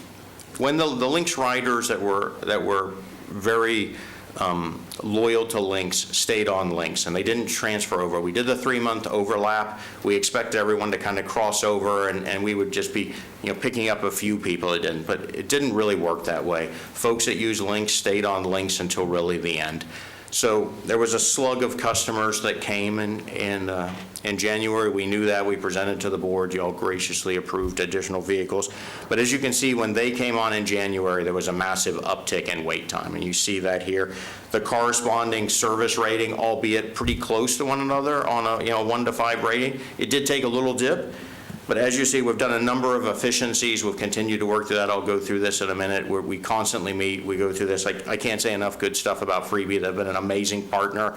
When the Lynx riders that were very loyal to Lynx stayed on Lynx, and they didn't transfer over. We did the 3-month overlap. We expected everyone to kind of cross over, and we would just be, picking up a few people. It didn't, but it didn't really work that way. Folks that use Lynx stayed on Lynx until really the end. So there was a slug of customers that came in January. We knew that. We presented to the board. You all graciously approved additional vehicles. But as you can see, when they came on in January, there was a massive uptick in wait time. And you see that here. The corresponding service rating, albeit pretty close to one another on a 1 to 5 rating, it did take a little dip. But as you see, we've done a number of efficiencies. We've continued to work through that. I'll go through this in a minute. We constantly meet. We go through this. I can't say enough good stuff about Freebie. They've been an amazing partner.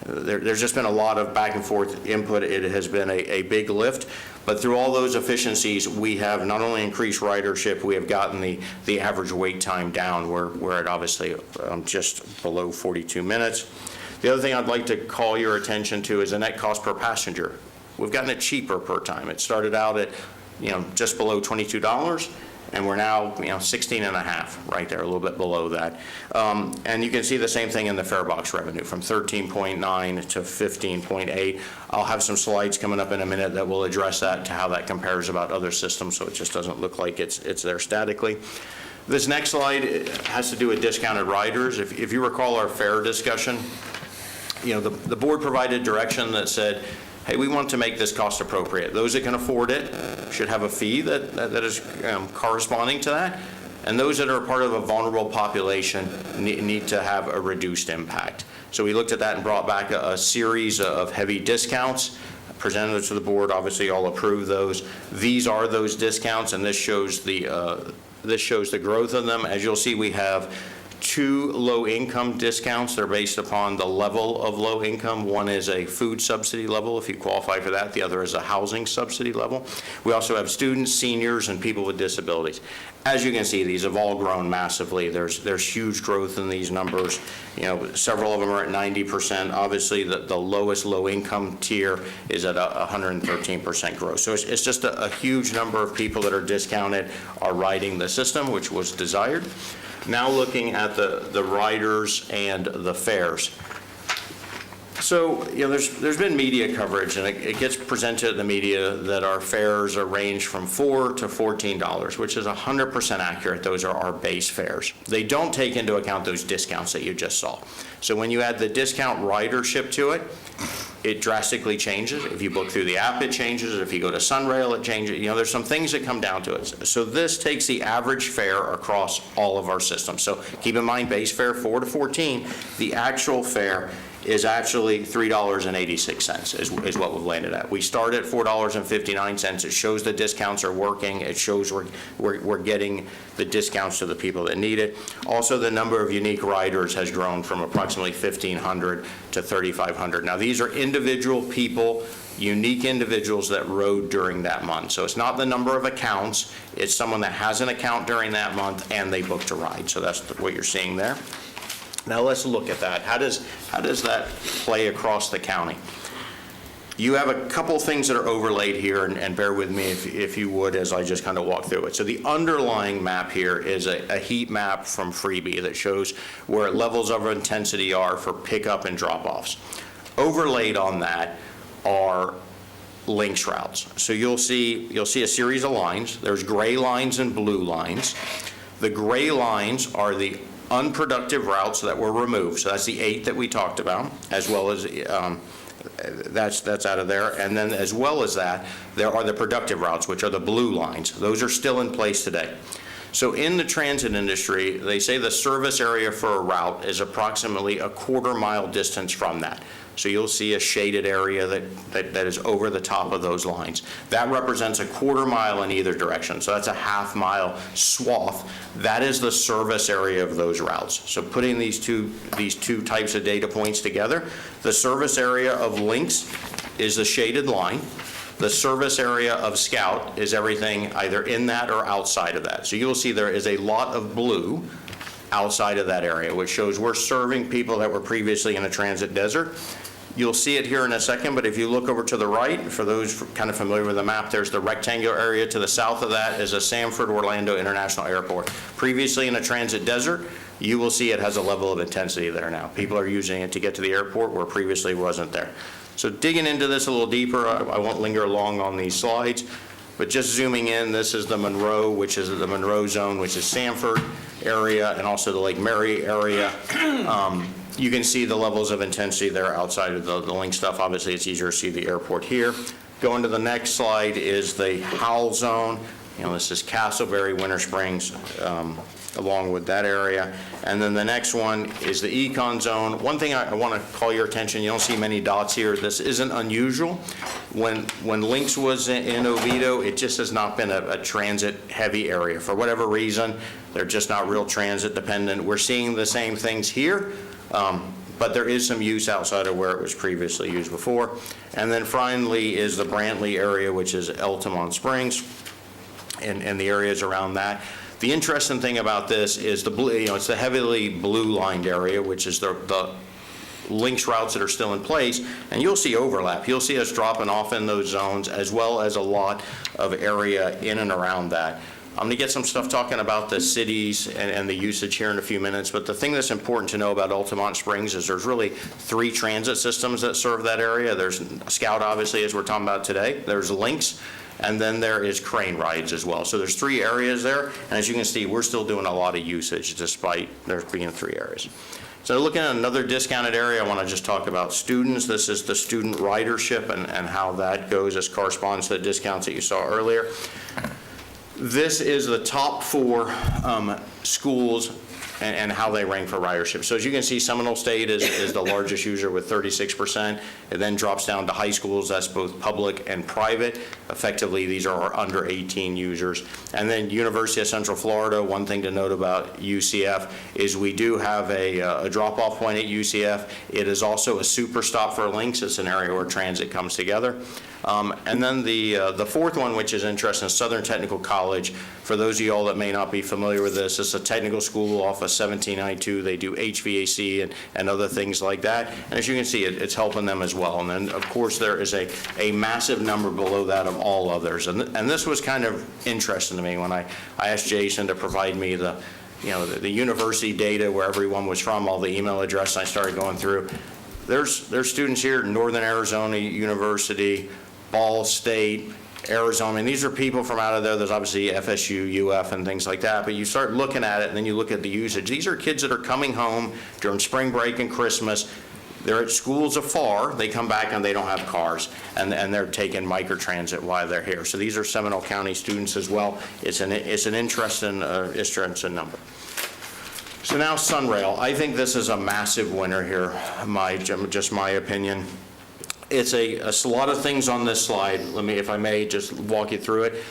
There's just been a lot of back and forth input. It has been a big lift. But through all those efficiencies, we have not only increased ridership, we have gotten the average wait time down. We're at obviously just below 42 minutes. The other thing I'd like to call your attention to is the net cost per passenger. We've gotten it cheaper per time. It started out at, just below $22, and we're now, 16 and a half, right there, a little bit below that. And you can see the same thing in the fare box revenue, from 13.9 to 15.8. I'll have some slides coming up in a minute that will address that, to how that compares about other systems, so it just doesn't look like it's there statically. This next slide has to do with discounted riders. If you recall our fare discussion, the board provided direction that said, hey, we want to make this cost appropriate. Those that can afford it should have a fee that is corresponding to that. And those that are part of a vulnerable population need to have a reduced impact. So we looked at that and brought back a series of heavy discounts, presented to the board. Obviously, all approved those. These are those discounts, and this shows the growth of them. As you'll see, we have two low-income discounts. They're based upon the level of low income. One is a food subsidy level, if you qualify for that. The other is a housing subsidy level. We also have students, seniors, and people with disabilities. As you can see, these have all grown massively. There's huge growth in these numbers. You know, several of them are at 90%. Obviously, the lowest low-income tier is at 113% growth. So it's just a huge number of people that are discounted are riding the system, which was desired. Now looking at the riders and the fares. So, you know, there's been media coverage, and it gets presented in the media that our fares are range from $4 to $14, which is 100% accurate. Those are our base fares. They don't take into account those discounts that you just saw. So when you add the discount ridership to it, it drastically changes. If you book through the app, it changes. If you go to Sunrail, it changes. You know, there's some things that come down to it. So this takes the average fare across all of our systems. So keep in mind, base fare 4 to 14, the actual fare is actually $3.86 is what we've landed at. We start at $4.59. It shows the discounts are working. It shows we're getting the discounts to the people that need it. Also, the number of unique riders has grown from approximately 1,500 to 3,500. Now, these are individual people, unique individuals that rode during that month. So it's not the number of accounts. It's someone that has an account during that month and they booked a ride. So that's what you're seeing there. Now let's look at that. How does that play across the county? You have a couple things that are overlaid here, and bear with me if you would as I just kind of walk through it. So the underlying map here is a heat map from Freebie that shows where levels of intensity are for pickup and drop-offs. Overlaid on that are links routes. So you'll see a series of lines. There's gray lines and blue lines. The gray lines are the unproductive routes that were removed. So that's the 8 that we talked about, as well as that's out of there. And then as well as that, there are the productive routes, which are the blue lines. Those are still in place today. So in the transit industry, they say the service area for a route is approximately a quarter-mile distance from that. So you'll see a shaded area that is over the top of those lines. That represents a quarter mile in either direction. So that's a half-mile swath. That is the service area of those routes. So putting these two types of data points together, the service area of links is the shaded line. The service area of Scout is everything either in that or outside of that. So you'll see there is a lot of blue outside of that area, which shows we're serving people that were previously in a transit desert. You'll see it here in a second, but if you look over to the right, for those kind of familiar with the map, there's the rectangular area. To the south of that is a Sanford Orlando International Airport. Previously in a transit desert, you will see it has a level of intensity there now. People are using it to get to the airport where previously wasn't there. So digging into this a little deeper, I won't linger long on these slides, but just zooming in, this is the Monroe, which is the Monroe zone, which is Sanford area, and also the Lake Mary area. You can see the levels of intensity there outside of the link stuff. Obviously, it's easier to see the airport here. Going to the next slide is the Howell zone. You know, this is Castleberry, Winter Springs, along with that area. And then the next one is the Econ zone. One thing I want to call your attention, you don't see many dots here. This isn't unusual. When Lynx was in Oviedo, it just has not been a transit-heavy area. For whatever reason, they're just not real transit-dependent. We're seeing the same things here, but there is some use outside of where it was previously used before. And then finally is the Brantley area, which is Altamont Springs, and the areas around that. The interesting thing about this is the blue, it's the heavily blue-lined area, which is the links routes that are still in place, and you'll see overlap. You'll see us dropping off in those zones, as well as a lot of area in and around that. I'm going to get some stuff talking about the cities and the usage here in a few minutes, but the thing that's important to know about Altamont Springs is there's really 3 transit systems that serve that area. There's Scout, obviously, as we're talking about today. There's Lynx, and then there is Crane rides as well. So there's 3 areas there, and as you can see, we're still doing a lot of usage despite there being 3 areas. So looking at another discounted area, I want to just talk about students. This is the student ridership and how that goes as corresponds to the discounts that you saw earlier. This is the top 4 schools and how they rank for ridership. So as you can see, Seminole State is the largest user with 36%. It then drops down to high schools. That's both public and private. Effectively, these are our under 18 users. And then University of Central Florida, one thing to note about UCF is we do have a drop-off point at UCF. It is also a super stop for links. It's an area where transit comes together. And then the fourth one, which is interesting, is Southern Technical College. For those of you all that may not be familiar with this, it's a technical school off of 1792. They do HVAC and other things like that. And as you can see, it's helping them as well. And then, of course, there is a massive number below that of all others. And this was kind of interesting to me when I asked Jason to provide me the university data where everyone was from, all the email addresses. I started going through. There's students here, Northern Arizona University, Ball State, Arizona. I mean, these are people from out of there. There's obviously FSU, UF, and things like that. But you start looking at it, and then you look at the usage. These are kids that are coming home during spring break and Christmas. They're at schools afar. They come back and they don't have cars, and they're taking microtransit while they're here. So these are Seminole County students as well. It's an interesting number. So now Sunrail. I think this is a massive winner here. Just my opinion. It's a lot of things on this slide. Let me, if I may, just walk you through it.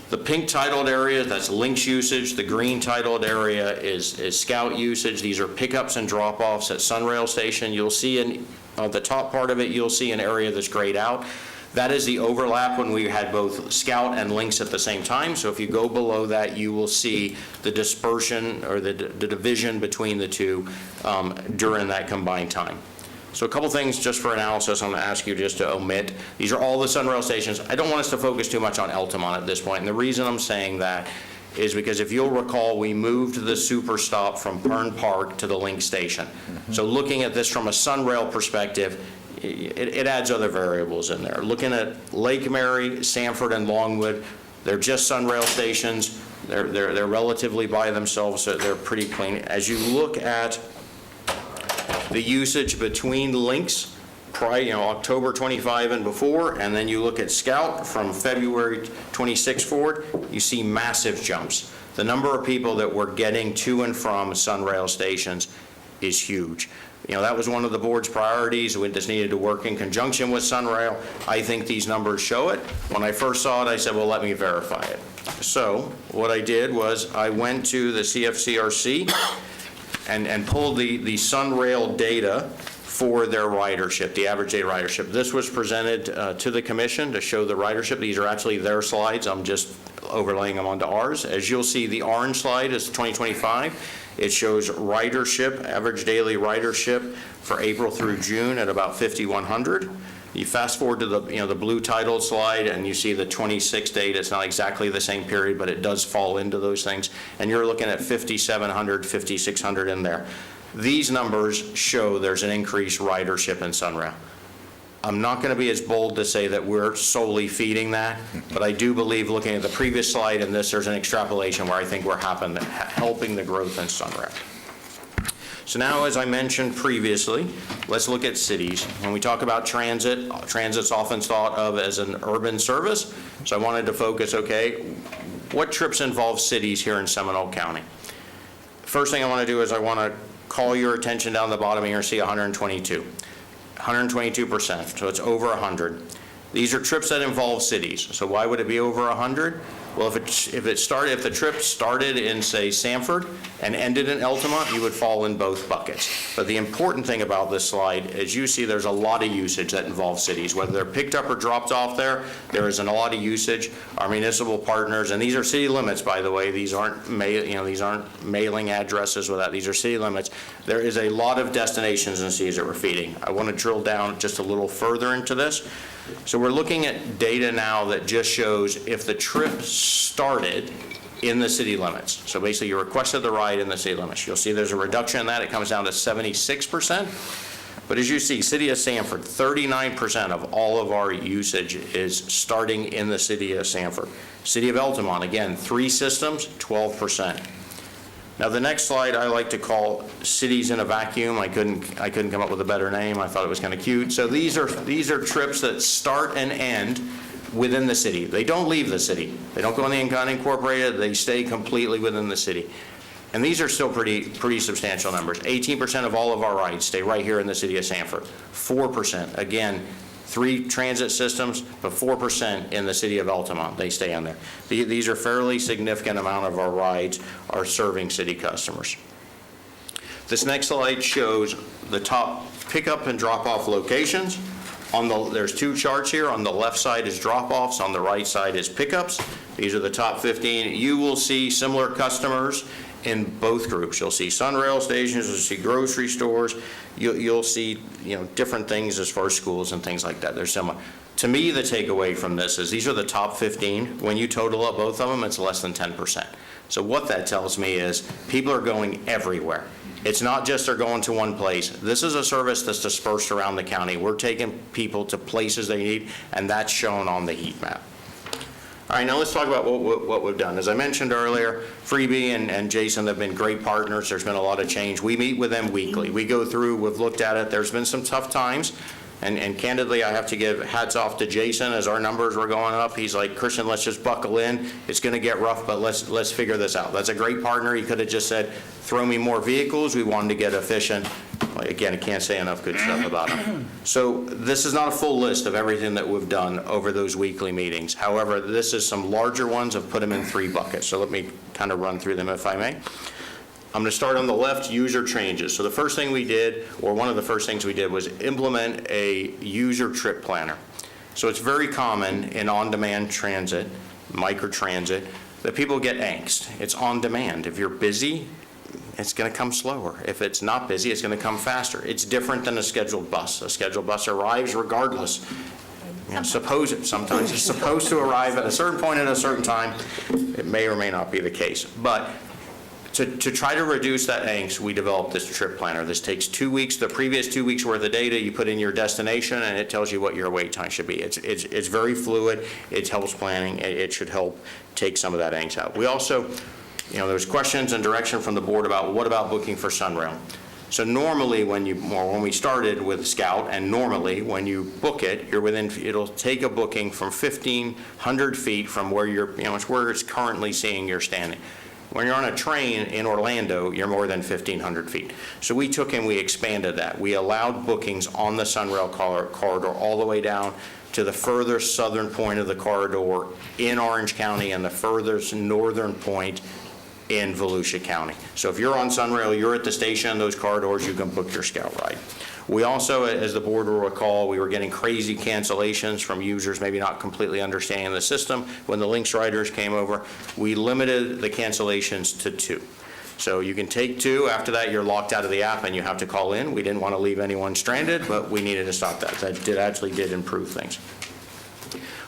The pink titled area, that's links usage. The green titled area is Scout usage. These are pickups and drop-offs at Sunrail Station. You'll see on the top part of it, you'll see an area that's grayed out. That is the overlap when we had both Scout and links at the same time. So if you go below that, you will see the dispersion or the division between the two during that combined time. So a couple things just for analysis I'm going to ask you just to omit. These are all the Sunrail stations. I don't want us to focus too much on Altamont at this point. And the reason I'm saying that is because if you'll recall, we moved the super stop from Pern Park to the Link Station. So looking at this from a Sunrail perspective, it adds other variables in there. Looking at Lake Mary, Sanford, and Longwood, they're just Sunrail stations. They're relatively by themselves, so they're pretty clean. As you look at the usage between links, October 25 and before, and then you look at Scout from February 26 forward, you see massive jumps. The number of people that were getting to and from Sunrail stations is huge. That was one of the board's priorities. This needed to work in conjunction with Sunrail. I think these numbers show it. When I first saw it, I said, well, let me verify it. So what I did was I went to the CFCRC and pulled the Sunrail data for their ridership, the average day ridership. This was presented to the commission to show the ridership. These are actually their slides. I'm just overlaying them onto ours. As you'll see, the orange slide is 2025. It shows ridership, average daily ridership for April through June at about 5,100. You fast forward to the blue titled slide and you see the 26 date. It's not exactly the same period, but it does fall into those things. And you're looking at 5,700, 5,600 in there. These numbers show there's an increased ridership in Sunrail. I'm not going to be as bold to say that we're solely feeding that, but I do believe looking at the previous slide and this, there's an extrapolation where I think we're helping the growth in Sunrail. So now, as I mentioned previously, let's look at cities. When we talk about transit, transit's often thought of as an urban service. So I wanted to focus, okay, what trips involve cities here in Seminole County? First thing I want to do is I want to call your attention down the bottom here and see 122. 122%, so it's over 100. These are trips that involve cities. So why would it be over 100? Well, if the trip started in, say, Sanford and ended in Altamont, you would fall in both buckets. But the important thing about this slide is you see there's a lot of usage that involves cities. Whether they're picked up or dropped off there is a lot of usage. Our municipal partners, and these are city limits, by the way. These aren't mailing addresses with that. These are city limits. There is a lot of destinations and cities that we're feeding. I want to drill down just a little further into this. So we're looking at data now that just shows if the trip started in the city limits. So basically you requested the ride in the city limits. You'll see there's a reduction in that. It comes down to 76%. But as you see, City of Sanford, 39% of all of our usage is starting in the City of Sanford. City of Altamont, again, 3 systems, 12%. Now the next slide I like to call cities in a vacuum. I couldn't come up with a better name. I thought it was kind of cute. So these are trips that start and end within the city. They don't leave the city. They don't go in the unincorporated. They stay completely within the city. And these are still pretty substantial numbers. 18% of all of our rides stay right here in the city of Sanford. 4%, again, 3 transit systems, but 4% in the city of Altamont, they stay on there. These are fairly significant amount of our rides are serving city customers. This next slide shows the top pickup and drop-off locations. There's 2 charts here. On the left side is drop-offs, on the right side is pickups. These are the top 15. You will see similar customers in both groups. You'll see Sunrail stations, you'll see grocery stores, you'll see, different things as far as schools and things like that. They're similar. To me, the takeaway from this is these are the top 15. When you total up both of them, it's less than 10%. So what that tells me is people are going everywhere. It's not just they're going to one place. This is a service that's dispersed around the county. We're taking people to places they need, and that's shown on the heat map. All right, now let's talk about what we've done. As I mentioned earlier, Freebie and Jason have been great partners. There's been a lot of change. We meet with them weekly. We go through, we've looked at it. There's been some tough times. And candidly, I have to give hats off to Jason as our numbers were going up. He's like, Christian, let's just buckle in. It's going to get rough, but let's figure this out. That's a great partner. He could have just said, throw me more vehicles. We wanted to get efficient. Again, I can't say enough good stuff about him. So this is not a full list of everything that we've done over those weekly meetings. However, this is some larger ones. I've put them in 3 buckets. So let me kind of run through them if I may. I'm going to start on the left, user changes. So the first thing we did, or one of the first things we did, was implement a user trip planner. So it's very common in on-demand transit, microtransit, that people get angst. It's on demand. If you're busy, it's going to come slower. If it's not busy, it's going to come faster. It's different than a scheduled bus. A scheduled bus arrives regardless. Sometimes it's supposed to arrive at a certain point at a certain time. It may or may not be the case. But to try to reduce that angst, we developed this trip planner. This takes 2 weeks, the previous 2 weeks worth of data, you put in your destination, and it tells you what your wait time should be. It's very fluid. It helps planning. It should help take some of that angst out. We also, there was questions and direction from the board about what about booking for Sunrail. So normally when we started with Scout, and normally when you book it, it'll take a booking from 1,500 feet from where it's where it's currently seeing you're standing. When you're on a train in Orlando, you're more than 1,500 feet. So we took and we expanded that. We allowed bookings on the Sunrail corridor all the way down to the furthest southern point of the corridor in Orange County and the furthest northern point in Volusia County. So if you're on Sunrail, you're at the station in those corridors, you can book your Scout ride. We also, as the board will recall, we were getting crazy cancellations from users maybe not completely understanding the system. When the Lynx riders came over, we limited the cancellations to 2. So you can take 2. After that, you're locked out of the app and you have to call in. We didn't want to leave anyone stranded, but we needed to stop that. That actually did improve things.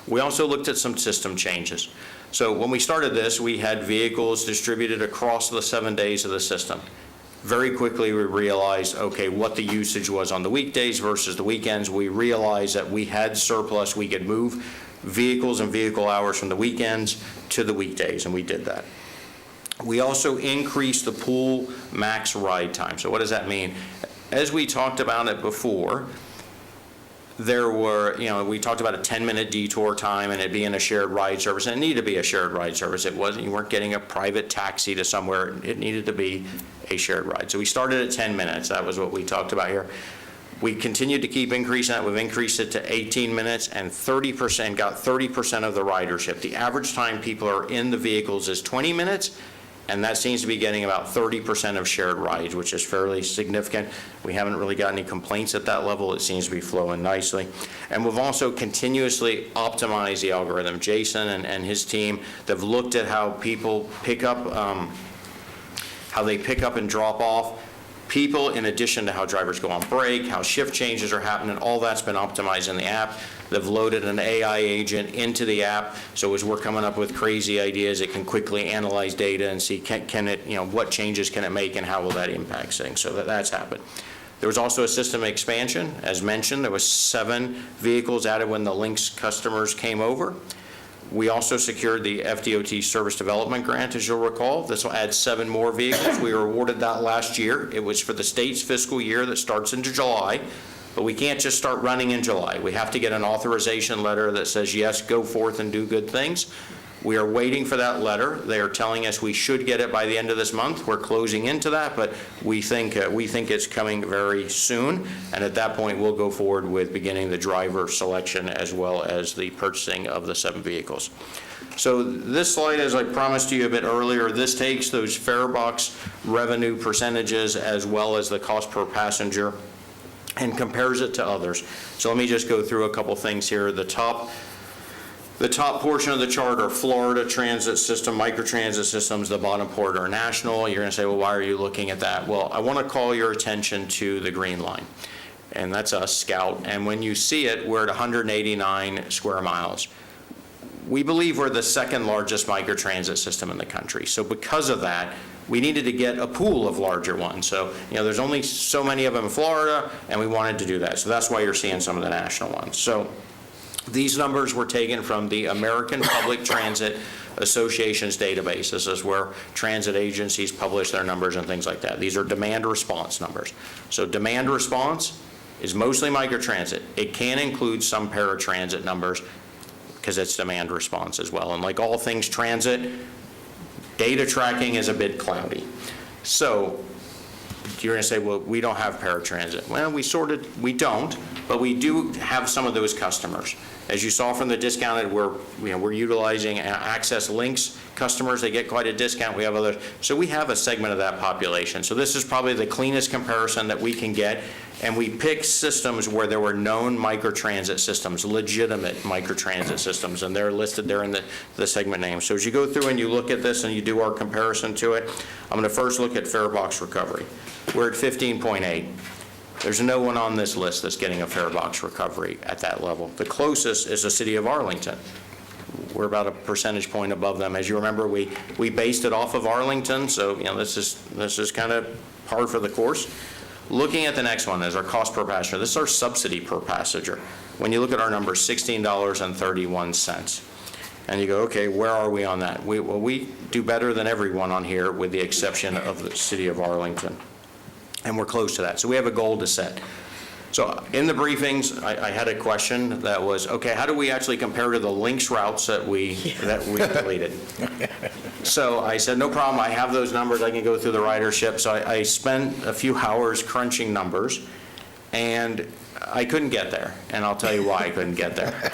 We also looked at some system changes. So when we started this, we had vehicles distributed across the 7 days of the system. Very quickly, we realized, okay, what the usage was on the weekdays versus the weekends. We realized that we had surplus. We could move vehicles and vehicle hours from the weekends to the weekdays, and we did that. We also increased the pool max ride time. So what does that mean? As we talked about it before, there were, we talked about a 10-minute detour time and it being a shared ride service, and it needed to be a shared ride service. You weren't getting a private taxi to somewhere. It needed to be a shared ride. So we started at 10 minutes. That was what we talked about here. We continued to keep increasing that. We've increased it to 18 minutes and 30%, got 30% of the ridership. The average time people are in the vehicles is 20 minutes, and that seems to be getting about 30% of shared rides, which is fairly significant. We haven't really got any complaints at that level. It seems to be flowing nicely. And we've also continuously optimized the algorithm. Jason and his team, they've looked at how people pick up, how they pick up and drop off people, in addition to how drivers go on break, how shift changes are happening. All that's been optimized in the app. They've loaded an AI agent into the app, so as we're coming up with crazy ideas, it can quickly analyze data and see can it, what changes can it make and how will that impact things. So that's happened. There was also a system expansion. As mentioned, there was 7 vehicles added when the Lynx customers came over. We also secured the FDOT Service Development Grant, as you'll recall. This will add 7 more vehicles. We were awarded that last year. It was for the state's fiscal year that starts in July, but we can't just start running in July. We have to get an authorization letter that says, yes, go forth and do good things. We are waiting for that letter. They are telling us we should get it by the end of this month. We're closing into that, but we think it's coming very soon. And at that point, we'll go forward with beginning the driver selection as well as the purchasing of the 7 vehicles. So this slide, as I promised you a bit earlier, this takes those fare box revenue percentages as well as the cost per passenger and compares it to others. So let me just go through a couple things here. The top portion of the chart are Florida transit system, microtransit systems. The bottom part are national. You're going to say, well, why are you looking at that? Well, I want to call your attention to the green line, and that's us, Scout. And when you see it, we're at 189 square miles. We believe we're the second largest microtransit system in the country. So because of that, we needed to get a pool of larger ones. So, there's only so many of them in Florida, and we wanted to do that. So that's why you're seeing some of the national ones. So these numbers were taken from the American Public Transit Association's database. This is where transit agencies publish their numbers and things like that. These are demand response numbers. So demand response is mostly microtransit. It can include some paratransit numbers because it's demand response as well. And like all things transit, data tracking is a bit cloudy. So you're going to say, well, we don't have paratransit. Well, we don't, but we do have some of those customers. As you saw from the discounted, we're utilizing Access Links customers. They get quite a discount. We have others. So we have a segment of that population. So this is probably the cleanest comparison that we can get. And we picked systems where there were known microtransit systems, legitimate microtransit systems, and they're listed there in the segment name. So as you go through and you look at this and you do our comparison to it, I'm going to first look at fare box recovery. We're at 15.8. There's no one on this list that's getting a fare box recovery at that level. The closest is the city of Arlington. We're about a percentage point above them. As you remember, we based it off of Arlington, so this is kind of par for the course. Looking at the next one is our cost per passenger. This is our subsidy per passenger. When you look at our numbers, $16.31. And you go, okay, where are we on that? We do better than everyone on here with the exception of the city of Arlington. And we're close to that. So we have a goal to set. So in the briefings, I had a question that was, okay, how do we actually compare to the Lynx routes that we deleted? So I said, no problem, I have those numbers, I can go through the ridership. So I spent a few hours crunching numbers, and I couldn't get there, and I'll tell you why I couldn't get there.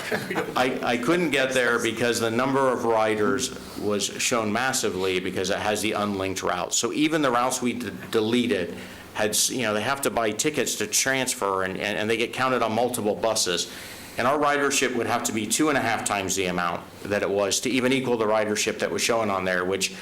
I couldn't get there because the number of riders was shown massively because it has the unlinked routes. So even the routes we deleted had, they have to buy tickets to transfer, and they get counted on multiple buses. And our ridership would have to be 2.5 times the amount that it was to even equal the ridership that was shown on there, which,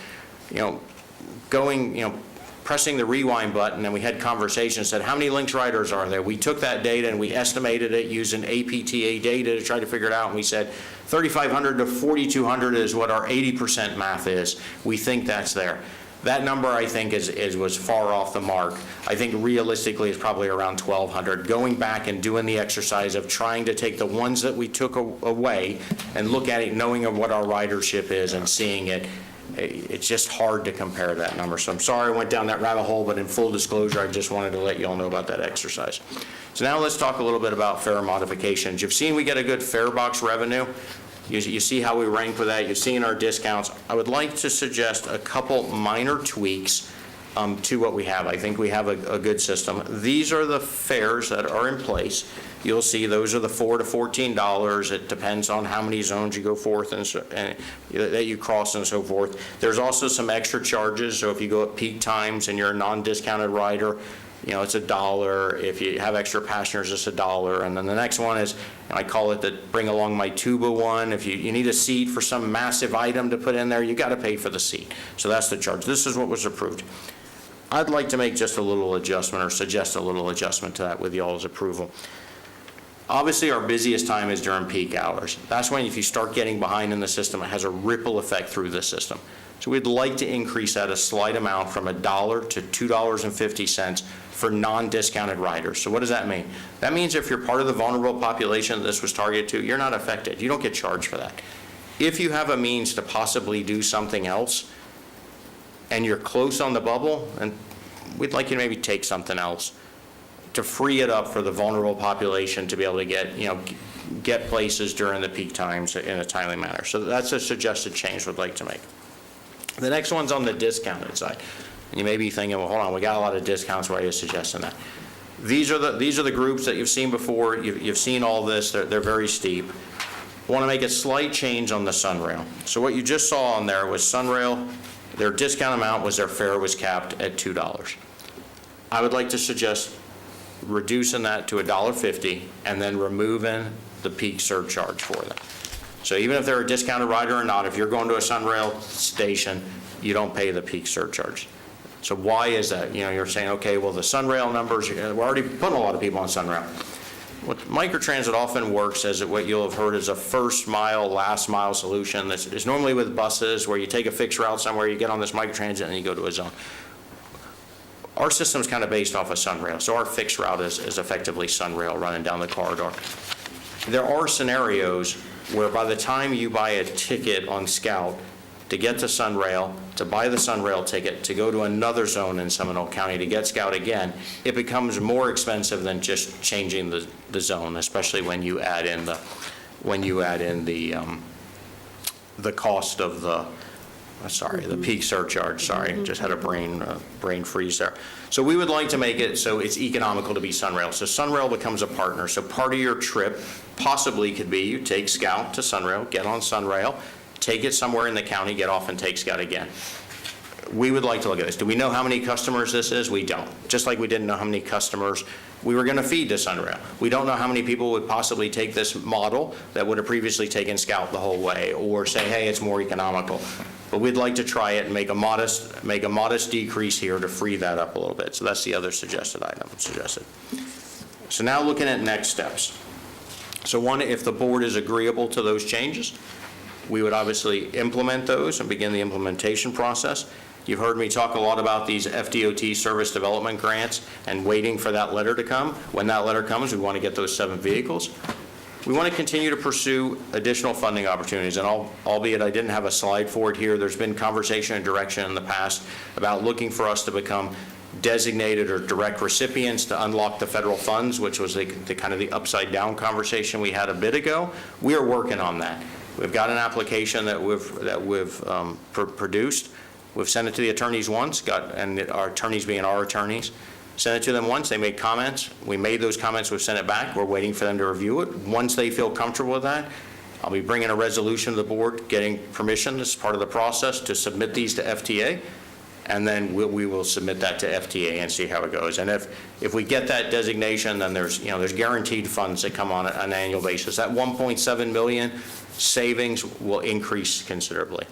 pressing the rewind button, and we had conversations, said, how many Lynx riders are there? We took that data and we estimated it using APTA data to try to figure it out, and we said 3,500 to 4,200 is what our 80% math is. We think that's there. That number, I think, was far off the mark. I think realistically it's probably around 1,200. Going back and doing the exercise of trying to take the ones that we took away and look at it, knowing of what our ridership is and seeing it, it's just hard to compare that number. So I'm sorry I went down that rabbit hole, but in full disclosure, I just wanted to let you all know about that exercise. So now let's talk a little bit about fare modifications. You've seen we get a good fare box revenue. You see how we rank with that. You've seen our discounts. I would like to suggest a couple minor tweaks to what we have. I think we have a good system. These are the fares that are in place. You'll see those are the $4 to $14. It depends on how many zones you go forth and that you cross and so forth. There's also some extra charges. So if you go at peak times and you're a non-discounted rider, it's $1. If you have extra passengers, it's $1. And then the next one is, I call it the bring along my tuba one. If you need a seat for some massive item to put in there, you got to pay for the seat. So that's the charge. This is what was approved. I'd like to make just a little adjustment or suggest a little adjustment to that with y'all's approval. Obviously, our busiest time is during peak hours. That's when if you start getting behind in the system, it has a ripple effect through the system. So we'd like to increase that a slight amount from $1 to $2.50 for non-discounted riders. So what does that mean? That means if you're part of the vulnerable population that this was targeted to, you're not affected. You don't get charged for that. If you have a means to possibly do something else and you're close on the bubble, and we'd like you to maybe take something else to free it up for the vulnerable population to be able to get, get places during the peak times in a timely manner. So that's a suggested change we'd like to make. The next one's on the discounted side. And you may be thinking, well, hold on, we got a lot of discounts, why are you suggesting that? These are the groups that you've seen before. You've seen all this. They're very steep. Want to make a slight change on the Sunrail. So what you just saw on there was Sunrail, their discount amount was their fare was capped at $2. I would like to suggest reducing that to $1.50 and then removing the peak surcharge for them. So even if they're a discounted rider or not, if you're going to a Sunrail station, you don't pay the peak surcharge. So why is that? You know, you're saying, okay, well, the Sunrail numbers, we're already putting a lot of people on Sunrail. What microtransit often works as what you'll have heard is a first mile, last mile solution. This is normally with buses where you take a fixed route somewhere, you get on this microtransit and you go to a zone. Our system is kind of based off of Sunrail, so our fixed route is effectively Sunrail running down the corridor. There are scenarios where by the time you buy a ticket on Scout to get to Sunrail, to buy the Sunrail ticket, to go to another zone in Seminole County to get Scout again, it becomes more expensive than just changing the zone, especially when you add in the cost of the peak surcharge. Sorry, just had a brain freeze there. So we would like to make it so it's economical to be Sunrail. So Sunrail becomes a partner. So part of your trip possibly could be you take Scout to Sunrail, get on Sunrail, take it somewhere in the county, get off and take Scout again. We would like to look at this. Do we know how many customers this is? We don't. Just like we didn't know how many customers we were going to feed to Sunrail. We don't know how many people would possibly take this model that would have previously taken Scout the whole way or say, hey, it's more economical. But we'd like to try it and make a modest decrease here to free that up a little bit. So that's the other suggested item suggested. So now looking at next steps. So one, if the board is agreeable to those changes, we would obviously implement those and begin the implementation process. You've heard me talk a lot about these FDOT service development grants and waiting for that letter to come. When that letter comes, we want to get those 7 vehicles. We want to continue to pursue additional funding opportunities, and albeit I didn't have a slide for it here, there's been conversation and direction in the past about looking for us to become designated or direct recipients to unlock the federal funds, which was the kind of the upside down conversation we had a bit ago. We are working on that. We've got an application that we've produced. We've sent it to the attorneys once, and our attorneys being our attorneys, sent it to them once. They made comments. We made those comments. We've sent it back. We're waiting for them to review it. Once they feel comfortable with that, I'll be bringing a resolution to the board, getting permission. This is part of the process to submit these to FTA, and then we will submit that to FTA and see how it goes. And if we get that designation, then there's guaranteed funds that come on an annual basis. That 1.7 million savings will increase considerably.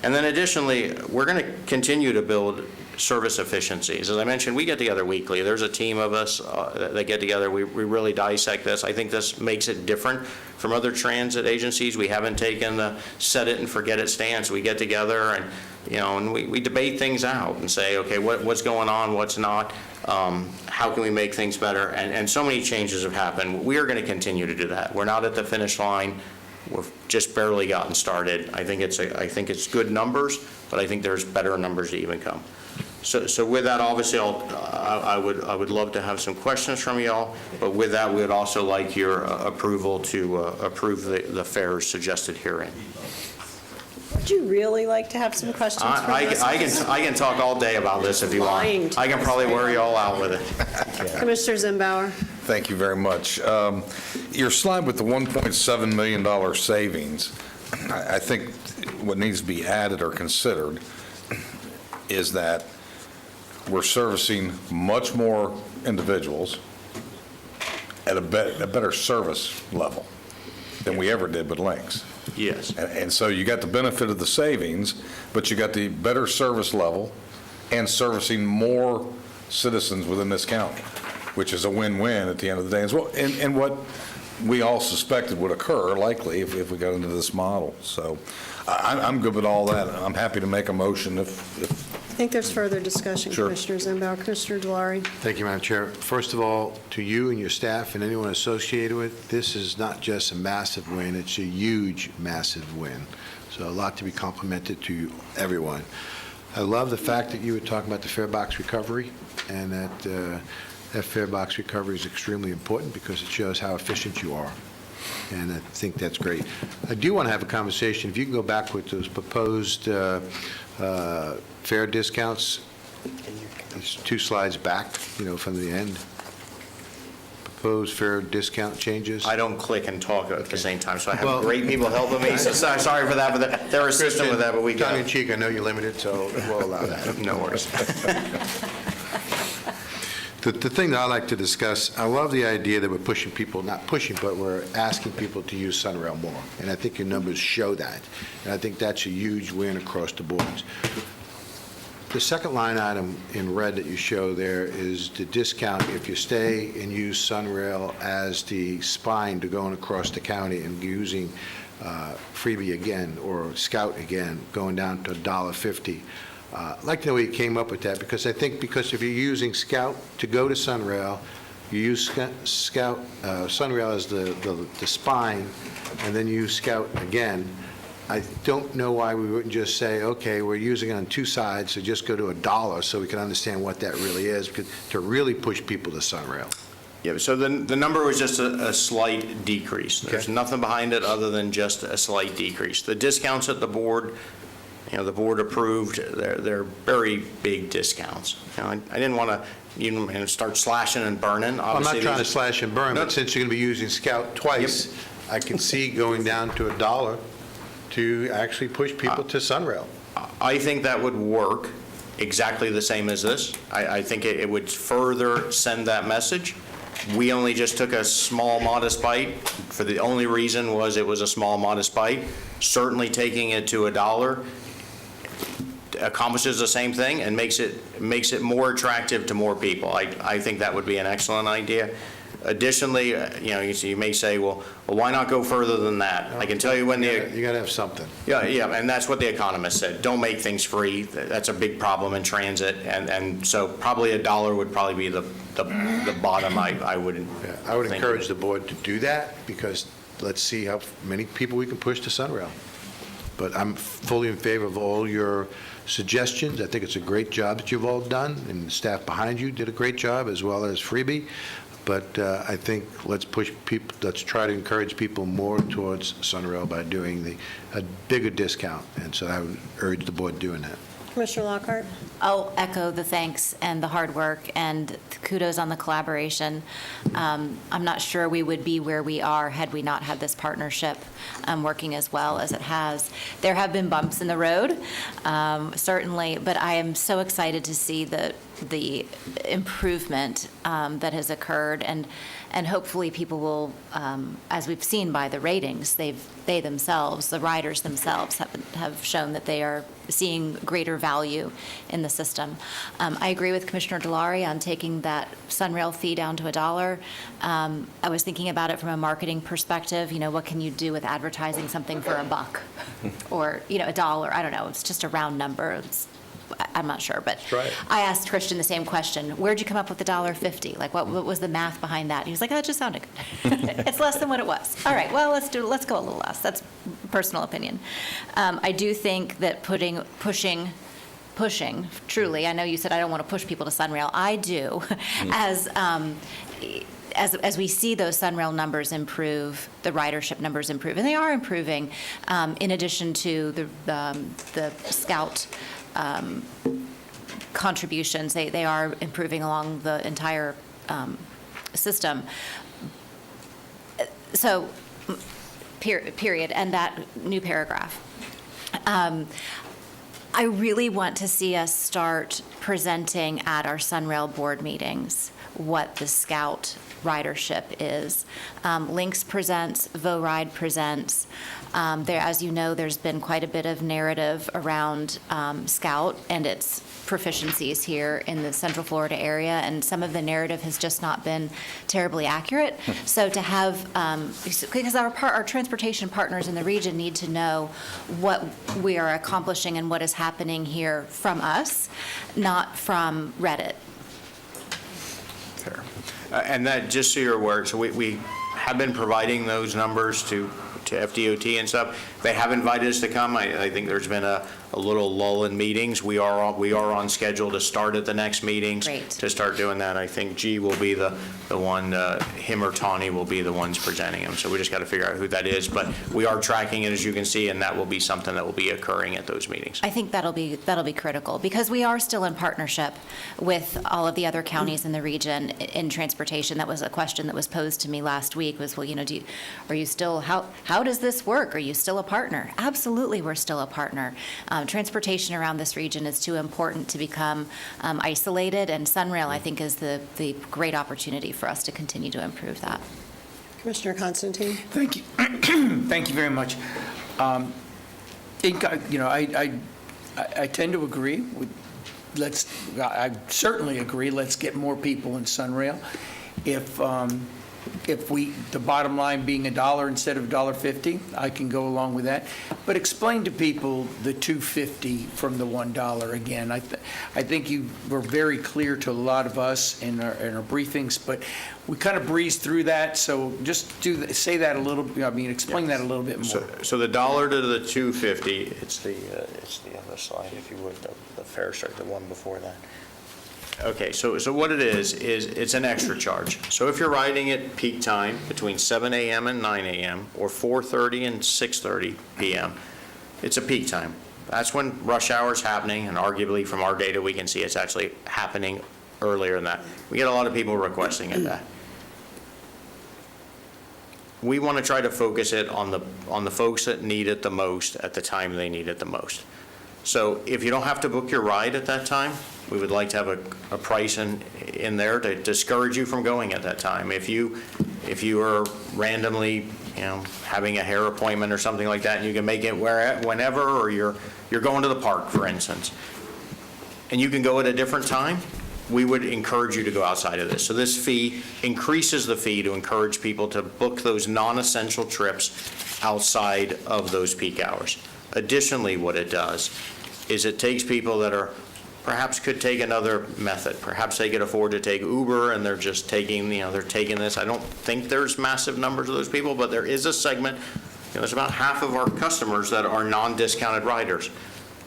And then additionally, we're going to continue to build service efficiencies. As I mentioned, we get together weekly. There's a team of us that get together. We really dissect this. I think this makes it different from other transit agencies. We haven't taken the set it and forget it stance. We get together and we debate things out and say, okay, what's going on, what's not, how can we make things better? And so many changes have happened. We are going to continue to do that. We're not at the finish line. We've just barely gotten started. I think it's good numbers, but I think there's better numbers to even come. So with that, obviously, I would love to have some questions from y'all, but with that, we would also like your approval to approve the fares suggested herein. Would you really like to have some questions from us? I can talk all day about this if you want. I can probably wear you all out with it. Commissioner Zimbauer. Thank you very much. Your slide with the $1.7 million savings, I think what needs to be added or considered is that we're servicing much more individuals at a better service level than we ever did with Lynx. Yes. And so you got the benefit of the savings, but you got the better service level and servicing more citizens within this county, which is a win-win at the end of the day as well. And what we all suspected would occur likely if we got into this model. So I'm good with all that. I'm happy to make a motion if I think there's further discussion, Sure. Commissioner Zimbauer. Commissioner Delary. Thank you, Madam Chair. First of all, to you and your staff and anyone associated with it, this is not just a massive win, it's a huge, massive win. So a lot to be complimented to everyone. I love the fact that you were talking about the fare box recovery, and that fare box recovery is extremely important because it shows how efficient you are. and I think that's great. I do want to have a conversation, if you can go back with those proposed fare discounts, it's 2 slides back, from the end. Proposed fare discount changes. I don't click and talk at the same time, so I have Well- great people helping me, so sorry for that, but they're assisting with that, but we got Tongue in cheek, I know you're limited, so we'll allow that. no worries. The thing that I like to discuss, I love the idea that we're pushing people, not pushing, but we're asking people to use Sunrail more. And I think your numbers show that. And I think that's a huge win across the boards. The second line item in red that you show there is the discount if you stay and use Sunrail as the spine to going across the county and using Freebie again or Scout again, going down to $1.50. I'd like to know where you came up with that, because I think if you're using Scout to go to Sunrail, you use Sunrail as the spine, and then you use Scout again. I don't know why we wouldn't just say, okay, we're using it on 2 sides, so just go to $1 so we can understand what that really is, because to really push people to Sunrail. Yeah, so the number was just a slight decrease. There's nothing behind it other than just a slight decrease. The discounts at the board, the board approved, they're very big discounts. I didn't want to start slashing and burning. I'm not Obviously, trying to these- slash and burn, but since you're going to be using Scout twice, I can see going down to $1 to actually push people to Sunrail. I think that would work exactly the same as this. I think it would further send that message. We only just took a small, modest bite. For the only reason was it was a small, modest bite. Certainly taking it to $1 accomplishes the same thing and makes it more attractive to more people. I think that would be an excellent idea. Additionally, you may say, well, why not go further than that? I can tell you when You got to have something. Yeah, and that's what the economist said. Don't make things free. That's a big problem in transit, and so probably $1 would probably be the bottom. I would. Yeah, I would encourage the board to do that, because let's see how many people we can push to Sunrail. But I'm fully in favor of all your suggestions. I think it's a great job that you've all done, and the staff behind you did a great job, as well as Freebie. But I think let's try to encourage people more towards Sunrail by doing a bigger discount. And so I would urge the board doing that. Commissioner Lockhart? I'll echo the thanks and the hard work and kudos on the collaboration. I'm not sure we would be where we are had we not had this partnership working as well as it has. There have been bumps in the road, certainly, but I am so excited to see the improvement that has occurred, and hopefully people will, as we've seen by the ratings, they themselves, the riders themselves, have shown that they are seeing greater value in the system. I agree with Commissioner Delary on taking that Sunrail fee down to $1. I was thinking about it from a marketing perspective. What can you do with advertising something for $1 or $1? I don't know. It's just a round number. I'm not sure, but right. I asked Christian the same question. Where'd you come up with the $1.50? Like, what was the math behind that? He was like, oh, it just sounded good. It's less than what it was. All right, well, let's go a little less. That's personal opinion. I do think that pushing, truly, I know you said I don't want to push people to Sunrail. I do, as we see those Sunrail numbers improve, the ridership numbers improve, and they are improving, in addition to the Scout contributions. They are improving along the entire system. So, period, and that new paragraph. I really want to see us start presenting at our Sunrail board meetings what the Scout ridership is. Lynx presents, VoRide presents. As you know, there's been quite a bit of narrative around Scout and its proficiencies here in the Central Florida area, and some of the narrative has just not been terribly accurate. So to have, because our transportation partners in the region need to know what we are accomplishing and what is happening here from us, not from Reddit. Fair. And that, just so you're aware, so we have been providing those numbers to to FDOT and stuff. They have invited us to come. I think there's been a little lull in meetings. We are on schedule to start at the next meetings. Great. To start doing that. I think G will be the one, him or Tawny will be the ones presenting them. So we just got to figure out who that is. But we are tracking it, as you can see, and that will be something that will be occurring at those meetings. I think that'll be critical, because we are still in partnership with all of the other counties in the region in transportation. That was a question that was posed to me last week, was, well, are you still, how does this work? Are you still a partner? Absolutely, we're still a partner. Transportation around this region is too important to become isolated, and Sunrail, I think, is the great opportunity for us to continue to improve that. Commissioner Constantine? Thank you. Thank you very much. I tend to agree with, I certainly agree, let's get more people in Sunrail. If the bottom line being $1 instead of $1.50, I can go along with that. But explain to people the $2.50 from the $1 again. I think you were very clear to a lot of us in our briefings, but we kind of breezed through that. So just say that a little. Explain that a little bit more. So the $1 to the $2.50, it's the other slide, if you would, the fare chart, the one before that. Okay, so what it is it's an extra charge. So if you're riding at peak time between 7 a.m. and 9 a.m. or 4:30 and 6:30 p.m., it's a peak time. That's when rush hour is happening, and arguably from our data we can see it's actually happening earlier than that. We get a lot of people requesting it that. We want to try to focus it on the folks that need it the most at the time they need it the most. So if you don't have to book your ride at that time, we would like to have a price in there to discourage you from going at that time. If you are randomly, having a hair appointment or something like that, and you can make it whenever, or you're going to the park, for instance, and you can go at a different time, we would encourage you to go outside of this. So this fee increases the fee to encourage people to book those non-essential trips outside of those peak hours. Additionally, what it does is it takes people that are perhaps could take another method. Perhaps they could afford to take Uber, and they're just taking, they're taking this. I don't think there's massive numbers of those people, but there is a segment. There's about half of our customers that are non-discounted riders.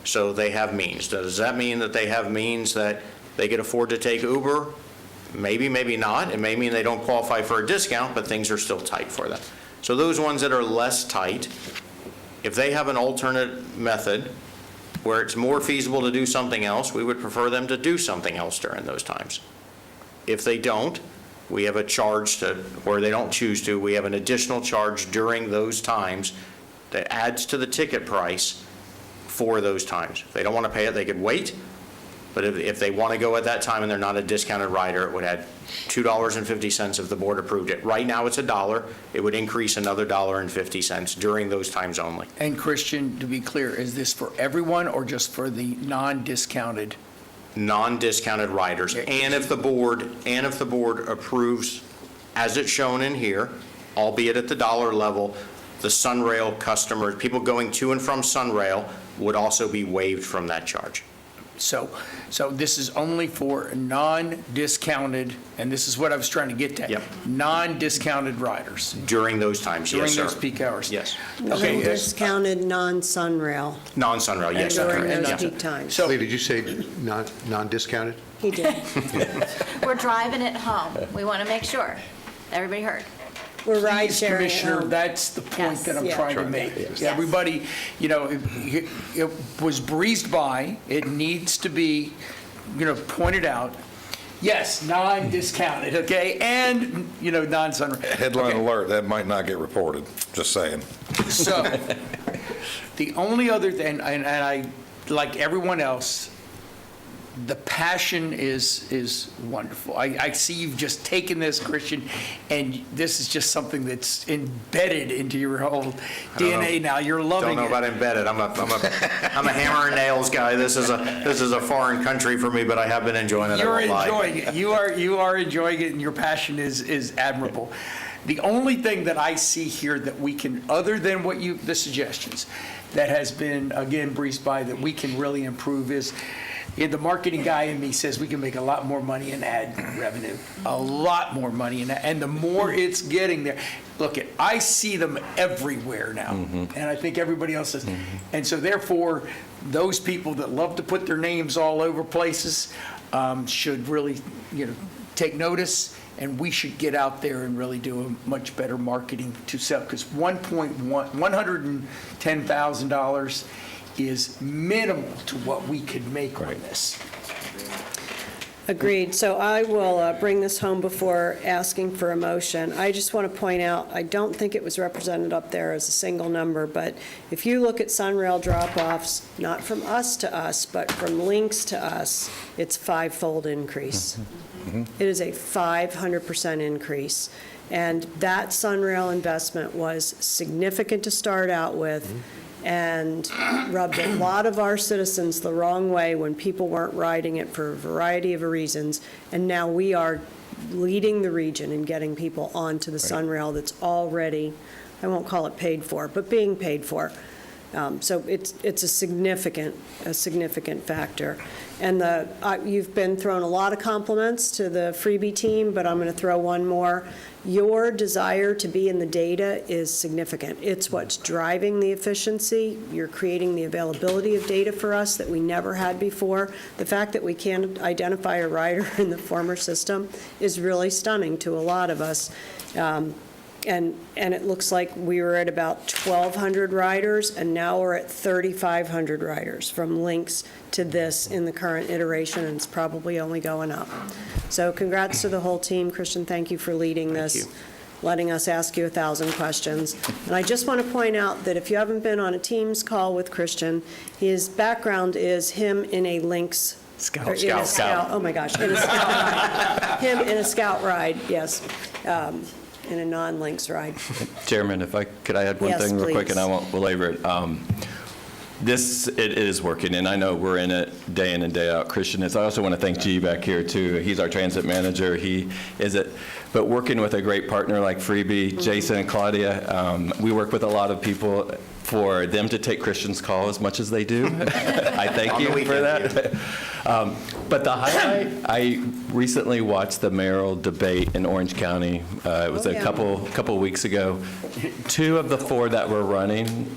So they have means. Does that mean that they have means that they could afford to take Uber? Maybe, maybe not. It may mean they don't qualify for a discount, but things are still tight for them. So those ones that are less tight, if they have an alternate method where it's more feasible to do something else, we would prefer them to do something else during those times. If they don't, we have a charge where they don't choose to, we have an additional charge during those times that adds to the ticket price for those times. If they don't want to pay it, they could wait. But if they want to go at that time and they're not a discounted rider, it would add $2.50 if the board approved it. Right now it's $1. It would increase another $1.50 during those times only. And Christian, to be clear, is this for everyone or just for the non-discounted? Non-discounted riders. And if the board approves, as it's shown in here, albeit at the dollar level, the Sunrail customers, people going to and from Sunrail, would also be waived from that charge. So this is only for non-discounted, and this is what I was trying to get at. Yep. Non-discounted riders. During those times, yes, sir. During those peak hours. Yes. Okay. Discounted non-Sunrail. Non-Sunrail, yes. During those Yes. peak times. Lee, did you say non-discounted? He did. We're driving it home. We want to make sure everybody heard. We're ride Please, sharing. Commissioner, that's the point that I'm Yeah. trying to make. Yes. Everybody, it was breezed by. It needs to be, pointed out. Yes, non-discounted, okay, and, non-sunrise. Headline alert, that might not get reported, just saying. So, the only other thing, and I, like everyone else, the passion is wonderful. I see you've just taken this, Christian, and this is just something that's embedded into your whole DNA now. You're loving it. Don't know about embedded. I'm a hammer and nails guy. This is a foreign country for me, but I have been enjoying it. You're enjoying it. You are enjoying it, and your passion is admirable. The only thing that I see here that we can, other than what the suggestions, that has been, again, breezed by, that we can really improve is, the marketing guy in me says we can make a lot more money in ad revenue, a lot more money in that, and the more it's getting there. Look, I see them everywhere now, and I think everybody else does. And so therefore, those people that love to put their names all over places should really, take notice, and we should get out there and really do a much better marketing to sell, because $110,000 is minimal to what we could make on this. Agreed. So I will bring this home before asking for a motion. I just want to point out, I don't think it was represented up there as a single number, but if you look at Sunrail drop-offs, not from us to us, but from links to us, it's five-fold increase. It is a 500% increase. And that Sunrail investment was significant to start out with, and rubbed a lot of our citizens the wrong way when people weren't riding it for a variety of reasons. And now we are leading the region in getting people onto the Sunrail that's already, I won't call it paid for, but being paid for. So it's a significant factor. And you've been thrown a lot of compliments to the freebie team, but I'm going to throw one more. Your desire to be in the data is significant. It's what's driving the efficiency. You're creating the availability of data for us that we never had before. The fact that we can't identify a rider in the former system is really stunning to a lot of us. And it looks like we were at about 1,200 riders, and now we're at 3,500 riders from links to this in the current iteration, and it's probably only going up. So congrats to the whole team. Christian, thank you for leading this, letting us ask you 1,000 questions. And I just want to point out that if you haven't been on a Teams call with Christian, his background is him in a links Scout. Oh my gosh, in a scout ride. Him in a scout ride, yes. In a non-links ride. Chairman, could I add one Yes, thing real quick, please. and I won't belabor it. It is working, and I know we're in it day in and day out. Christian is. I also want to thank G back here, too. He's our transit manager. He is it. But working with a great partner like Freebie, Jason and Claudia, we work with a lot lot for them to take Christian's call as much as they do. I thank you for that. But the highlight, I recently watched the mayoral debate in Orange County. It was a couple weeks ago. 2 of the 4 that were running,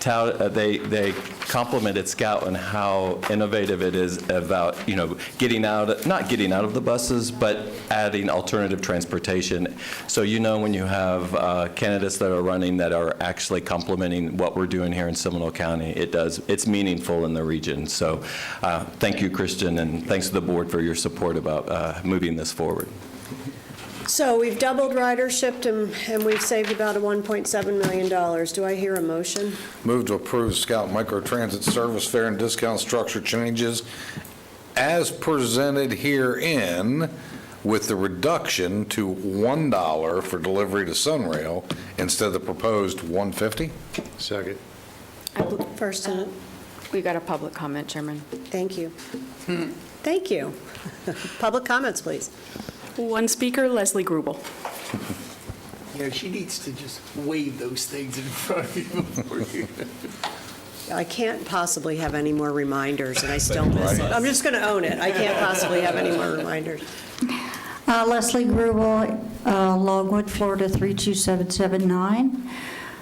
they complimented Scout on how innovative it is about, not getting out of the buses, but adding alternative transportation. So when you have candidates that are running that are actually complementing what we're doing here in Seminole County, it's meaningful in the region. So thank you, Christian, and thanks to the board for your support about moving this forward. So we've doubled ridership, and we've saved about $1.7 million. Do I hear a motion? Move to approve Scout Microtransit service fare and discount structure changes as presented herein, with the reduction to $1 for delivery to Sunrail instead of the proposed $1.50. Second. First, We got a public comment, Chairman. thank you. Thank you. Public comments, please. One speaker, Leslie Grubel. She needs to just wave those things in front of you before you. I can't possibly have any more reminders, and I still miss it. I'm just going to own it. I can't possibly have any more reminders. Leslie Grubel, Longwood, Florida 32779.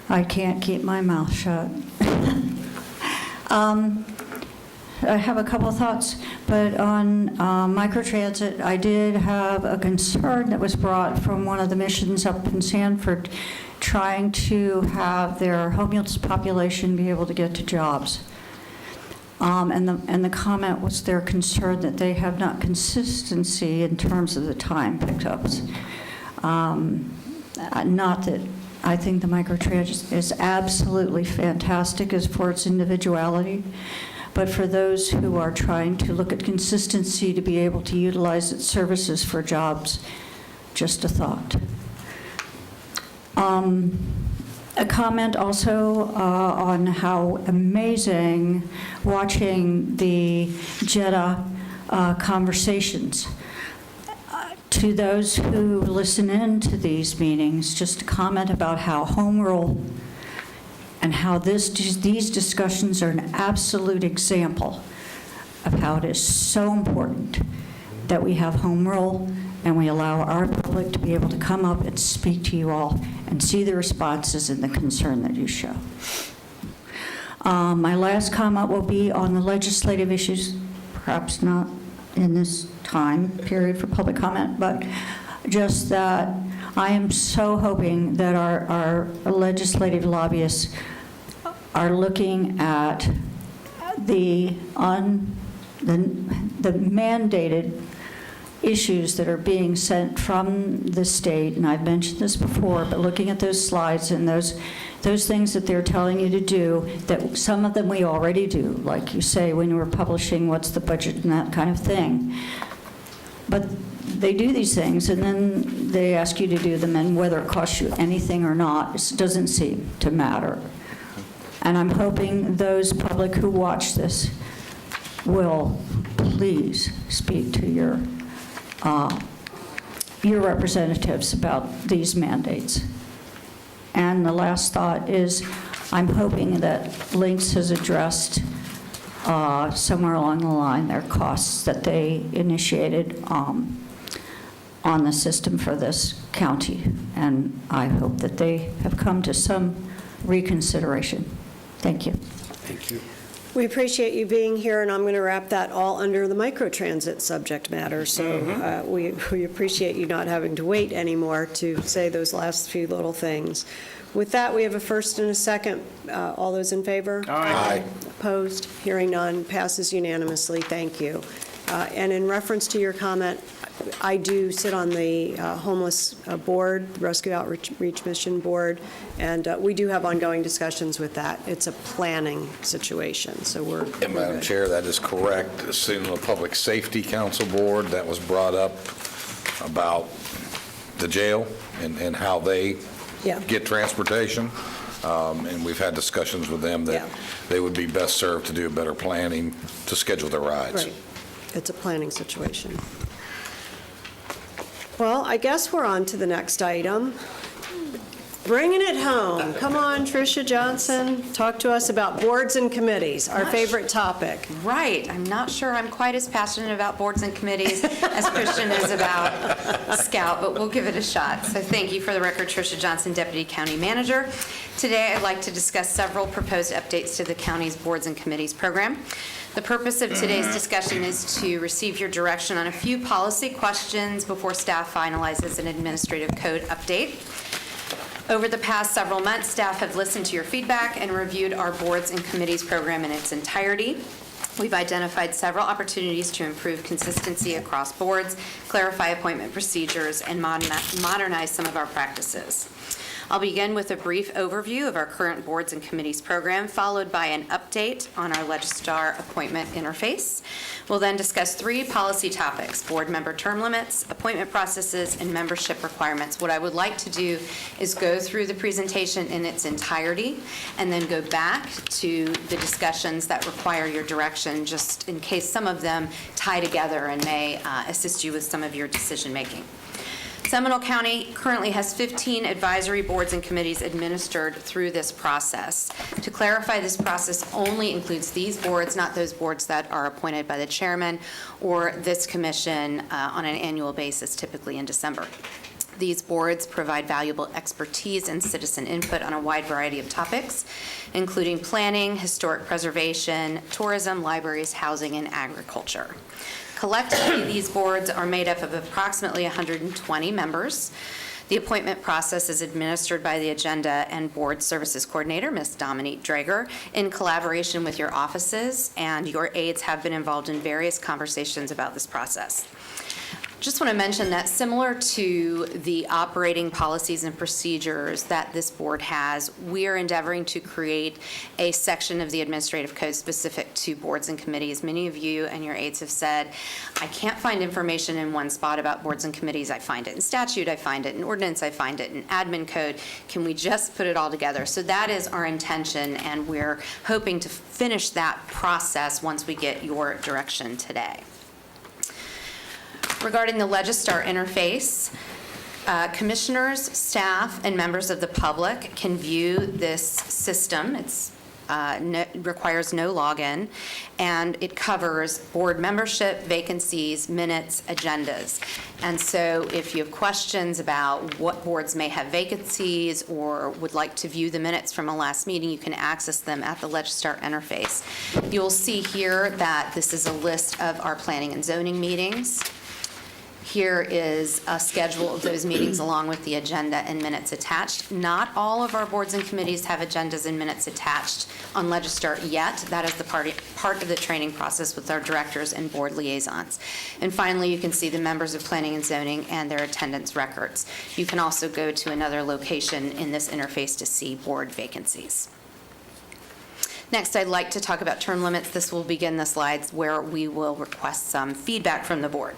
I can't keep my mouth shut. I have a couple of thoughts, but on microtransit, I did have a concern that was brought from one of the missions up in Sanford, trying to have their homeless population be able to get to jobs. And the comment was their concern that they have not consistency in terms of the time pickups. Not that I think the microtransit is absolutely fantastic as for its individuality, but for those who are trying to look at consistency to be able to utilize its services for jobs, just a thought. A comment also on how amazing watching the JETA conversations. to those who listen in to these meetings, just a comment about how home rule and how these discussions are an absolute example of how it is so important that we have home rule and we allow our public to be able to come up and speak to you all and see the responses and the concern that you show. My last comment will be on the legislative issues, perhaps not in this time period for public comment, but just that I am so hoping that our legislative lobbyists are looking at the mandated issues that are being sent from the state, and I've mentioned this before, but looking at those slides and those things that they're telling you to do, that some of them we already do, like you say when you were publishing what's the budget and that kind of thing. But they do these things, and then they ask you to do them, and whether it costs you anything or not, it doesn't seem to matter. And I'm hoping those public who watch this will please speak to your representatives about these mandates. And the last thought is, I'm hoping that Lynx has addressed somewhere along the line their costs that they initiated on the system for this county. And I hope that they have come to some reconsideration. Thank you. Thank you. We appreciate you being here, and I'm going to wrap that all under the microtransit subject matter. So we appreciate you not having to wait anymore to say those last few little things. With that, we have a first and a second. All those in favor? Aye. Opposed? Hearing none. Passes unanimously. Thank you. And in reference to your comment, I do sit on the homeless board, Rescue Outreach Mission Board, and we do have ongoing discussions with that. It's a planning situation, so we're And Madam Chair, that is correct. Sitting on the Public Safety Council Board, that was brought up about the jail and how they get transportation. And we've had discussions with them that they would be best served to do better planning to schedule their rides. Right. It's a planning situation. Well, I guess we're on to the next item. Bringing it home. Come on, Tricia Johnson, talk to us about boards and committees, our favorite topic. Right. I'm not sure I'm quite as passionate about boards and committees as Christian is about Scout, but we'll give it a shot. So thank you. For the record, Tricia Johnson, Deputy County Manager. Today, I'd like to discuss several proposed updates to the county's boards and committees program. The purpose of today's discussion is to receive your direction on a few policy questions before staff finalizes an administrative code update. Over the past several months, staff have listened to your feedback and reviewed our boards and committees program in its entirety. We've identified several opportunities to improve consistency across boards, clarify appointment procedures, and modernize some of our practices. I'll begin with a brief overview of our current boards and committees program, followed by an update on our Legistar appointment interface. We'll then discuss 3 policy topics: board member term limits, appointment processes, and membership requirements. What I would like to do is go through the presentation in its entirety and then go back to the discussions that require your direction, just in case some of them tie together and may assist you with some of your decision making. Seminole County currently has 15 advisory boards and committees administered through this process. To clarify, this process only includes these boards, not those boards that are appointed by the chairman or this commission on an annual basis, typically in December. These boards provide valuable expertise and citizen input on a wide variety of topics, including planning, historic preservation, tourism, libraries, housing, and agriculture. Collectively, these boards are made up of approximately 120 members. The appointment process is administered by the Agenda and Board Services Coordinator, Ms. Dominique Drager, in collaboration with your offices, and your aides have been involved in various conversations about this process. Just want to mention that similar to the operating policies and procedures that this board has, we are endeavoring to create a section of the administrative code specific to boards and committees. Many of you and your aides have said, I can't find information in one spot about boards and committees. I find it in statute, I find it in ordinance, I find it in admin code. Can we just put it all together? So that is our intention, and we're hoping to finish that process once we get your direction today. Regarding the Legistar interface, commissioners, staff, and members of the public can view this system. It's requires no login, and it covers board membership, vacancies, minutes, agendas. And so if you have questions about what boards may have vacancies or would like to view the minutes from a last meeting, you can access them at the Legistar interface. You'll see here that this is a list of our planning and zoning meetings. Here is a schedule of those meetings along with the agenda and minutes attached. Not all of our boards and committees have agendas and minutes attached on Legistar yet. That is the part of the training process with our directors and board liaisons. And finally, you can see the members of planning and zoning and their attendance records. You can also go to another location in this interface to see board vacancies. Next, I'd like to talk about term limits. This will begin the slides where we will request some feedback from the board.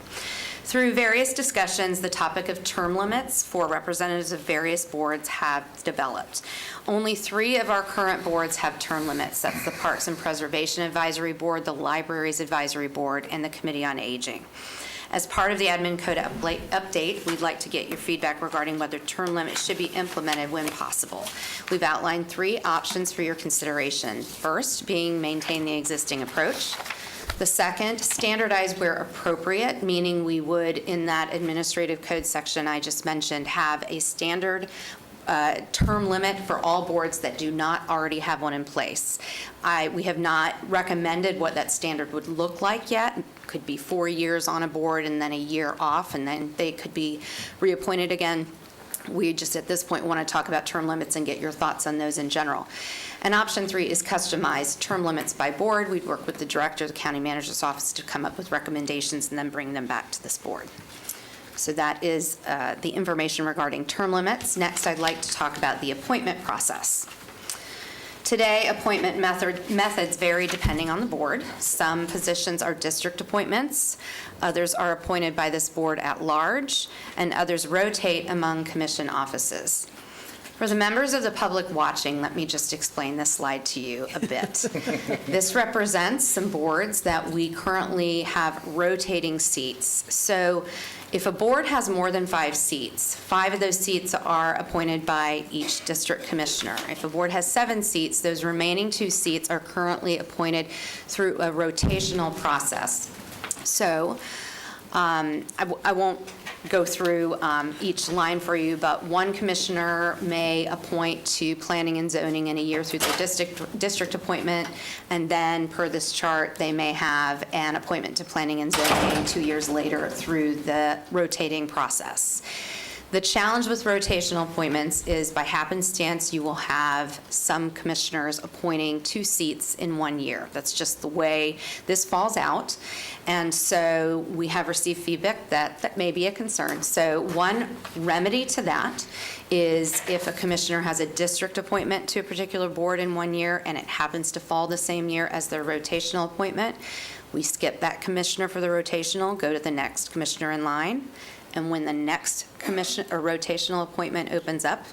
Through various discussions, the topic of term limits for representatives of various boards have developed. Only 3 of our current boards have term limits. That's the Parks and Preservation Advisory Board, the Libraries Advisory Board, and the Committee on Aging. As part of the admin code update, we'd like to get your feedback regarding whether term limits should be implemented when possible. We've outlined 3 options for your consideration. First, being maintain the existing approach. The second, standardize where appropriate, meaning we would, in that administrative code section I just mentioned, have a standard term limit for all boards that do not already have one in place. We have not recommended what that standard would look like yet. It could be 4 years on a board and then a year off, and then they could be reappointed again. We just at this point want to talk about term limits and get your thoughts on those in general. And option 3 is customize term limits by board. We'd work with the director of the county manager's office to come up with recommendations and then bring them back to this board. So that is the information regarding term limits. Next, I'd like to talk about the appointment process. Today, appointment methods vary depending on the board. Some positions are district appointments, others are appointed by this board at large, and others rotate among commission offices. For the members of the public watching, let me just explain this slide to you a bit. This represents some boards that we currently have rotating seats. So if a board has more than 5 seats, 5 of those seats are appointed by each district commissioner. If a board has 7 seats, those remaining 2 seats are currently appointed through a rotational process. So I won't go through each line for you, but one commissioner may appoint to planning and zoning in a year through their district appointment, and then per this chart, they may have an appointment to planning and zoning 2 years later through the rotating process. The challenge with rotational appointments is by happenstance, you will have some commissioners appointing 2 seats in 1 year. That's just the way this falls out. And so we have received feedback that may be a concern. So one remedy to that is if a commissioner has a district appointment to a particular board in 1 year and it happens to fall the same year as their rotational appointment, we skip that commissioner for the rotational, go to the next commissioner in line. And when the next commission or rotational appointment opens up,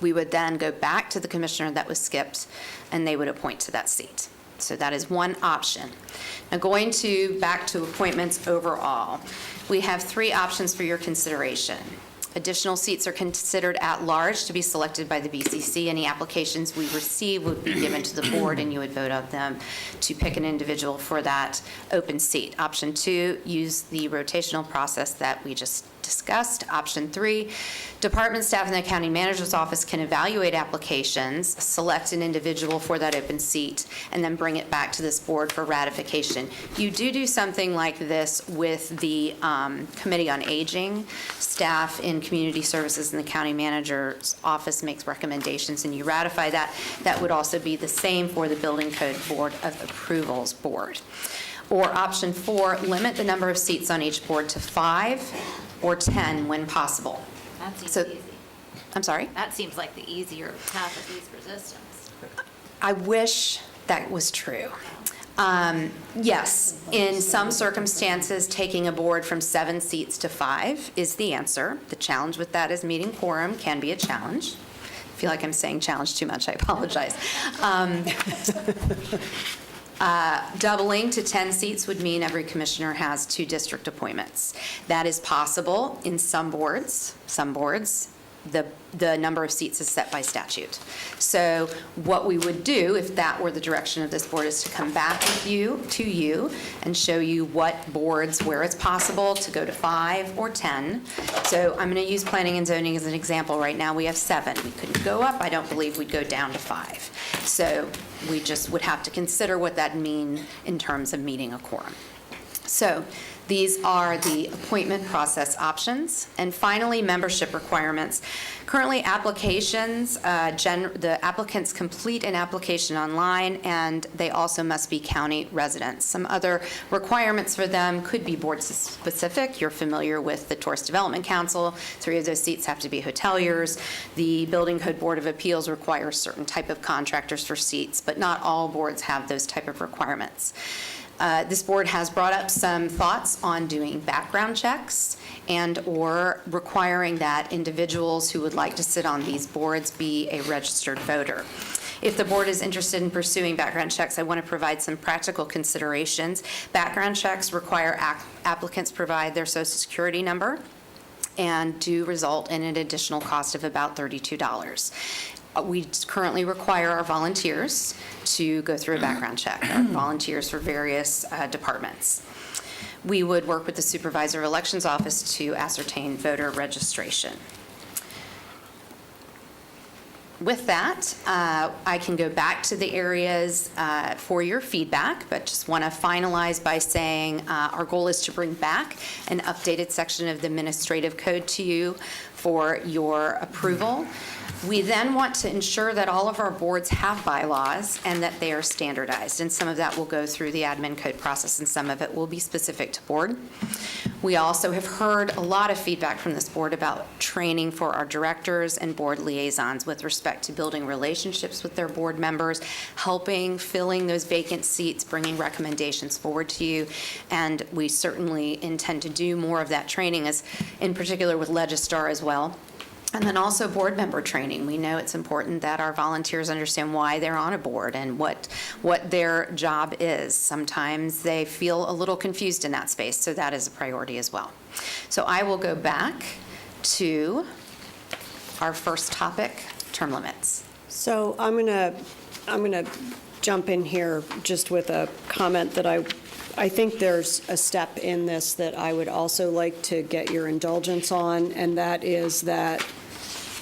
we would then go back to the commissioner that was skipped, and they would appoint to that seat. So that is one option. Now going back to appointments overall, we have 3 options for your consideration. Additional seats are considered at large to be selected by the BCC. Any applications we receive would be given to the board, and you would vote on them to pick an individual for that open seat. Option 2, use the rotational process that we just discussed. Option 3, department staff in the county manager's office can evaluate applications, select an individual for that open seat, and then bring it back to this board for ratification. You do something like this with the Committee on Aging. Staff in community services in the county manager's office makes recommendations and you ratify that. That would also be the same for the Building Code Board of Approvals Board. Or option 4, limit the number of seats on each board to 5 or 10 when possible. That seems easy. I'm sorry? That seems like the easier path of least resistance. I wish that was true. Yes, in some circumstances, taking a board from 7 seats to 5 is the answer. The challenge with that is meeting quorum can be a challenge. I feel like I'm saying challenge too much, I apologize. Doubling to 10 seats would mean every commissioner has 2 district appointments. That is possible in some boards. Some boards, the number of seats is set by statute. So what we would do, if that were the direction of this board, is to come back to you and show you what boards, where it's possible to go to 5 or 10. So I'm going to use planning and zoning as an example. Right now, we have 7. We couldn't go up. I don't believe we'd go down to 5. So we just would have to consider what that means in terms of meeting a quorum. So these are the appointment process options. And finally, membership requirements. Currently, applications, the applicants complete an application online, and they also must be county residents. Some other requirements for them could be board specific. You're familiar with the Tourist Development Council. 3 of those seats have to be hoteliers. The Building Code Board of Appeals requires certain type of contractors for seats, but not all boards have those type of requirements. This board has brought up some thoughts on doing background checks and or requiring that individuals who would like to sit on these boards be a registered voter. If the board is interested in pursuing background checks, I want to provide some practical considerations. Background checks require applicants provide their Social Security number and do result in an additional cost of about $32. We currently require our volunteers to go through a background check, our volunteers for various departments. We would work with the Supervisor of Elections Office to ascertain voter registration. With that, I can go back to the areas for your feedback, but just want to finalize by saying our goal is to bring back an updated section of the administrative code to you for your approval. We then want to ensure that all of our boards have bylaws and that they are standardized, and some of that will go through the admin code process and some of it will be specific to board. We also have heard a lot of feedback from this board about training for our directors and board liaisons with respect to building relationships with their board members, helping, filling those vacant seats, bringing recommendations forward to you, and we certainly intend to do more of that training, as in particular with Legistar as well. And then also board member training. We know it's important that our volunteers understand why they're on a board and what their job is. Sometimes they feel a little confused in that space, so that is a priority as well. So I will go back to our first topic, term limits. So I'm gonna jump in here just with a comment that I think there's a step in this that I would also like to get your indulgence on, and that is that,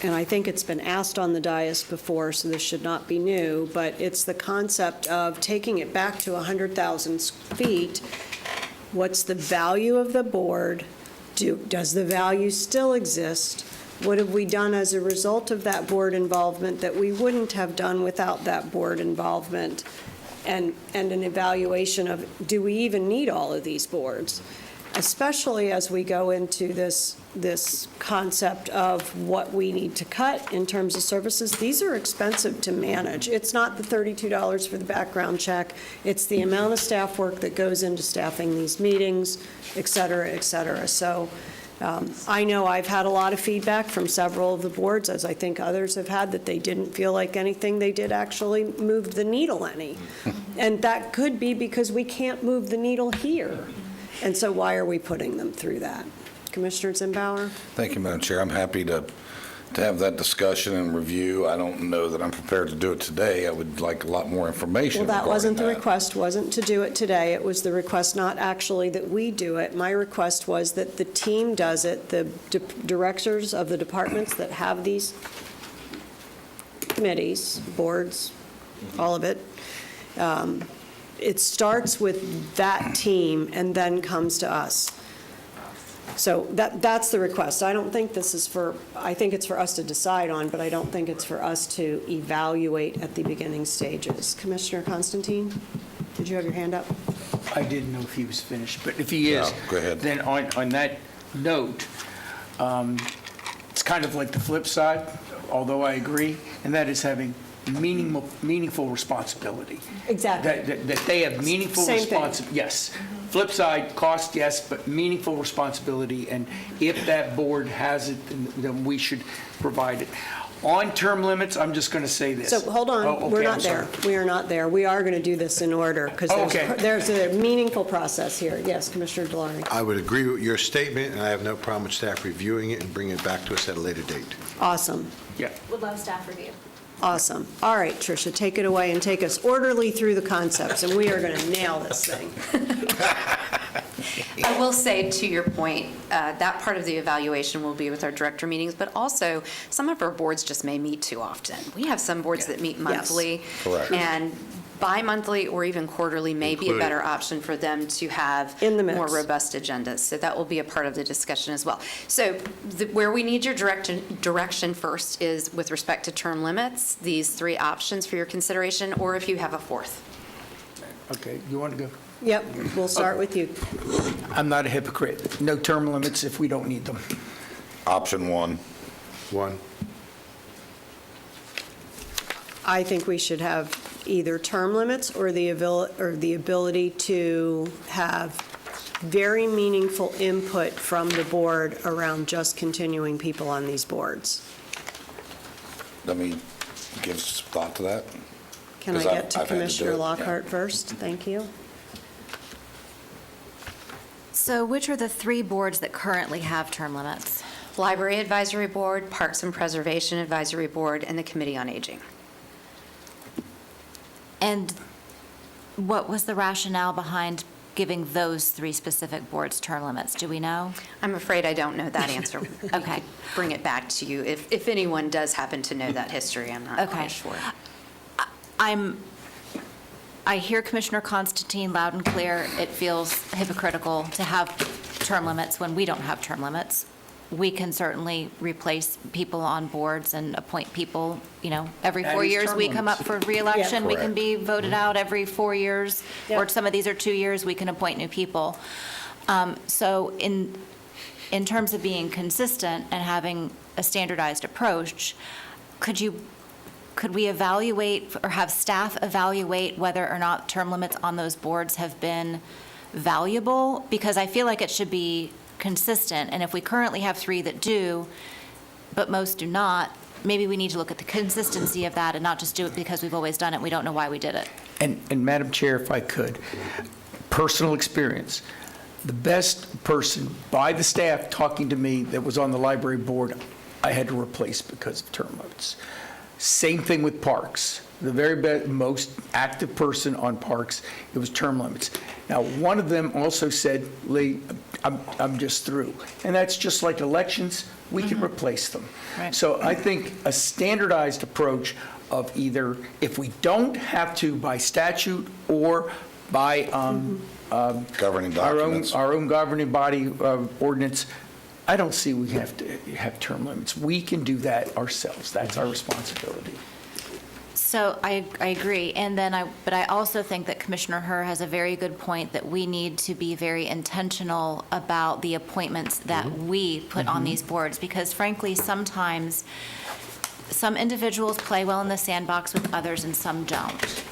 and I think it's been asked on the dais before, so this should not be new, but it's the concept of taking it back to 100,000 feet. What's the value of the board? Does the value still exist? What have we done as a result of that board involvement that we wouldn't have done without that board involvement? And an evaluation of, do we even need all of these boards? Especially as we go into this concept of what we need to cut in terms of services. These are expensive to manage. It's not the $32 for the background check. It's the amount of staff work that goes into staffing these meetings, et cetera, et cetera. So I know I've had a lot of feedback from several of the boards, as I think others have had, that they didn't feel like anything they did actually moved the needle any. And that could be because we can't move the needle here. And so why are we putting them through that? Commissioner Zimbauer? Thank you, Madam Chair. I'm happy to have that discussion and review. I don't know that I'm prepared to do it today. I would like a lot more information Well, that regarding wasn't the that. request, wasn't to do it today. It was the request not actually that we do it. My request was that the team does it, the directors of the departments that have these committees, boards, all of it. It starts with that team and then comes to us. So that's the request. I don't think this is I think it's for us to decide on, but I don't think it's for us to evaluate at the beginning stages. Commissioner Constantine, did you have your hand up? I didn't know if he was finished, but if he is, go ahead. Then on that note, it's kind of like the flip side, although I agree, and that is having meaningful responsibility. Exactly. That they have meaningful Same thing. responsibility. Yes. Flip side, cost, yes, but meaningful responsibility. And if that board has it, then we should provide it. On term limits, I'm just going to say this. So, hold on, Oh, okay, we're I'm not there. sorry. We are not there. We are going to do this in order, because Okay. there's a meaningful process here. Yes, Commissioner Delory. I would agree with your statement, and I have no problem with staff reviewing it and bringing it back to us at a later date. Awesome, Yeah. Would love staff review. awesome. All right, Tricia, take it away and take us orderly through the concepts, and we are going to nail this thing. I will say, to your point, that part of the evaluation will be with our director meetings, but also some of our boards just may meet too often. We have some boards that meet monthly. Correct. And bi-monthly or even quarterly may be a Included. better option for them to have In the mix. more robust agendas. So that will be a part of the discussion as well. So where we need your direction first is with respect to term limits, these three options for your consideration, or if you have a fourth. Okay, you want to go? Yep, we'll start with you. I'm not a hypocrite. No term limits if we don't need them. Option one. One. I think we should have either term limits or the ability to have very meaningful input from the board around just continuing people on these boards. Let me give some thought to that. Can I 'Cause get to I've had to do Commissioner it, yeah. Lockhart first? Thank you. So which are the three boards that currently have term limits? Library Advisory Board, Parks and Preservation Advisory Board, and the Committee on Aging. And what was the rationale behind giving those three specific boards term limits? Do we know? I'm afraid I don't know that answer. Okay. Bring it back to you. If anyone does happen to know that history, I'm not Okay. quite sure. I hear Commissioner Constantine loud and clear. It feels hypocritical to have term limits when we don't have term limits. We can certainly replace people on boards and appoint people, every That 4 is years term we come up for reelection. We can Correct. be voted out every 4 years, or Yep. some of these are 2 years, we can appoint new people. So in terms of being consistent and having a standardized approach, could we evaluate or have staff evaluate whether or not term limits on those boards have been valuable? Because I feel like it should be consistent, and if we currently have three that do, but most do not, maybe we need to look at the consistency of that and not just do it because we've always done it, we don't know why we did it. And Madam Chair, if I could, personal experience, the best person by the staff talking to me that was on the library board, I had to replace because of term limits. Same thing with parks. The very most active person on parks, it was term limits. Now, one of them also said, Lee, I'm just through. And that's just like elections, we can replace them. Right. So I think a standardized approach of either, if we don't have to by statute or by Governing documents. our own governing body ordinance, I don't see we have to have term limits. We can do that ourselves. That's our responsibility. So I agree, but I also think that Commissioner Herr has a very good point that we need to be very intentional about the appointments that we put on these boards, because frankly, sometimes some individuals play well in the sandbox with others and some don't.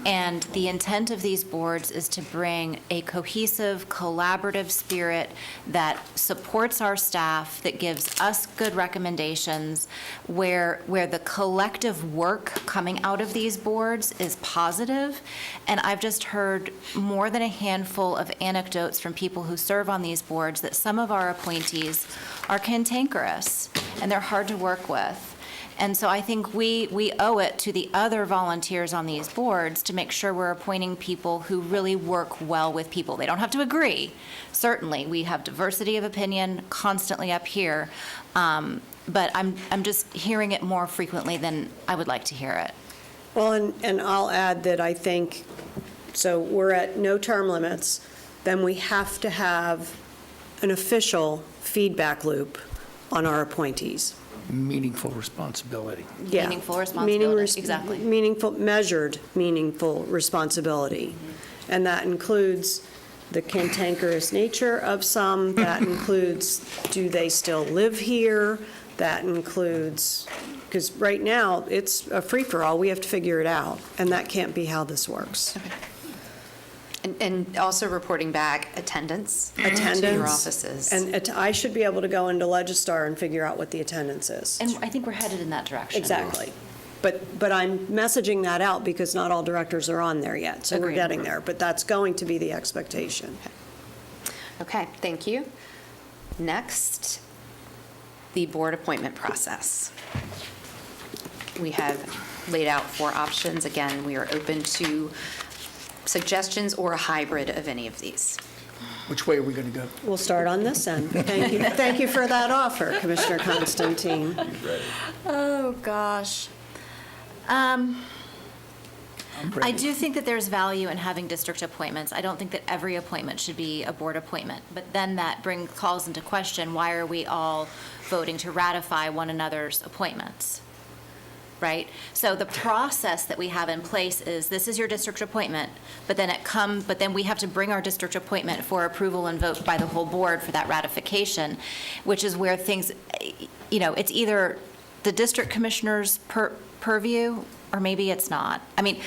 And the intent of these boards is to bring a cohesive, collaborative spirit that supports our staff, that gives us good recommendations, where the collective work coming out of these boards is positive. And I've just heard more than a handful of anecdotes from people who serve on these boards that some of our appointees are cantankerous and they're hard to work with. And so I think we owe it to the other volunteers on these boards to make sure we're appointing people who really work well with people. They don't have to agree. Certainly, we have diversity of opinion constantly up here, but I'm just hearing it more frequently than I would like to hear it. Well, and I'll add that I think, so we're at no term limits, then we have to have an official feedback loop on our appointees. Meaningful responsibility. Yeah. Meaningful responsibility, exactly. Measured, meaningful responsibility. And that includes the cantankerous nature of some, that includes, do they still live here? That includes, because right now, it's a free-for-all, we have to figure it out, and that can't be how this works. And also reporting back attendance to your Attendance. offices. And I should be able to go into Legistar and figure out what the attendance is. And I think we're headed in that direction. Exactly. But I'm messaging that out because not all directors are on there yet, so we're Agreed. getting there. But that's going to be the expectation. Okay, thank you. Next, the board appointment process. We have laid out 4 options. Again, we are open to suggestions or a hybrid of any of these. Which way are we going to go? We'll start on this end. Thank you. Thank you for that offer, Commissioner Constantine. Oh, gosh. I do think that there's value in having district appointments. I don't think that every appointment should be a board appointment. But then that calls into question, why are we all voting to ratify one another's appointments? Right? So the process that we have in place is, this is your district appointment, but then we have to bring our district appointment for approval and vote by the whole board for that ratification, which is where things, it's either the district commissioner's purview, or maybe it's not. I mean,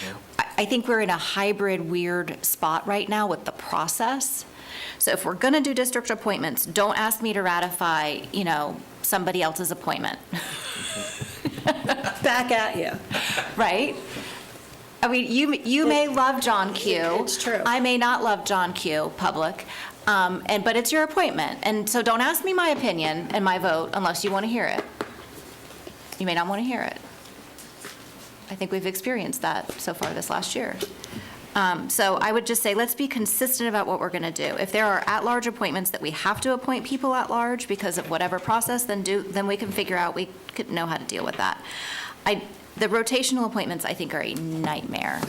I think we're in a hybrid, weird spot right now with the process. So if we're going to do district appointments, don't ask me to ratify, somebody else's appointment. Back at you. Right? I mean, you may love John Q. It's true. I may not love John Q, public, but it's your appointment. And so don't ask me my opinion and my vote unless you want to hear it. You may not want to hear it. I think we've experienced that so far this last year. So I would just say, let's be consistent about what we're going to do. If there are at-large appointments that we have to appoint people at large because of whatever process, then we can figure out, we could know how to deal with that. The rotational appointments, I think, are a nightmare.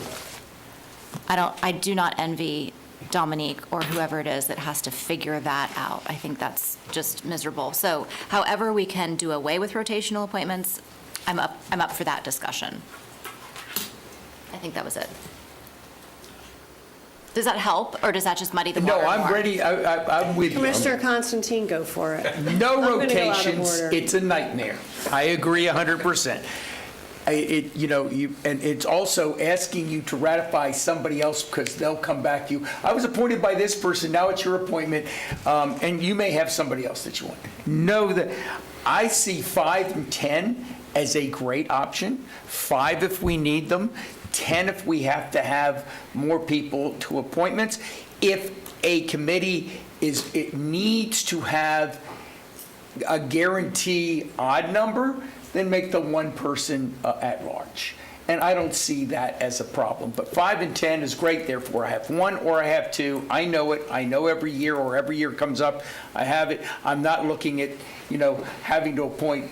I do not envy Dominique or whoever it is that has to figure that out. I think that's just miserable. So however we can do away with rotational appointments, I'm up for that discussion. I think that was it. Does that help, or does that just muddy the water? No, I'm more? ready. I'm with you. Commissioner Constantine, go for it. No I'm gonna go out of rotations, order. it's a nightmare. I agree 100%. And it's also asking you to ratify somebody else because they'll come back to you. I was appointed by this person, now it's your appointment, and you may have somebody else that you want. Know that I see 5 and 10 as a great option. 5 if we need them, 10 if we have to have more people to appointments. If a committee it needs to have a guarantee odd number, then make the one person at large. And I don't see that as a problem. But 5 and 10 is great, therefore I have 1 or I have 2. I know it. I know every year or every year comes up, I have it. I'm not looking at, having to appoint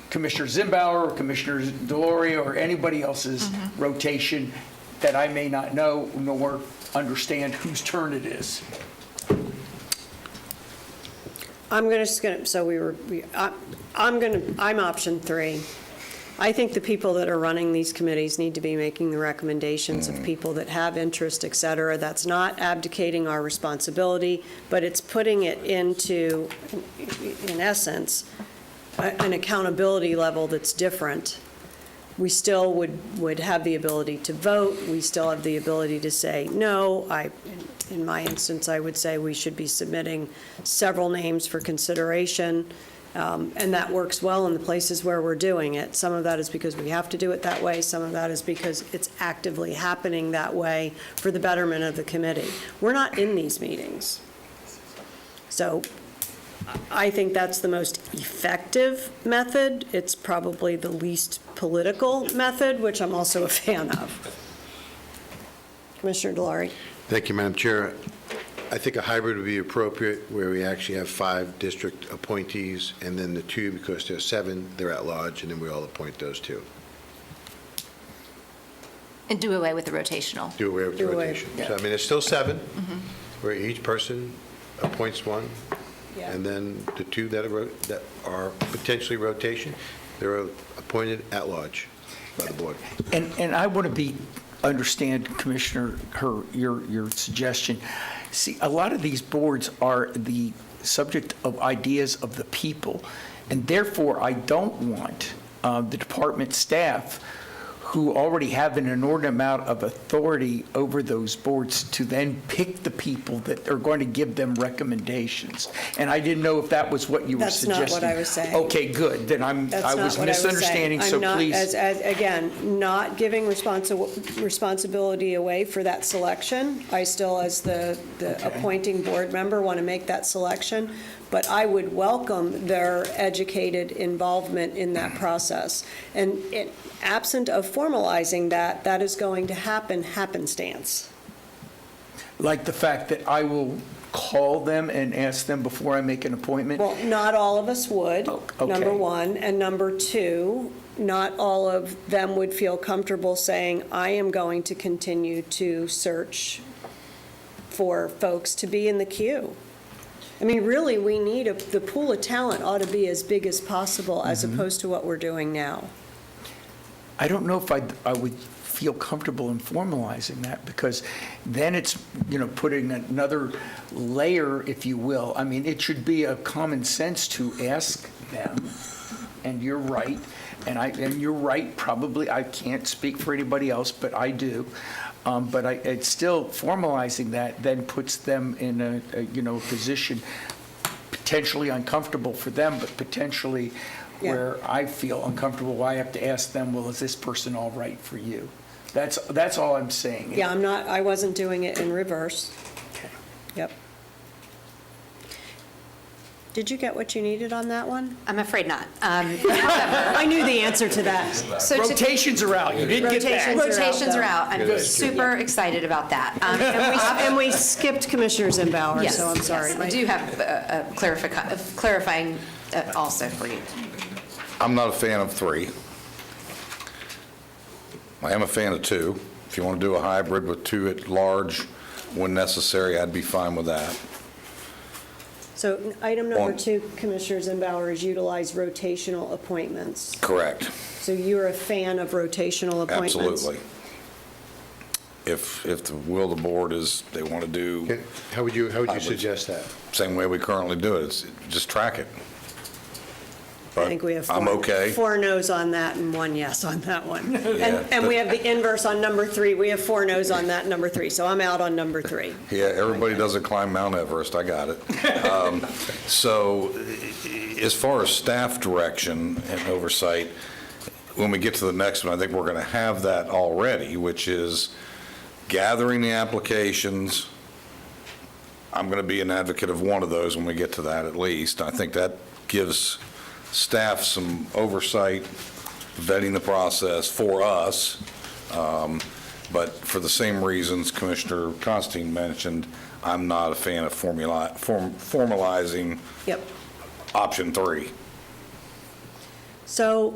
Commissioner Zimbauer or Commissioner Deloria or anybody else's rotation that I may not know nor understand whose turn it is. I'm option 3. I think the people that are running these committees need to be making the recommendations of people that have interest, et cetera. That's not abdicating our responsibility, but it's putting it into, in essence, an accountability level that's different. We still would have the ability to vote. We still have the ability to say no. In my instance, I would say we should be submitting several names for consideration, and that works well in the places where we're doing it. Some of that is because we have to do it that way. Some of that is because it's actively happening that way for the betterment of the committee. We're not in these meetings. So I think that's the most effective method. It's probably the least political method, which I'm also a fan of. Commissioner Delory. Thank you, Madam Chair. I think a hybrid would be appropriate where we actually have 5 district appointees and then the 2, because there's 7, they're at large, and then we all appoint those 2. And do away with the rotational. Do away with the rotation. So, it's still 7, where each person appoints 1, and then the 2 that are potentially rotation, they're appointed at large by the board. And I want to understand, Commissioner, your suggestion. See, a lot of these boards are the subject of ideas of the people, and therefore I don't want the department staff who already have an inordinate amount of authority over those boards to then pick the people that are going to give them recommendations. And I didn't know if that was what you were That's not suggesting. what I was saying. Okay, good, then I was misunderstanding, so please. Again, not giving responsibility away for that selection. I still, as the appointing board member, want to make that selection, but I would welcome their educated involvement in that process. And absent of formalizing that, that is going to happen happenstance. Like the fact that I will call them and ask them before I make an appointment? Well, not all of us would, Okay. number one. And number two, not all of them would feel comfortable saying, I am going to continue to search for folks to be in the queue. I mean, really, we need, the pool of talent ought to be as big as possible as opposed to what we're doing now. I don't know if I would feel comfortable in formalizing that, because then it's, putting another layer, if you will. I mean, it should be a common sense to ask them, and you're right, and you're right, probably, I can't speak for anybody else, but I do. But it's still, formalizing that then puts them in a position potentially uncomfortable for them, but potentially where I feel uncomfortable, I have to ask them, well, is this person all right for you? That's all I'm saying. Yeah, I wasn't doing it in reverse. Okay. Yep. Did you get what you needed on that one? I'm afraid not. I knew the answer to that. So Rotations are out. You didn't get that. Rotations are out. I'm Good. super excited about that. And we skipped Commissioners in Bauer, Yes, so I'm sorry. yes. I do have a clarifying also for you. I'm not a fan of 3. I am a fan of 2. If you want to do a hybrid with 2 at large when necessary, I'd be fine with that. So item number One. 2, Commissioners in Bauer, is utilize rotational appointments. Correct. So you're a fan of rotational appointments? Absolutely. If the will of the board is they want to do, How would you suggest that? same way we currently do it, it's just track it. I think we have I'm okay. 4 no's on that and 1 yes on that one. Yeah. And we have the inverse on number 3. We have 4 no's on that number 3, so I'm out on number 3. Yeah, everybody doesn't climb Mount Everest, I got it. So as far as staff direction and oversight, when we get to the next one, I think we're going to have that already, which is gathering the applications. I'm going to be an advocate of one of those when we get to that at least. I think that gives staff some oversight, vetting the process for us. But for the same reasons Commissioner Constantine mentioned, I'm not a fan of formalizing option 3. So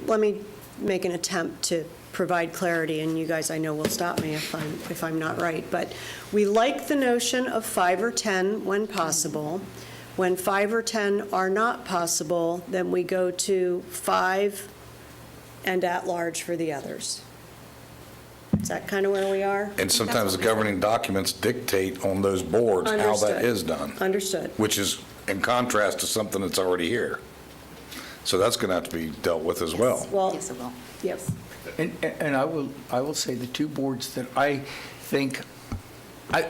let me make an attempt to provide clarity, and you guys, I know, will stop me if I'm not right. But we like the notion of 5 or 10 when possible. When 5 or 10 are not possible, then we go to 5 and at large for the others. Is that kind of where we are? And sometimes the governing documents dictate on those boards how that Understood. is done. Understood. Which is in contrast to something that's already here. So that's going to have to be dealt with as well. Well, Yes, it will. yes. And I will say the 2 boards that I think,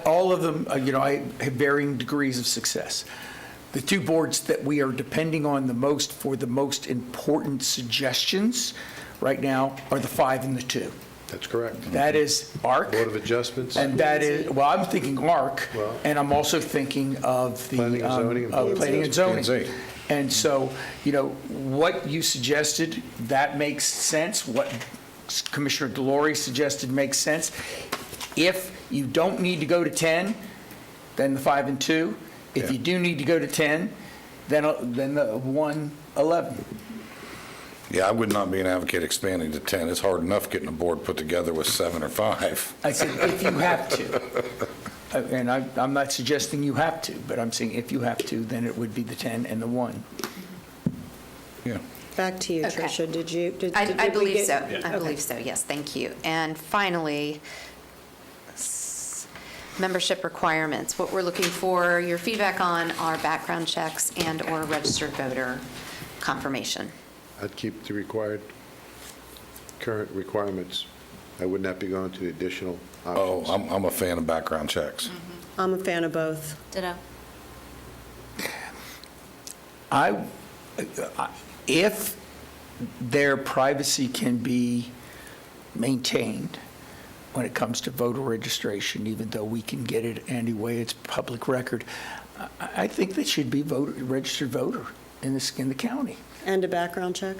all of them, I have varying degrees of success. The 2 boards that we are depending on the most for the most important suggestions right now are the 5 and the 2. That's correct. That is ARC. Board of Adjustments. And that is, well, I'm thinking ARC, Well- and I'm also thinking of the. Planning and zoning and Board of Planning and zoning. P&Z. And so, what you suggested, that makes sense. What Commissioner Delory suggested makes sense. If you don't need to go to 10, then the 5 and 2. If you do need to go to 10, then the 1, 11. Yeah, I would not be an advocate expanding to 10. It's hard enough getting a board put together with 7 or 5. I said, if you have to. And I'm not suggesting you have to, but I'm saying if you have to, then it would be the 10 and the 1. Yeah. Back to you, Okay. Tricia. Did you? I believe so. I Okay. believe so, yes, thank you. And finally, membership requirements. What we're looking for, your feedback on are background checks and/or registered voter confirmation. I'd keep the required. current requirements, I would not be going to the additional Oh, options. I'm a fan of background checks. I'm a fan of both. Ditto. If their privacy can be maintained when it comes to voter registration, even though we can get it anyway, it's public record, I think they should be registered voter in the county. And a background check?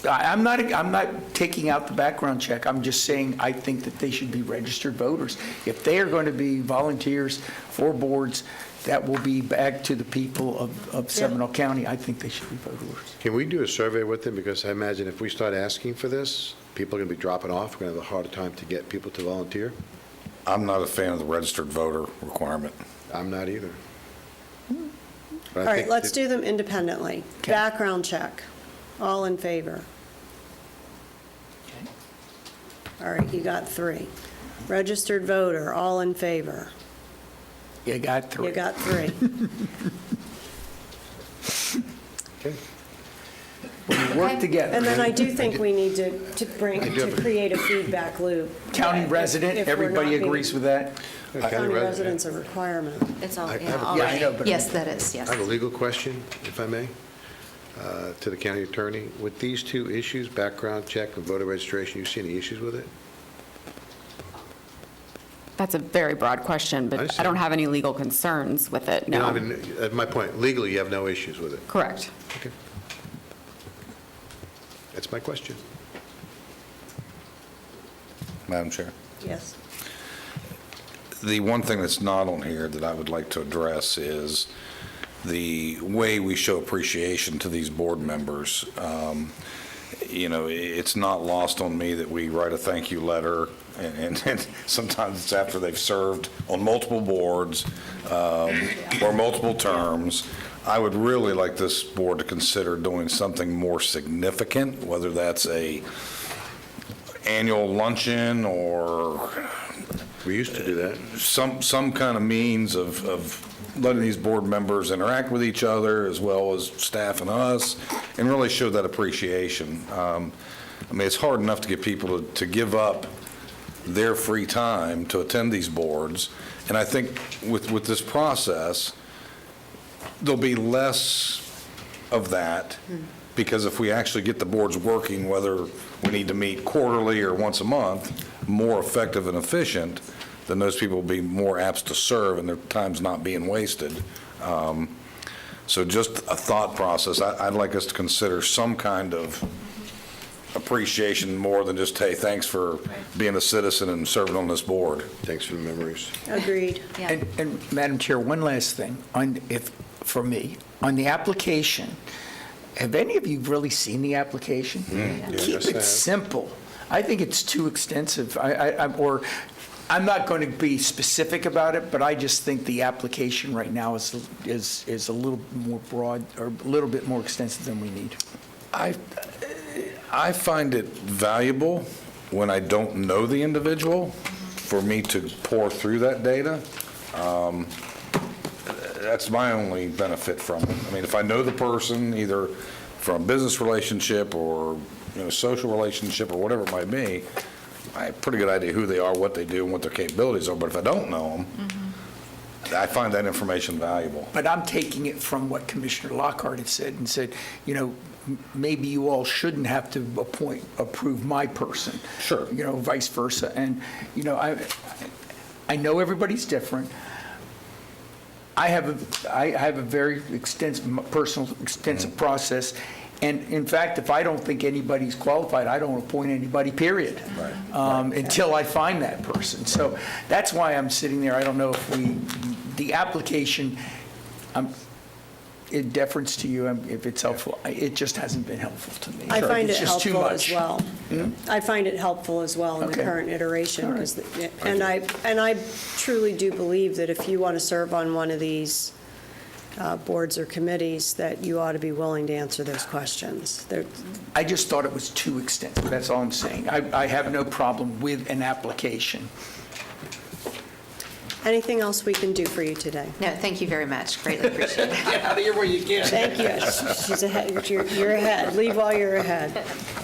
I'm not taking out the background check. I'm just saying I think that they should be registered voters. If they are going to be volunteers for boards that will be back to the people of Seminole County, I think they should be voters. Can we do a survey with them? Because I imagine if we start asking for this, people are going to be dropping off. We're going to have a harder time to get people to volunteer. I'm not a fan of the registered voter requirement. I'm not either. All right, let's do them independently. Background check. All in favor? All right, you got 3. Registered voter, all in favor? You got 3. You got 3. Okay. When you work together. And then I do think we need to create a feedback loop. County If- resident, if we're everybody not being- agrees with that? County resident's a requirement. It's all, I yeah, have a all Yeah, I right. know, but. Yes, that is, yes. I have a legal question, if I may, to the county attorney. With these two issues, background check and voter registration, you see any issues with it? That's a very broad question, but I understand. don't have any legal concerns with it, No, I no. mean, at my point, legally, you have no issues with it. Correct. Okay. That's my question. Madam Chair. Yes. The one thing that's not on here that I would like to address is the way we show appreciation to these board members. It's not lost on me that we write a thank you letter, and sometimes it's after they've served on multiple boards or multiple terms. I would really like this board to consider doing something more significant, whether that's a annual luncheon or We used to do that. some kind of means of letting these board members interact with each other as well as staff and us, and really show that appreciation. It's hard enough to get people to give up their free time to attend these boards, and I think with this process, there'll be less of that, because if we actually get the boards working, whether we need to meet quarterly or once a month, more effective and efficient, then those people will be more apt to serve and their time's not being wasted. So just a thought process, I'd like us to consider some kind of appreciation more than just, hey, thanks for being a citizen and serving on this board. Thanks for the memories. Agreed. Yeah. And Madam Chair, one last thing, for me, on the application, have any of you really seen the application? Keep Yes, I it have. simple. I think it's too extensive. I'm not going to be specific about it, but I just think the application right now is a little more broad, or a little bit more extensive than we need. I find it valuable when I don't know the individual, for me to pour through that data. That's my only benefit from it. If I know the person, either from a business relationship or social relationship or whatever it might be, I have a pretty good idea who they are, what they do, and what their capabilities are. But if I don't know them, I find that information valuable. But I'm taking it from what Commissioner Lockhart had said, and said, maybe you all shouldn't have to approve my person. Sure. Vice versa. And, I know everybody's different. I have a very extensive, personal, extensive process. And in fact, if I don't think anybody's qualified, I don't appoint anybody, period. Until I find that person. So that's why I'm sitting there. I don't know if the application, in deference to you, if it's helpful, it just hasn't been helpful to me. I find It's it just too helpful much. as well. I find it helpful as well in the Okay. current iteration. All right. 'Cause and I truly do believe that if you want to serve on one of these boards or committees, that you ought to be willing to answer those questions. I just thought it was too extensive, that's all I'm saying. I have no problem with an application. Anything else we can do for you today? No, thank you very much. Greatly appreciate it. Get out of here where you can. Thank you. She's ahead. You're ahead. Leave while you're ahead.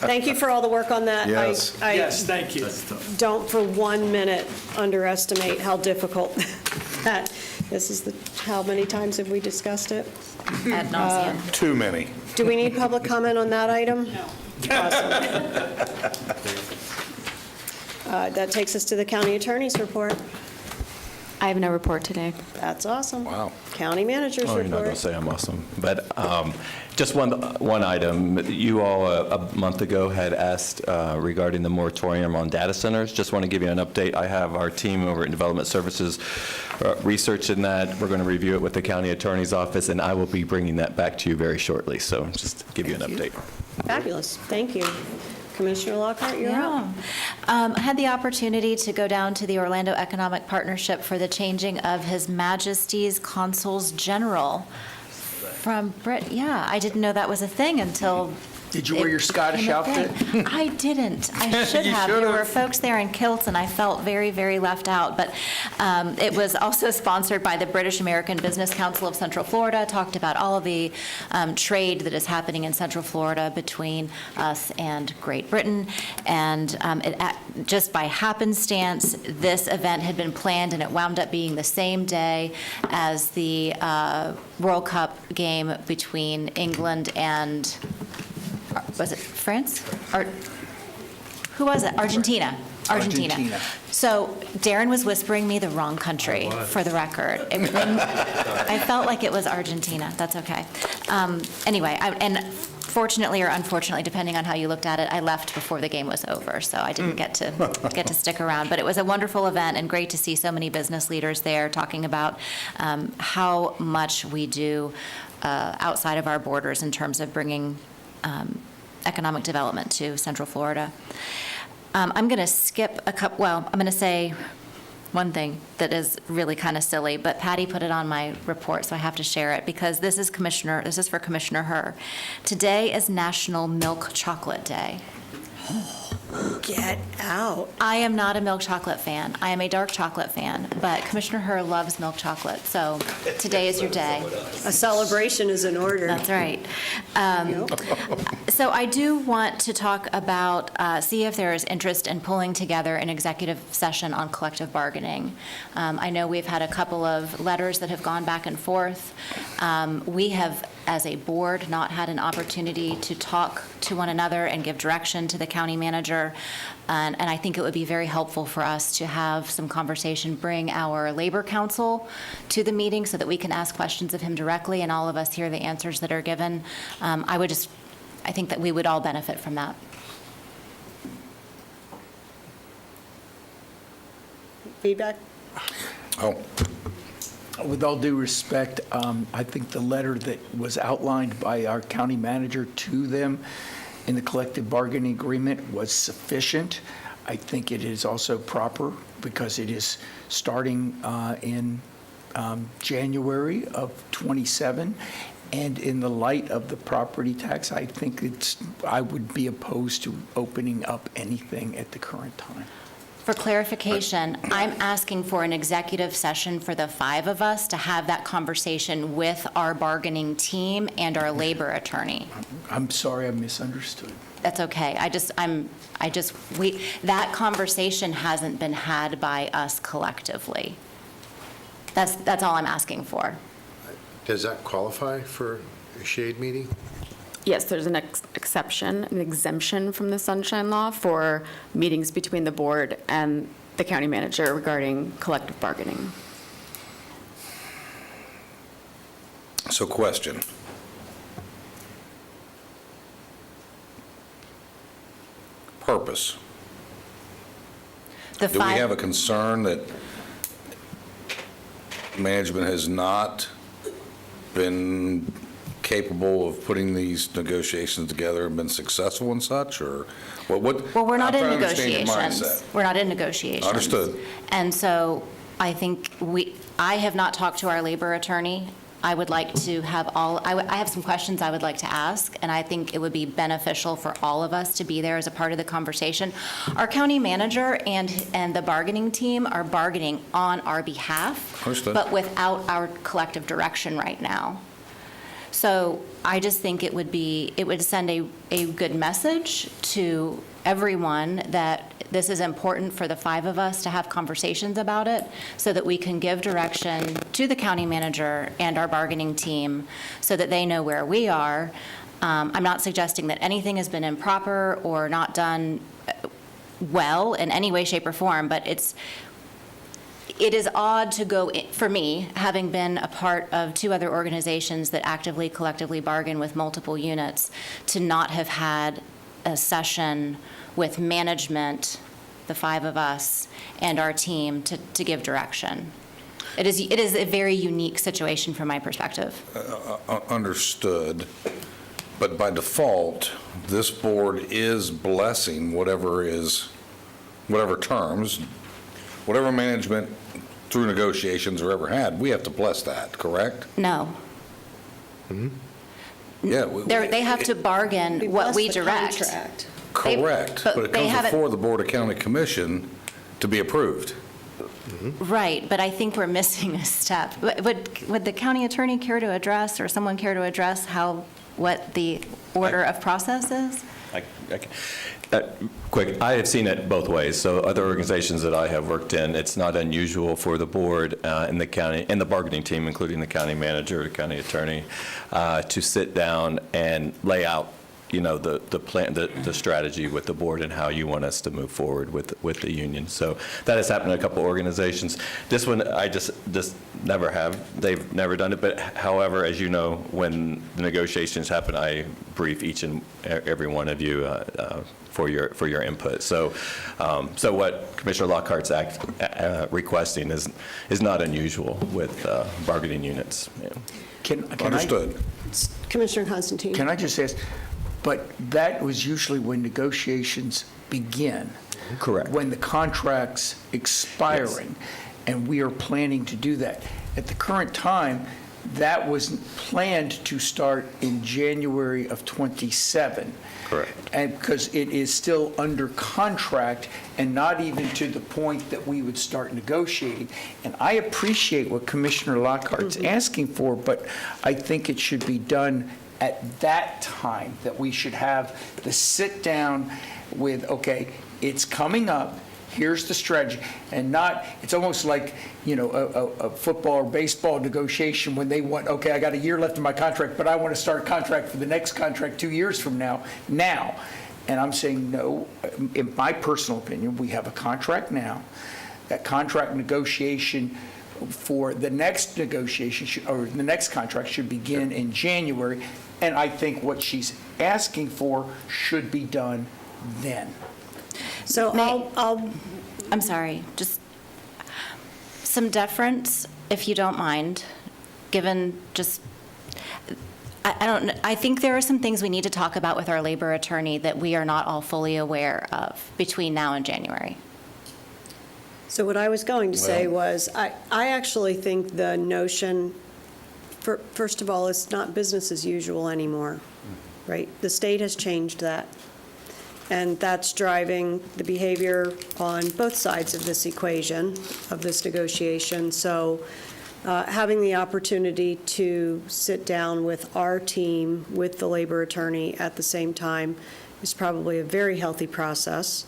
Thank you for all the work on that. Yes. Yes, thank you. Don't for 1 minute underestimate how difficult that, this is how many times have we discussed it? Ad nauseam. Too many. Do we need public comment on that item? No. That takes us to the county attorney's report. I have no report today. That's awesome. Wow. County manager's Oh, you're not going report. to say I'm awesome. But just one item. You all, a month ago, had asked regarding the moratorium on data centers. Just want to give you an update. I have our team over at Development Services researching that. We're going to review it with the county attorney's office, and I will be bringing that back to you very shortly. So just to give you an update. Fabulous. Thank you. Commissioner Lockhart, you're up. I had the opportunity to go down to the Orlando Economic Partnership for the changing of His Majesty's Consuls General from Brit. Yeah, I didn't know that was a thing until. Did you wear your Scottish outfit? I didn't. I should have. There were folks there in kilts, and I felt very, very left out. But it was also sponsored by the British American Business Council of Central Florida, talked about all of the trade that is happening in Central Florida between us and Great Britain. And just by happenstance, this event had been planned, and it wound up being the same day as the World Cup game between England and... was it France? Or who was it? Argentina. Argentina. So Darren was whispering me the wrong country, for the record. I felt like it was Argentina. That's okay. Anyway, and fortunately or unfortunately, depending on how you looked at it, I left before the game was over, so I didn't get to stick around. But it was a wonderful event and great to see so many business leaders there talking about how much we do outside of our borders in terms of bringing economic development to Central Florida. I'm going to skip I'm going to say one thing that is really kind of silly, but Patty put it on my report, so I have to share it because this is for Commissioner Herr. Today is National Milk Chocolate Day. Get out. I am not a milk chocolate fan. I am a dark chocolate fan, but Commissioner Herr loves milk chocolate, so today is your day. A celebration is in order. That's right. So I do want to talk about, see if there is interest in pulling together an executive session on collective bargaining. I know we've had a couple of letters that have gone back and forth. We have, as a board, not had an opportunity to talk to one another and give direction to the county manager. And I think it would be very helpful for us to have some conversation, bring our labor council to the meeting so that we can ask questions of him directly and all of us hear the answers that are given. I think that we would all benefit from that. Feedback? Oh. With all due respect, I think the letter that was outlined by our county manager to them in the collective bargaining agreement was sufficient. I think it is also proper because it is starting in January of '27. And in the light of the property tax, I think I would be opposed to opening up anything at the current time. For clarification, I'm asking for an executive session for the 5 of us to have that conversation with our bargaining team and our labor attorney. I'm sorry, I misunderstood. That's okay. That conversation hasn't been had by us collectively. That's all I'm asking for. Does that qualify for a shade meeting? Yes, there's an exception, an exemption from the Sunshine Law for meetings between the board and the county manager regarding collective bargaining. So question. Purpose. Do we have a concern that management has not been capable of putting these negotiations together and been successful and such, or what? Well, we're not I'm in trying to understand your negotiations. mindset. We're not in negotiations. Understood. And so I think I have not talked to our labor attorney I would like to have I have some questions I would like to ask, and I think it would be beneficial for all of us to be there as a part of the conversation. Our county manager and the bargaining team are bargaining on our behalf, Understood. but without our collective direction right now. So I just think it would send a good message to everyone that this is important for the five of us to have conversations about it so that we can give direction to the county manager and our bargaining team so that they know where we are. I'm not suggesting that anything has been improper or not done well in any way, shape, or form, but it is odd to go, for me, having been a part of two other organizations that actively, collectively bargain with multiple units, to not have had a session with management, the five of us, and our team to give direction. It is a very unique situation from my perspective. Understood. But by default, this board is blessing whatever terms, whatever management through negotiations or ever had, we have to bless that, correct? No. Yeah. They have to bargain what we direct. Correct, but it comes before the Board of County Commission to be approved. Right, but I think we're missing a step. Would the county attorney care to address, or someone care to address what the order of process is? Quick, I have seen it both ways. So other organizations that I have worked in, it's not unusual for the board and the county and the bargaining team, including the county manager, the county attorney, to sit down and lay out, the plan, the strategy with the board and how you want us to move forward with the union. So that has happened in a couple organizations. This one, I just never have. They've never done it. But however, as you know, when the negotiations happen, I brief each and every one of you for your input. So what Commissioner Lockhart's requesting is not unusual with bargaining units. Yeah. Understood. Commissioner Constantine. Can I just ask, but that was usually when negotiations begin. Correct. When the contract's expiring, and we are planning to do that. At the current time, that was planned to start in January of '27. Correct. And because it is still under contract and not even to the point that we would start negotiating. And I appreciate what Commissioner Lockhart's asking for, but I think it should be done at that time, that we should have the sit down with, okay, it's coming up, here's the strategy, and not, it's almost like, a football or baseball negotiation when they want, okay, I got a year left in my contract, but I want to start a contract for the next contract 2 years from now. And I'm saying, no, in my personal opinion, we have a contract now. That contract negotiation for the next negotiation, or the next contract should begin in January. And I think what she's asking for should be done then. So I'm sorry, just some deference, if you don't mind, given just, I think there are some things we need to talk about with our labor attorney that we are not all fully aware of between now and January. So what I was going to say was, I actually think the notion, first of all, it's not business as usual anymore, right? The state has changed that. And that's driving the behavior on both sides of this equation, of this negotiation. So having the opportunity to sit down with our team, with the labor attorney at the same time, is probably a very healthy process.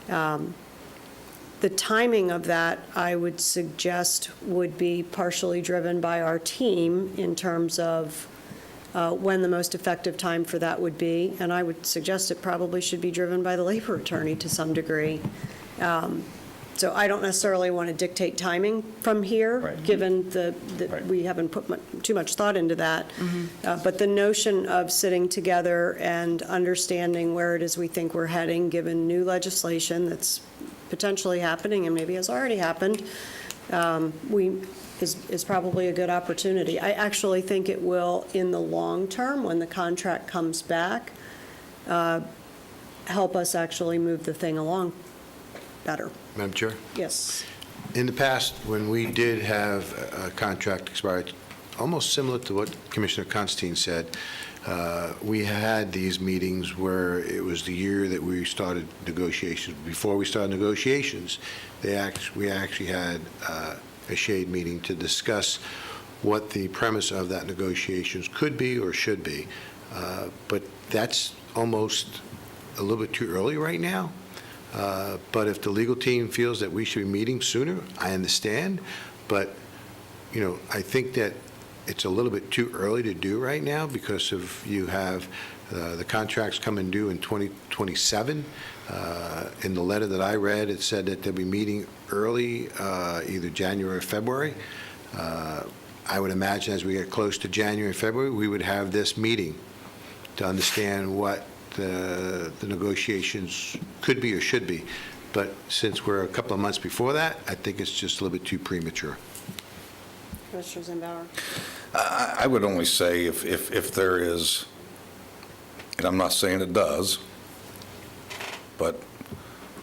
The timing of that, I would suggest, would be partially driven by our team in terms of when the most effective time for that would be, and I would suggest it probably should be driven by the labor attorney to some degree. So I don't necessarily want to dictate timing from here, given that we haven't put too much thought into that. But the notion of sitting together and understanding where it is we think we're heading, given new legislation that's potentially happening and maybe has already happened, is probably a good opportunity. I actually think it will, in the long term, when the contract comes back, help us actually move the thing along better. Madam Chair? Yes. In the past, when we did have a contract expire almost similar to what Commissioner Constantine said. We had these meetings where it was the year that we started negotiations. Before we started negotiations, we actually had a shade meeting to discuss what the premise of that negotiations could be or should be. But that's almost a little bit too early right now. But if the legal team feels that we should be meeting sooner, I understand. But, I think that it's a little bit too early to do right now because of you have the contracts coming due in 2027. In the letter that I read, it said that they'll be meeting early, either January or February. I would imagine as we get close to January and February, we would have this meeting to understand what the negotiations could be or should be. But since we're a couple of months before that, I think it's just a little bit too premature. Commissioner Zimbauer? I would only say if there is, and I'm not saying it does, but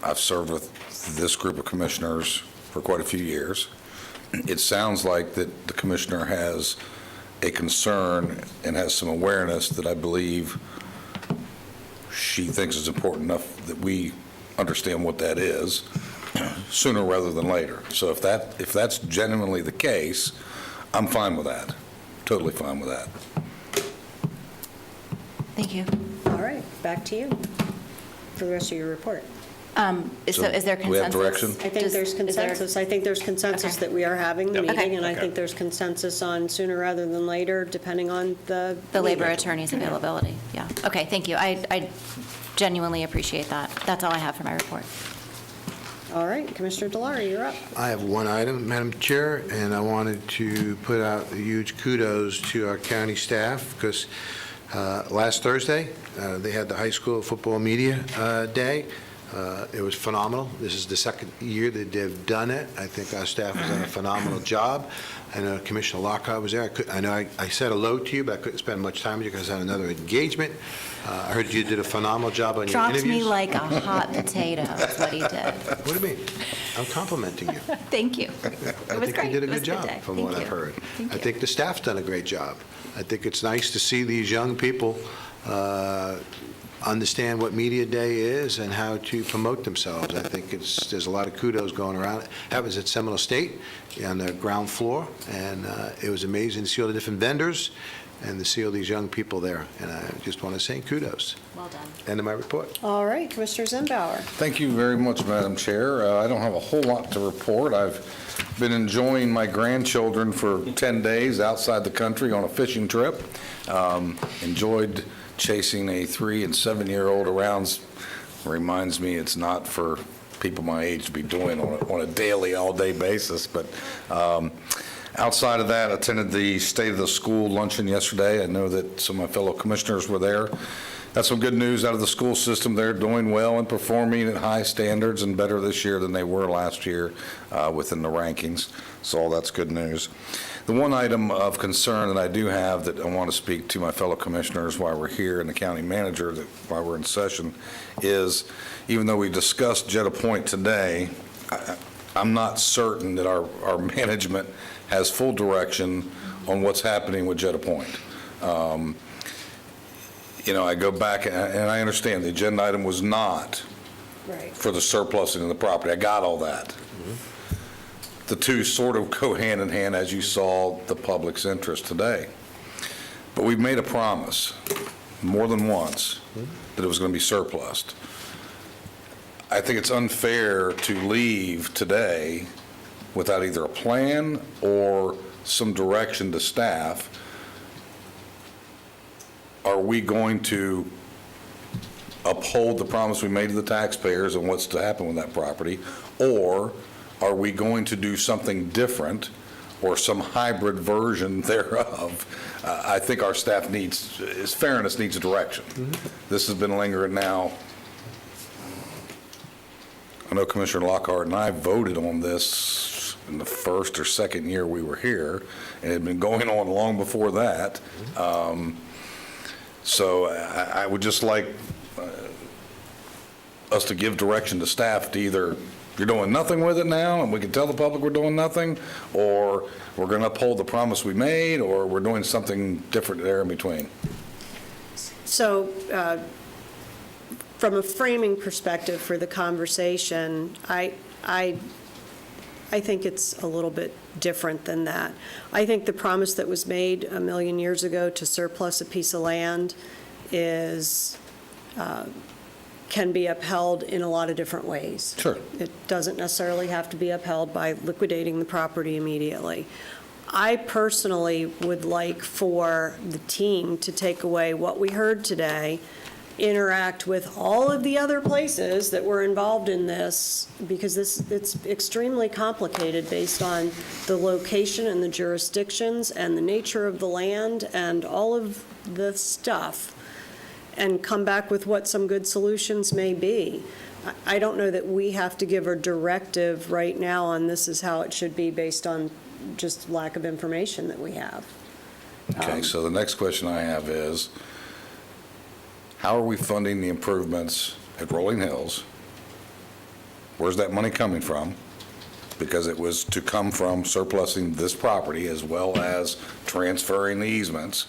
I've served with this group of commissioners for quite a few years. It sounds like that the commissioner has a concern and has some awareness that I believe she thinks is important enough that we understand what that is sooner rather than later. So if that's genuinely the case, I'm fine with that. Totally fine with that. Thank you. All right, back to you for the rest of your report. So is there consensus? Do we have direction? I think there's consensus. I think there's consensus that we are having the Okay. meeting, and I Okay. think there's consensus on sooner rather than later, depending on the labor meeting. attorney's availability, yeah. Okay, thank you. I genuinely appreciate that. That's all I have for my report. All right, Commissioner Delary, you're up. I have one item, Madam Chair, and I wanted to put out a huge kudos to our county staff because last Thursday, they had the high school football media day. It was phenomenal. This is the second year that they've done it. I think our staff has done a phenomenal job. I know Commissioner Lockhart was there. I said hello to you, but I couldn't spend much time with you because I had another engagement. I heard you did a phenomenal job on your Dropped interviews. me like a hot potato, is what he did. What do you mean? I'm complimenting you. Thank you. I was think great. you did a It was good job, day. from Thank what I've you. heard. Thank I you. think the staff's done a great job. I think it's nice to see these young people understand what Media Day is and how to promote themselves. I think there's a lot of kudos going around. That was at Seminole State on the ground floor, and it was amazing to see all the different vendors and to see all these young people there. And I just want to say kudos. Well done. End of my report. All right, Commissioner Zimbauer. Thank you very much, Madam Chair. I don't have a whole lot to report. I've been enjoying my grandchildren for 10 days outside the country on a fishing trip. Enjoyed chasing a 3- and 7-year-old around. Reminds me it's not for people my age to be doing on a daily, all-day basis. But outside of that, I attended the State of the School luncheon yesterday. I know that some of my fellow commissioners were there. Got some good news out of the school system. They're doing well and performing at high standards and better this year than they were last year within the rankings. So all that's good news. The one item of concern that I do have that I want to speak to my fellow commissioners while we're here and the county manager while we're in session is, even though we discussed Jetta Point today, I'm not certain that our management has full direction on what's happening with Jetta Point. I go back, and I understand the agenda item was not for the surplusing of the property. I got all that. The two sort of go hand in hand, as you saw the public's interest today. But we've made a promise more than once that it was going to be surplused. I think it's unfair to leave today without either a plan or some direction to staff. Are we going to uphold the promise we made to the taxpayers and what's to happen with that property, or are we going to do something different or some hybrid version thereof? I think our staff needs a direction. This has been lingering now. I know Commissioner Lockhart and I voted on this in the first or second year we were here, and it had been going on long before that. So I would just like us to give direction to staff to either you're doing nothing with it now, and we can tell the public we're doing nothing, or we're going to uphold the promise we made, or we're doing something different there in between? So from a framing perspective for the conversation, I think it's a little bit different than that. I think the promise that was made a million years ago to surplus a piece of land can be upheld in a lot of different ways. Sure. It doesn't necessarily have to be upheld by liquidating the property immediately. I personally would like for the team to take away what we heard today, interact with all of the other places that were involved in this, because it's extremely complicated based on the location and the jurisdictions and the nature of the land and all of the stuff, and come back with what some good solutions may be. I don't know that we have to give a directive right now on this is how it should be based on just lack of information that we have. Okay, so the next question I have is, how are we funding the improvements at Rolling Hills? Where's that money coming from? Because it was to come from surplusing this property as well as transferring the easements.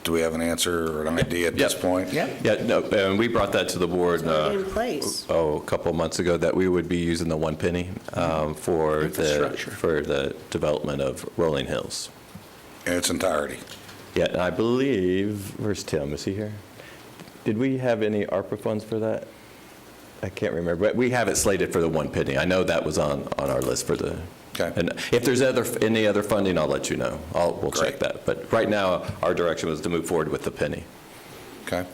Do we have an answer or an idea at this point? Yeah, no, and we brought that to the board, In place. a couple of months ago, that we would be using the 1 penny for the development of Rolling Hills. In its entirety? Yeah, and I believe, where's Tim, is he here? Did we have any ARPA funds for that? I can't remember, but we have it slated for the 1 penny. I know that was on our list for the, okay. And if there's any other funding, I'll let you know. We'll check that. But right now, our direction was to move forward with the penny. Okay.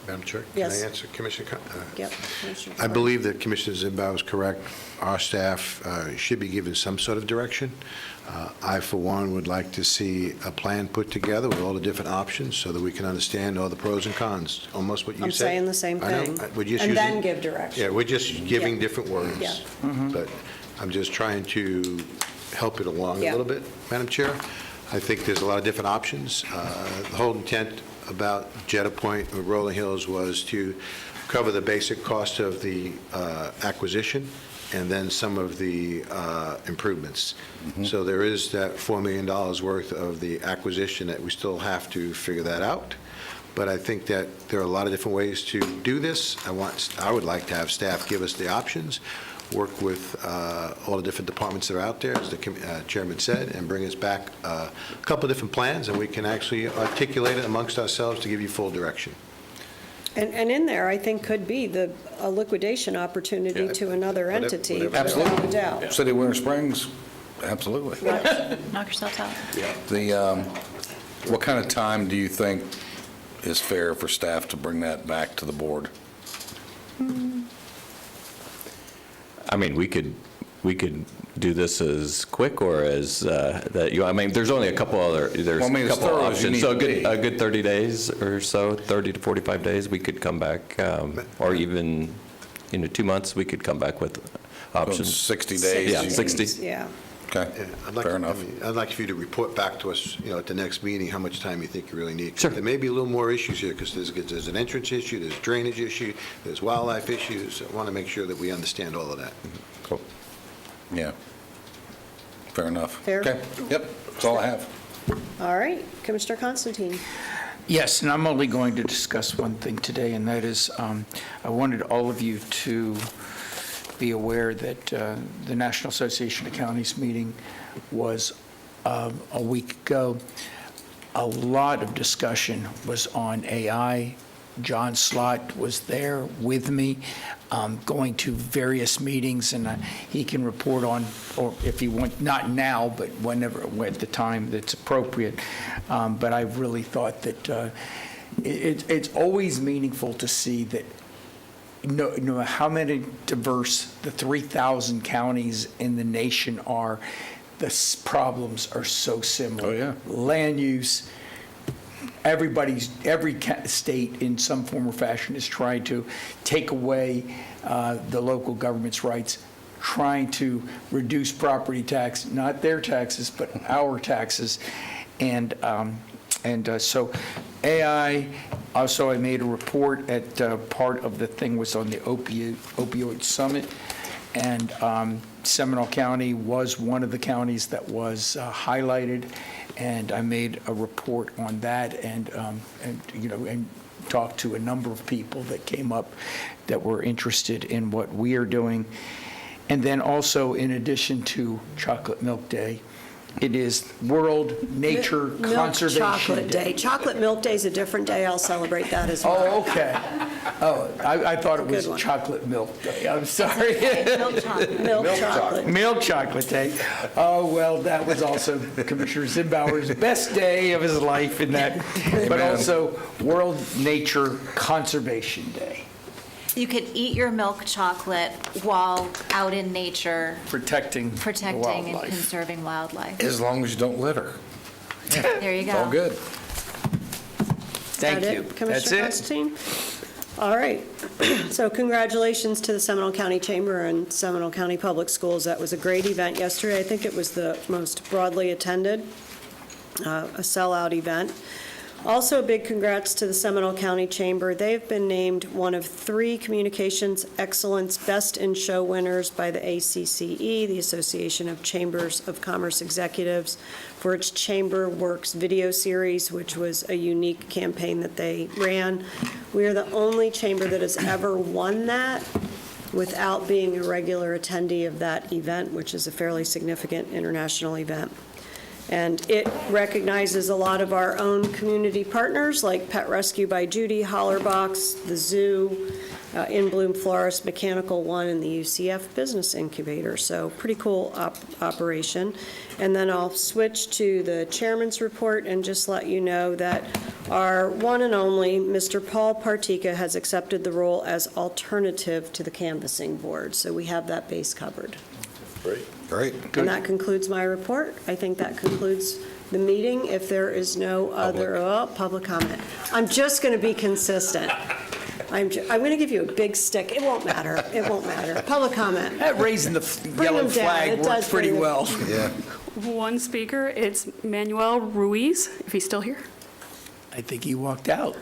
Madam Chair? Yes. Can I answer, Commissioner? Yep. Commissioner I Carter. believe that Commissioner Zimbow is correct. Our staff should be given some sort of direction. I, for one, would like to see a plan put together with all the different options so that we can understand all the pros and cons, almost what you said. I'm saying the same I know. thing. We're just And then using- give direction. Yeah, we're just giving Yeah. different words. Yeah. But I'm just trying to help it along a Yeah. little bit, Madam Chair. I think there's a lot of different options. The whole intent about Jetta Point or Rolling Hills was to cover the basic cost of the acquisition and then some of the improvements. So there is that $4 million worth of the acquisition that we still have to figure that out. But I think that there are a lot of different ways to do this. I would like to have staff give us the options, work with all the different departments that are out there, as the chairman said, and bring us back a couple of different plans, and we can actually articulate it amongst ourselves to give you full direction. And in there, I think, could be a liquidation opportunity to another entity. Absolutely. without a doubt. City of Winter Springs, absolutely. Knock yourselves out. What kind of time do you think is fair for staff to bring that back to the board? I mean, we could do this as quick or as I mean, there's only a couple Well, I mean, as thorough as you options. need So to be. a good 30 days or so, 30 to 45 days, we could come back, or even, 2 months, we could come back with options. 60 days? Yeah, 60. Yeah. Okay, fair enough. I'd like for you to report back to us, at the next meeting, how much time you think you really need. Sure. There may be a little more issues here, because there's an entrance issue, there's drainage issue, there's wildlife issues. I want to make sure that we understand all of that. Cool. Yeah. Fair enough. Fair. Okay, yep, that's all I have. All right, Commissioner Constantine. Yes, and I'm only going to discuss one thing today, and that is I wanted all of you to be aware that the National Association of Counties meeting was a week ago. A lot of discussion was on AI. John Slott was there with me, going to various meetings, and he can report on, or if he wants, not now, but whenever, at the time that's appropriate. But I really thought that it's always meaningful to see that no matter how many diverse the 3,000 counties in the nation are, the problems are so similar. Oh, yeah. Land use, every state in some form or fashion is trying to take away the local government's rights, trying to reduce property tax, not their taxes, but our taxes. And And so AI, also I made a report at, part of the thing was on the opioid summit, and Seminole County was one of the counties that was highlighted, and I made a report on that, and talked to a number of people that came up that were interested in what we are doing. And then also, in addition to Chocolate Milk Day, it is World Nature Conservation Milk Chocolate Day. Chocolate Milk Day is a different day. I'll celebrate that as well. Oh, okay. Oh, I thought it was Good one. Chocolate Milk Day. I'm sorry. Milk chocolate. Milk chocolate. Milk Chocolate Day. Oh, well, that was also Commissioner Zimbauer's best day of his life in that, but also World Nature Conservation Day. You could eat your milk chocolate while out in nature, Protecting the protecting and wildlife. conserving wildlife. As long as you don't litter. There you It's all go. good. Thank Is that you. it, That's Commissioner it. Constantine? All right. So congratulations to the Seminole County Chamber and Seminole County Public Schools. That was a great event yesterday. I think it was the most broadly attended, a sellout event. Also, a big congrats to the Seminole County Chamber. They've been named one of 3 Communications Excellence Best in Show winners by the ACCE, the Association of Chambers of Commerce Executives, for its Chamber Works video series, which was a unique campaign that they ran. We are the only chamber that has ever won that without being a regular attendee of that event, which is a fairly significant international event. And it recognizes a lot of our own community partners like Pet Rescue by Judy, Hollerbox, the Zoo, In Bloom Florist, Mechanical One, and the UCF Business Incubator. So pretty cool operation. And then I'll switch to the chairman's report and just let you know that our one and only Mr. Paul Partika has accepted the role as alternative to the canvassing board. So we have that base covered. Great. And that concludes my report. I think that concludes the meeting. If there is no other, public comment. I'm just going to be consistent. I'm going to give you a big stick. It won't matter. It won't matter. Public comment. That raising the Bring yellow them down. flag It worked does pretty bring them- well. Yeah. One speaker, it's Manuel Ruiz, if he's still here. I think he walked out.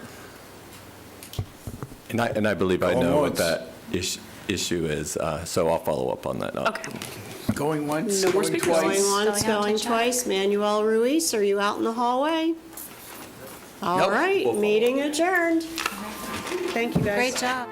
And I believe I Going know what once. that issue is, so I'll follow up on that. Okay. Going once, No more going speakers. twice. Going once, Going out to going chat. twice. Manuel Ruiz, are you out in the hallway? All Nope. right, meeting adjourned. Thank you, guys. Great job.